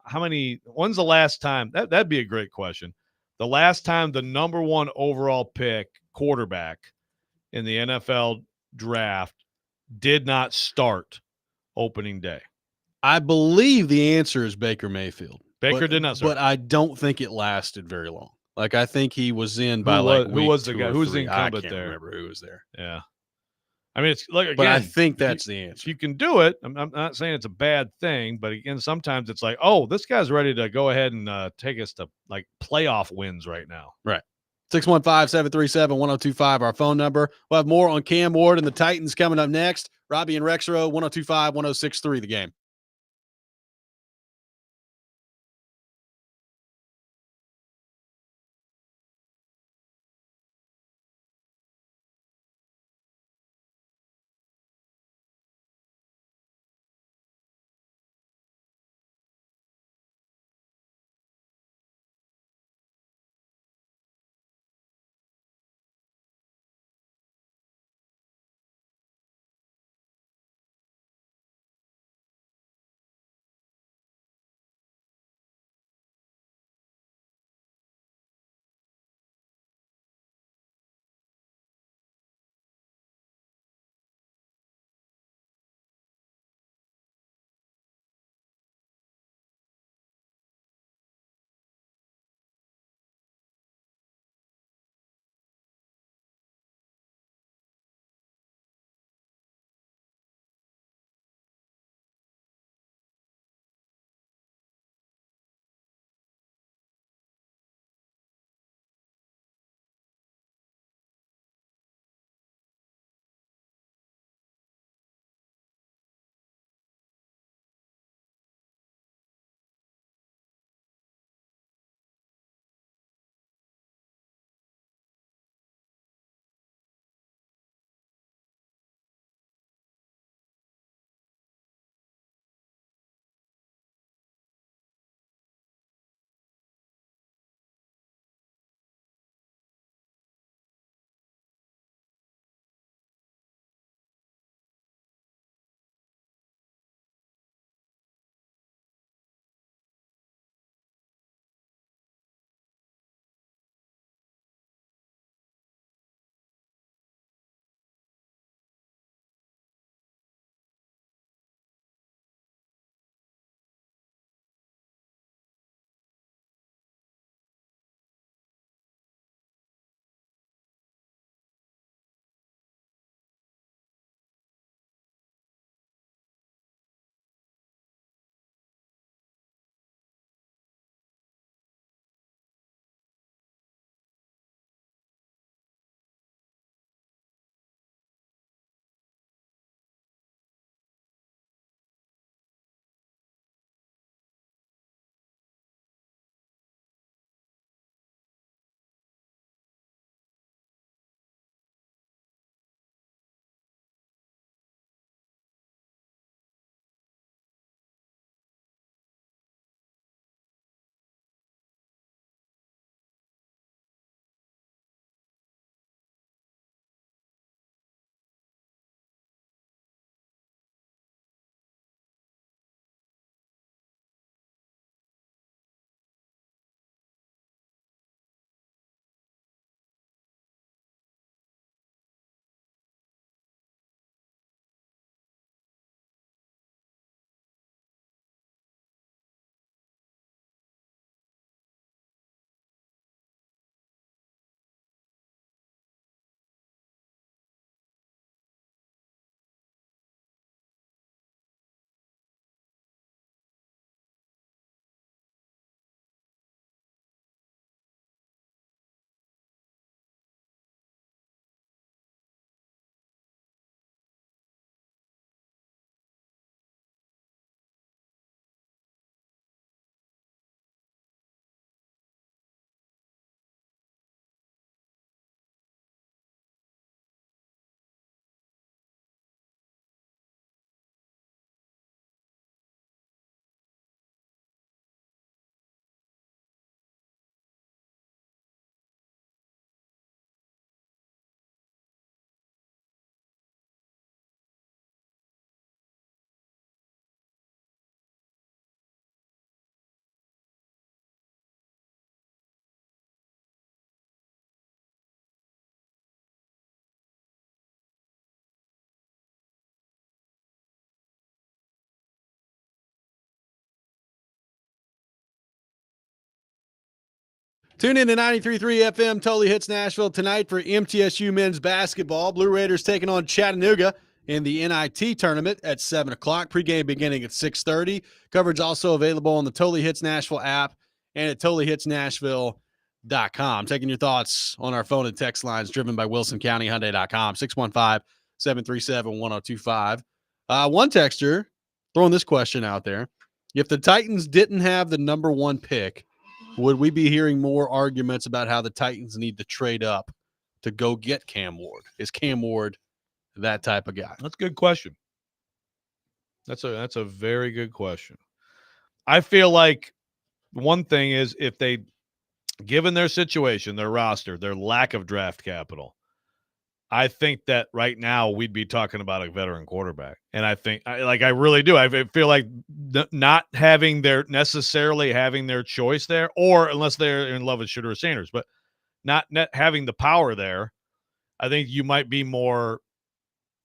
how many? When's the last time? That'd be a great question. The last time the number 1 overall pick quarterback in the NFL draft did not start opening day. I believe the answer is Baker Mayfield. Baker did not start. But I don't think it lasted very long. Like I think he was in by who was the guy? Who was the incumbent I can't there? Remember who was there. Yeah. I mean, it's like, again, but I think that's the answer. If you can do it, I'm not saying it's a bad thing, but again, sometimes it's like, oh, this guy's ready to go ahead and take us to like playoff wins right now. Right. 615-737-1025, our phone number. We'll have more on Cam Ward and the Titans coming up next. Robby and Rexrode, 1025-1063, the game. Tune in to 93.3 FM, Totally Hits Nashville tonight for MTSU men's basketball. Blue Raiders taking on Chattanooga in the NIT tournament at 7 o'clock. Pregame beginning at 6:30. Coverage also available on the Totally Hits Nashville app and at totallyhitsnashville.com. Taking your thoughts on our phone and text lines driven by WilsonCountyHyundai.com, 615-737-1025. One texter throwing this question out there. If the Titans didn't have the number one pick, would we be hearing more arguments about how the Titans need to trade up to go get Cam Ward? Is Cam Ward that type of guy? That's a good question. That's a very good question. I feel like one thing is if they, given their situation, their roster, their lack of draft capital, I think that right now we'd be talking about a veteran quarterback. And I think, I really do. I feel like not having necessarily having their choice there, or unless they're in love with Shedeur Sanders, but not having the power there, I think you might be more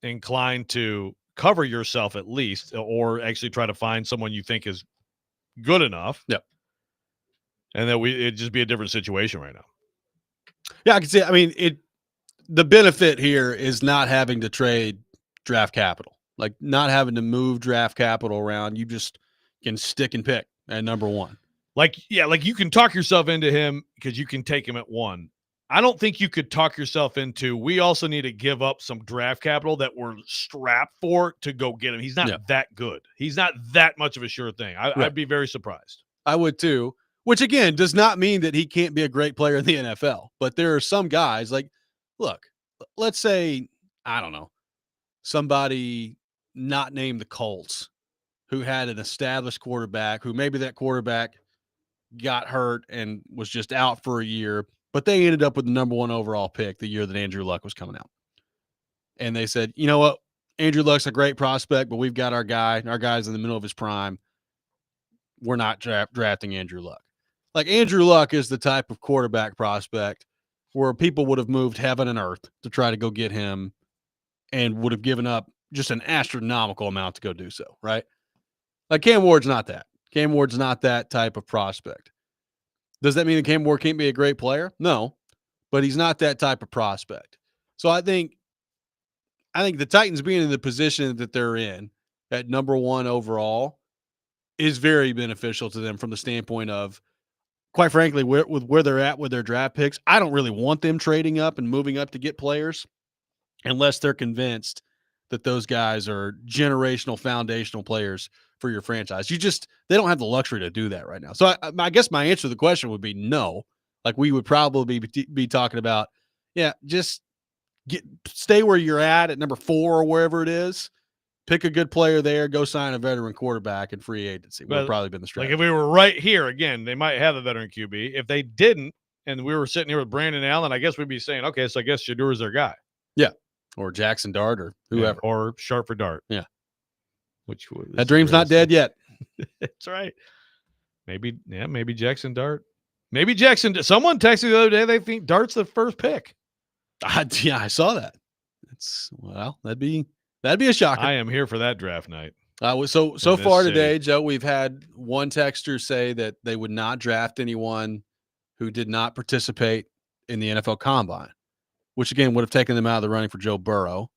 inclined to cover yourself at least, or actually try to find someone you think is good enough. Yep. And that it'd just be a different situation right now. Yeah, I can see. I mean, the benefit here is not having to trade draft capital, like not having to move draft capital around. You just can stick and pick at number one. Like you can talk yourself into him because you can take him at 1. I don't think you could talk yourself into, we also need to give up some draft capital that we're strapped for to go get him. He's not that good. He's not that much of a sure thing. I'd be very surprised. I would too, which again does not mean that he can't be a great player in the NFL. But there are some guys like, look, let's say, I don't know, somebody not named the Colts who had an established quarterback who maybe that quarterback got hurt and was just out for a year, but they ended up with the number 1 overall pick the year that Andrew Luck was coming out. And they said, you know what? Andrew Luck's a great prospect, but we've got our guy's in the middle of his prime. We're not drafting Andrew Luck. Like Andrew Luck is the type of quarterback prospect where people would have moved heaven and earth to try to go get him and would have given up just an astronomical amount to go do so, right? Like Cam Ward's not that. Cam Ward's not that type of prospect. Does that mean that Cam Ward can't be a great player? No, but he's not that type of prospect. So I think the Titans being in the position that they're in at number 1 overall is very beneficial to them from the standpoint of, quite frankly, with where they're at with their draft picks. I don't really want them trading up and moving up to get players unless they're convinced that those guys are generational, foundational players for your franchise. They don't have the luxury to do that right now. So I guess my answer to the question would be no. Like we would probably be talking about, just stay where you're at number 4 or wherever it is. Pick a good player there, go sign a veteran quarterback in free agency. Would have probably been the strategy. Like if we were right here, again, they might have a veteran QB. If they didn't, and we were sitting here with Brandon Allen, I guess we'd be saying, okay, so I guess Shadeur's their guy. Yeah. Or Jackson Dart or whoever. Yeah, or Sharp for Dart. Yeah. That dream's not dead yet. That's right. Maybe Jackson Dart. Maybe Jackson. Someone texted the other day they think Dart's the first pick. I saw that. That'd be a shocker. I am here for that draft night. So far today, Joe, we've had one texter say that they would not draft anyone who did not participate in the NFL Combine, which again would have taken them out of the running for Joe Burrow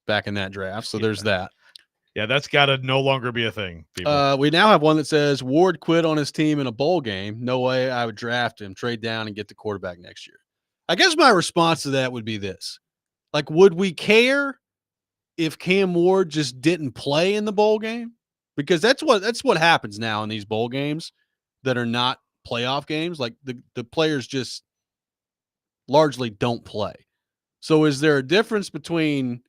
back in that draft. So there's that. Yeah, that's got to no longer be a thing. People. We now have one that says Ward quit on his team in a bowl game. No way I would draft him, trade down, and get the quarterback next year. I guess my response to that would be this. Like, would we care if Cam Ward just didn't play in the bowl game? Because that's what happens now in these bowl games that are not playoff games. Like the players just largely don't play. So is there a difference between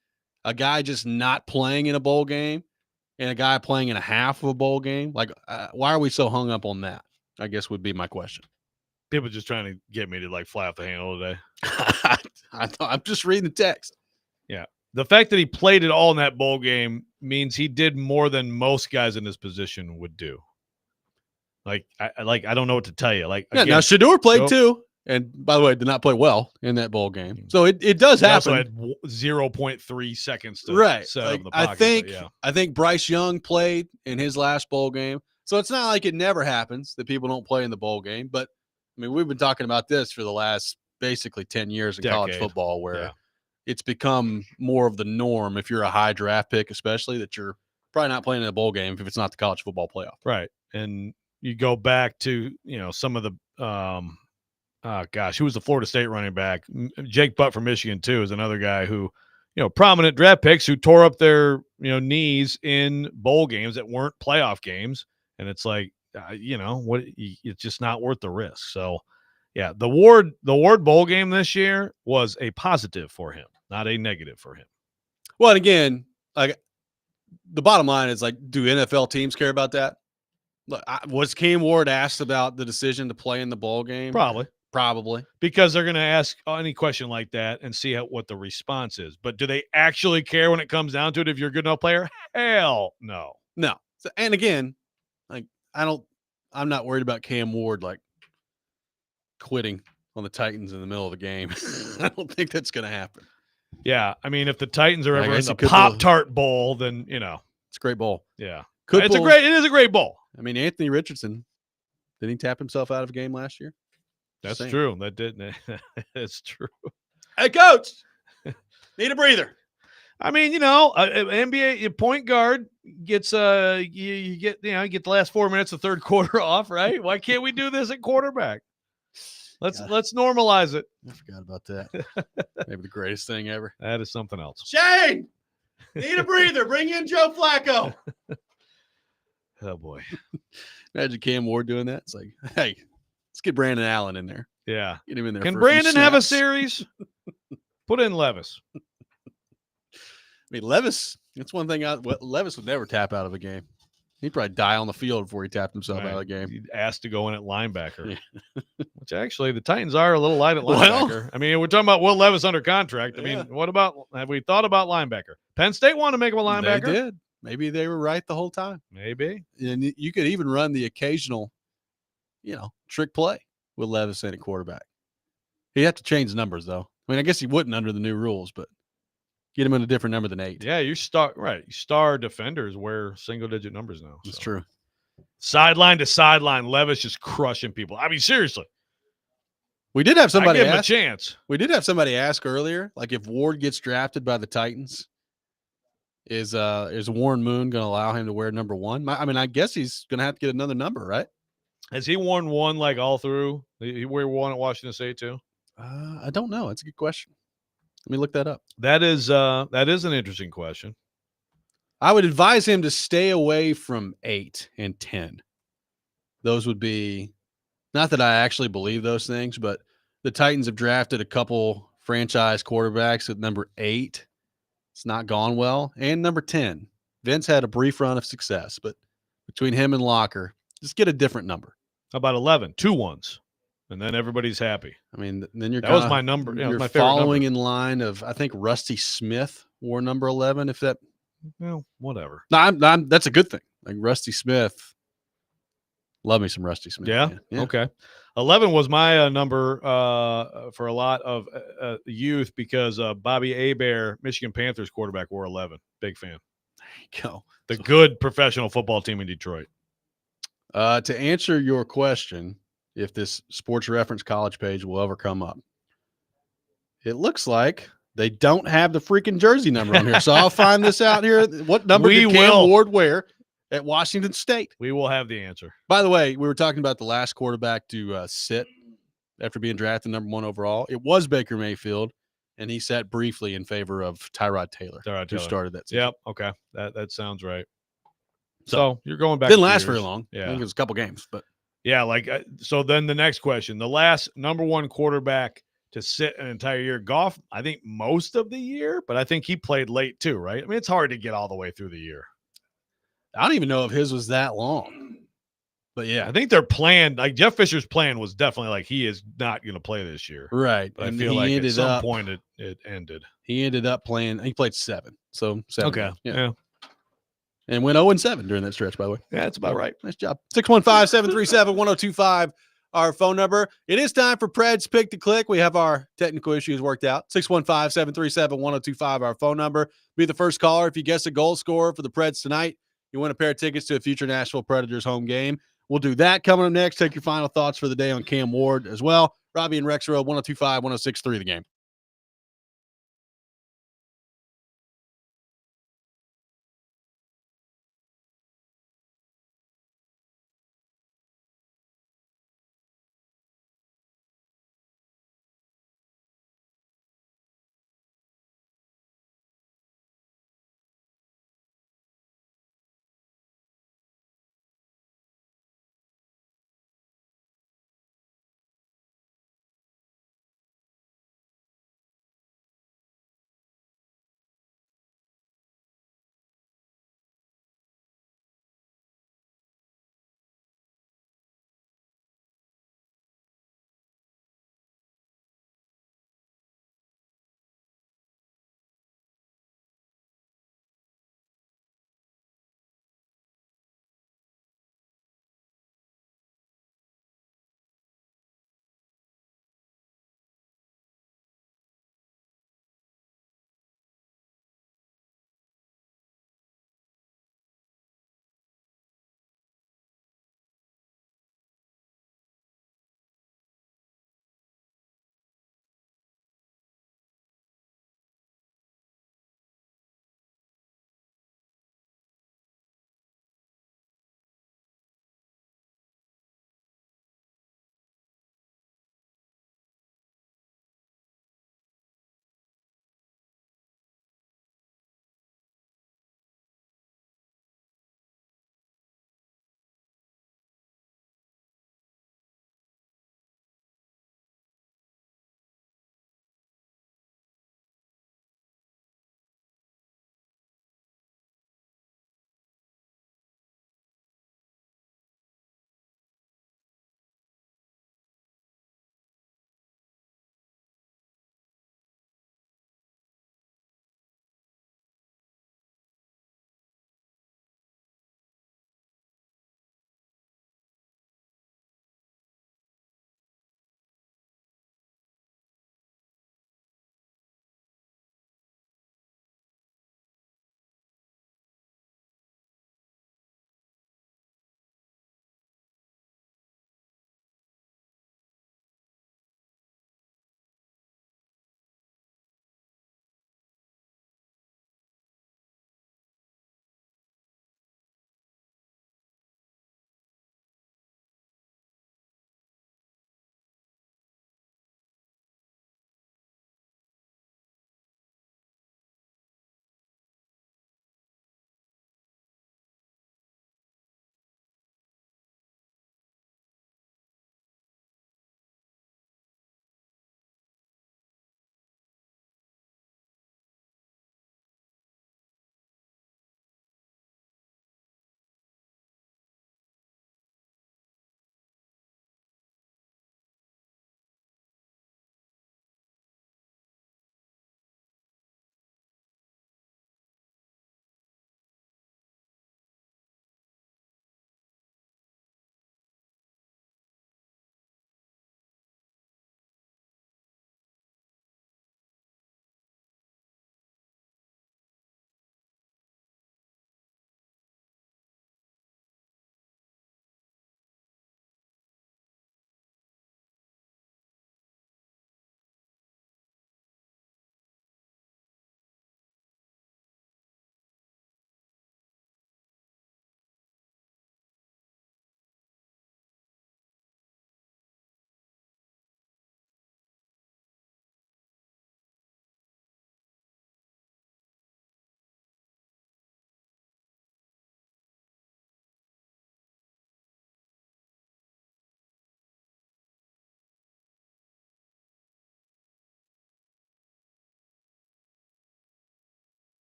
a guy just not playing in a bowl game and a guy playing in a half of a bowl game? Like, why are we so hung up on that? I guess would be my question. People just trying to get me to like fly off the handle today. I'm just reading the text. Yeah. The fact that he played it all in that bowl game means he did more than most guys in his position would do. I don't know what to tell you. Like, yeah, now Shedeur played too. And by the way, did not play well in that bowl game. So it does happen. He also had 0.3 seconds to set up in the pocket. I think Bryce Young played in his last bowl game. So it's not like it never happens that people don't play in the bowl game. But I mean, we've been talking about this for the last basically 10 years in college Decade. football, where Yeah. it's become more of the norm if you're a high draft pick, especially, that you're probably not playing in a bowl game if it's not the college football playoff. Right. And you go back to, some of the who was the Florida State running back? Jake Butt from Michigan too is another guy who, prominent draft picks who tore up their, knees in bowl games that weren't playoff games. And it's like, it's just not worth the risk. So, yeah, the Ward bowl game this year was a positive for him, not a negative for him. Well, and again, like, the bottom line is, like, do NFL teams care about that? Look, was Cam Ward asked about the decision to play in the bowl game? Probably. Because they're going to ask any question like that and see what the response is. But do they actually care when it comes down to it if you're a good enough player? Hell no. No. So, and again, like, I'm not worried about Cam Ward, like, quitting on the Titans in the middle of the game. I don't think that's going to happen. Yeah. I mean, if the Titans are ever in the could Pop-Tart Bowl, then, it's a great bowl. Yeah. It is a great bowl. I mean, Anthony Richardson, did he tap himself out of a game last year? That's true. That didn't. That's true. Hey, coach, need a breather. I mean, NBA point guard gets you get the last 4 minutes of third quarter off, right? Why can't we do this at quarterback? Let's normalize it. I forgot about that. Maybe the greatest thing ever. That is something else. Shane, need a breather. Bring in Joe Flacco. Oh boy. Imagine Cam Ward doing that. It's like, hey, let's get Brandon Allen in there. Yeah. Get him in there. Can for Brandon have a snaps. series? Put in Levis. I mean, Levis, that's one thing. Levis would never tap out of a game. He'd probably die on the field before he tapped himself out of the game. He'd asked to go in at linebacker, Yeah. which actually the Titans are a little light at linebacker. I mean, we're talking about Will Levis under contract. I mean, have we thought about linebacker? Penn State wanted to make him a linebacker. They did. Maybe they were right the whole time. Maybe. And you could even run the occasional, trick play with Levis in at quarterback. He'd have to change numbers, though. I mean, I guess he wouldn't under the new rules, but get him in a different number than 8. Yeah, star defenders wear single-digit numbers now. That's true. Sideline to sideline, Levis just crushing people. I mean, seriously. We did have somebody give him ask. A chance. We did have somebody ask earlier, like, if Ward gets drafted by the Titans, is Warren Moon going to allow him to wear number 1? I mean, I guess he's going to have to get another number, right? Has he worn 1 like all through? He wear 1 at Washington State too? I don't know. That's a good question. Let me look that up. That is an interesting question. I would advise him to stay away from 8 and 10. Those would be, not that I actually believe those things, but the Titans have drafted a couple franchise quarterbacks at number 8. It's not gone well. And number 10. Vince had a brief run of success, but between him and Locker, just get a different number. How about 11? 2 1s. And then everybody's happy. I mean, then you're that was my number. Yeah, you're my favorite following number. in line of, I think Rusty Smith wore number 11. If that, whatever. No, that's a good thing. Like Rusty Smith, love me some Rusty Smith. Yeah. Okay. 11 was my number for a lot of youth because Bobby Hebert, Michigan Panthers quarterback, wore 11. Big fan. There you go. The good professional football team in Detroit. To answer your question, if this Sports Reference college page will ever come up, it looks like they don't have the freaking jersey number on here. So I'll find this out here. What number did Cam Ward wear at Washington State? We will have the answer. By the way, we were talking about the last quarterback to sit after being drafted number 1 overall. It was Baker Mayfield, and he sat briefly in favor of Tyrod Taylor, who started that season. Yep. Okay. That sounds right. So you're going back. Didn't last very long. Yeah. I think it was a couple games, but. Yeah, so then the next question, the last number 1 quarterback to sit an entire year. Goff, I think most of the year, but I think he played late too, right? I mean, it's hard to get all the way through the year. I don't even know if his was that long. But yeah. I think their plan, like Jeff Fisher's plan was definitely like he is not going to play this year. Right. But I feel like at some point it ended. He ended up playing, he played 7. So 7. Okay. Yeah. And went 0-7 during that stretch, by the way. Yeah, that's about right. Nice job. 615-737-1025, our phone number. It is time for Pred's Pick to Click. We have our technical issues worked out. 615-737-1025, our phone number. Be the first caller if you guess a goal scorer for the Preds tonight. You win a pair of tickets to a future Nashville Predators home game. We'll do that coming up next. Take your final thoughts for the day on Cam Ward as well. Robby and Rexrode, 102.5, 106.3 The Game.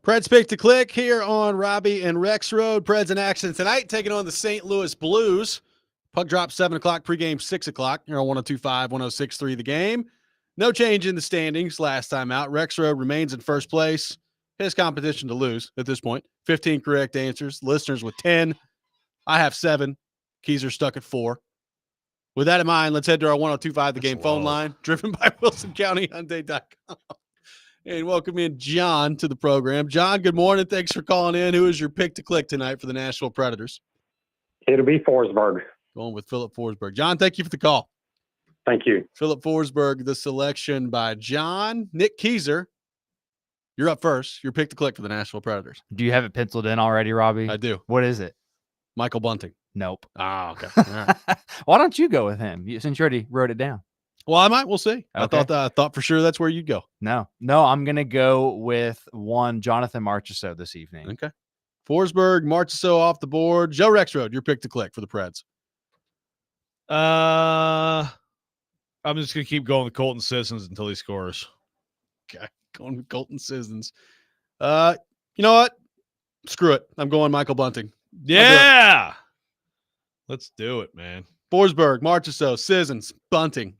Preds pick to click here on Robby and Rexrode. Preds in action tonight, taking on the St. Louis Blues. Puck drop 7 o'clock, pregame 6 o'clock. Here on 102.5, 106.3 The Game. No change in the standings last time out. Rexrode remains in first place. His competition to lose at this point. 15 correct answers. Listeners with 10. I have 7. Keyser stuck at 4. With that in mind, let's head to our 102.5 The Game phone line, driven by WilsonCountyHyundai.com. And welcome in John to the program. John, good morning. Thanks for calling in. Who is your pick to click tonight for the Nashville Predators? It'll be Forsberg. Going with Philip Forsberg. John, thank you for the call. Thank you. Philip Forsberg, the selection by John. Nick Keyser, you're up first. Your pick to click for the Nashville Predators. Do you have it penciled in already, Robby? I do. What is it? Michael Bunting. Nope. Ah, okay. All right. Why don't you go with him since you already wrote it down? Well, I might. We'll see. Okay. I thought for sure that's where you'd go. No, I'm going to go with one Jonathan Marchessault this evening. Okay. Forsberg, Marchessault off the board. Joe Rexrode, your pick to click for the Preds. I'm just going to keep going with Colton Sissons until he scores. Okay. Going with Colton Sissons. You know what? Screw it. I'm going Michael Bunting. Yeah. Let's do it, man. Forsberg, Marchessault, Sissons, Bunting.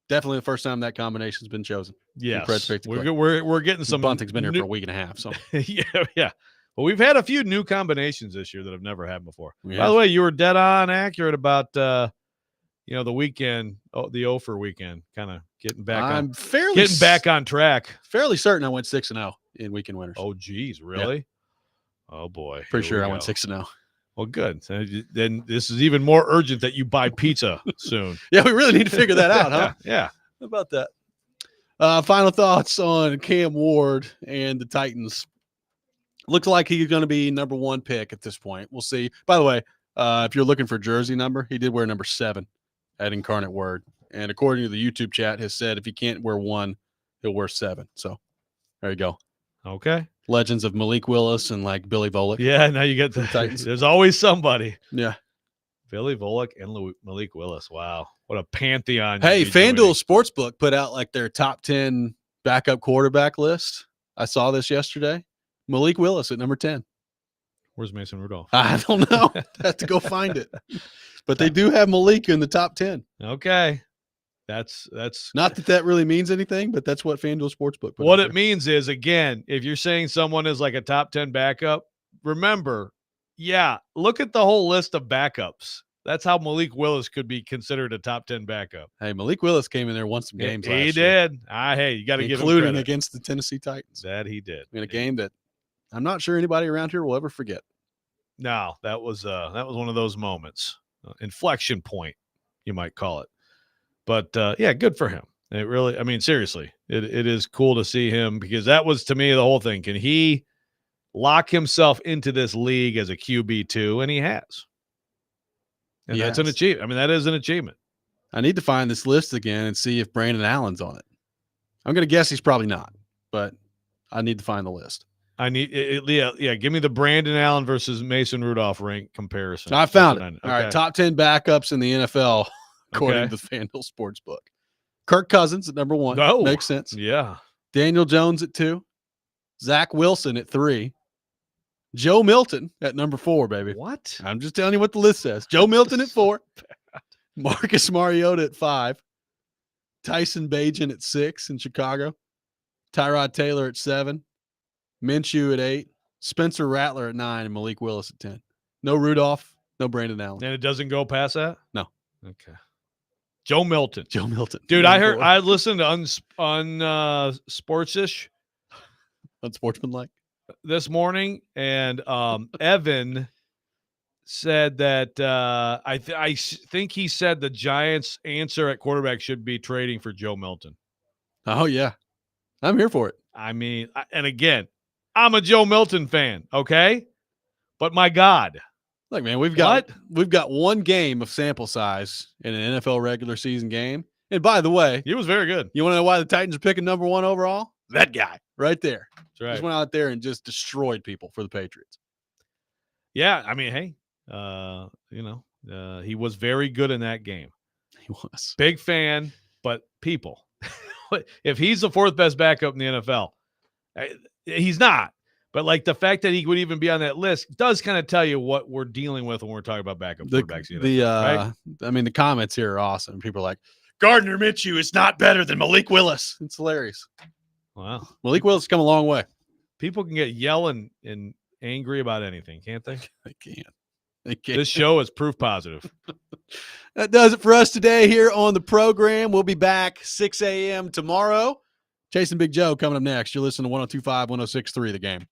Definitely the first time that combination's been chosen. Yes. We're getting some. Bunting's been here for a week and a half. So yeah. Well, we've had a few new combinations this year that I've never had before. Yeah. By the way, you were dead on accurate about the weekend, the Ophir weekend, kind of getting back on track. Fairly certain I went 6-0 in weekend winners. Oh, geez, really? Yeah. Oh boy, pretty sure I went 6-0. Well, good. So then this is even more urgent that you buy pizza soon. Yeah, we really need to figure that out, huh? Yeah. How about that? Final thoughts on Cam Ward and the Titans. Looks like he's going to be number 1 pick at this point. We'll see. By the way, if you're looking for jersey number, he did wear number 7 at Incarnate Word. And according to the YouTube chat, has said if he can't wear 1, he'll wear 7. So there you go. Okay. Legends of Malik Willis and like Billy Volek. Yeah, now you get the Titans. There's always somebody. Yeah. Billy Volek and Malik Willis. Wow. What a pantheon. Hey, FanDuel Sportsbook put out like their top 10 backup quarterback list. I saw this yesterday. Malik Willis at number 10. Where's Mason Rudolph? I don't know. I have to go find it. But they do have Malik in the top 10. Okay. That's not that really means anything, but that's what FanDuel Sportsbook put what out it means is, again, if you're saying someone is like a top 10 backup, remember, look at the whole list of backups. That's how Malik Willis could be considered a top 10 backup. Hey, Malik Willis came in there, won some games last year. He did. Hey, you got to give him credit. Including against the Tennessee Titans. That he did. In a game that I'm not sure anybody around here will ever forget. No, that was one of those moments. Inflection point, you might call it. But, good for him. It really, I mean, seriously, it is cool to see him because that was, to me, the whole thing. Can he lock himself into this league as a QB2? And he has. And that's an achievement. I mean, that is an achievement. I need to find this list again and see if Brandon Allen's on it. I'm going to guess he's probably not, but I need to find the list. I need give me the Brandon Allen versus Mason Rudolph rank comparison. I found it. All right, top 10 backups in the NFL according to the FanDuel Sportsbook. Kirk Cousins at number 1. Oh, makes sense. Yeah. Daniel Jones at 2. Zach Wilson at 3. Joe Milton at number 4, baby. What? I'm just telling you what the list says. Joe Milton at 4. Marcus Mariota at 5. Tyson Bagent at 6 in Chicago. Tyrod Taylor at 7. Minshew at 8. Spencer Rattler at 9. And Malik Willis at 10. No Rudolph. No Brandon Allen. And it doesn't go past that? No. Okay. Joe Milton. Dude, I listened to Sportsish. Unsportsmanlike. This morning, and Evan said that I think he said the Giants' answer at quarterback should be trading for Joe Milton. Oh, yeah. I'm here for it. I mean, and again, I'm a Joe Milton fan, okay? But my God. Look, man, we've got one game of sample size in an NFL regular season game. And by the way, he was very good. You want to know why the Titans are picking number 1 overall? That guy right there. That's right. Just went out there and just destroyed people for the Patriots. Yeah, I mean, hey, he was very good in that game. He was. Big fan, but people. If he's the 4th best backup in the NFL, he's not. But like the fact that he would even be on that list does kind of tell you what we're dealing with when we're talking about backup quarterbacks. Right? I mean, the comments here are awesome. People are like, Gardner Minshew is not better than Malik Willis. It's hilarious. Wow. Malik Willis has come a long way. People can get yelling and angry about anything, can't they? They can. They can. This show is proof positive. That does it for us today here on the program. We'll be back 6 a.m. tomorrow. Chasing Big Joe coming up next. You're listening to 102.5, 106.3 The Game.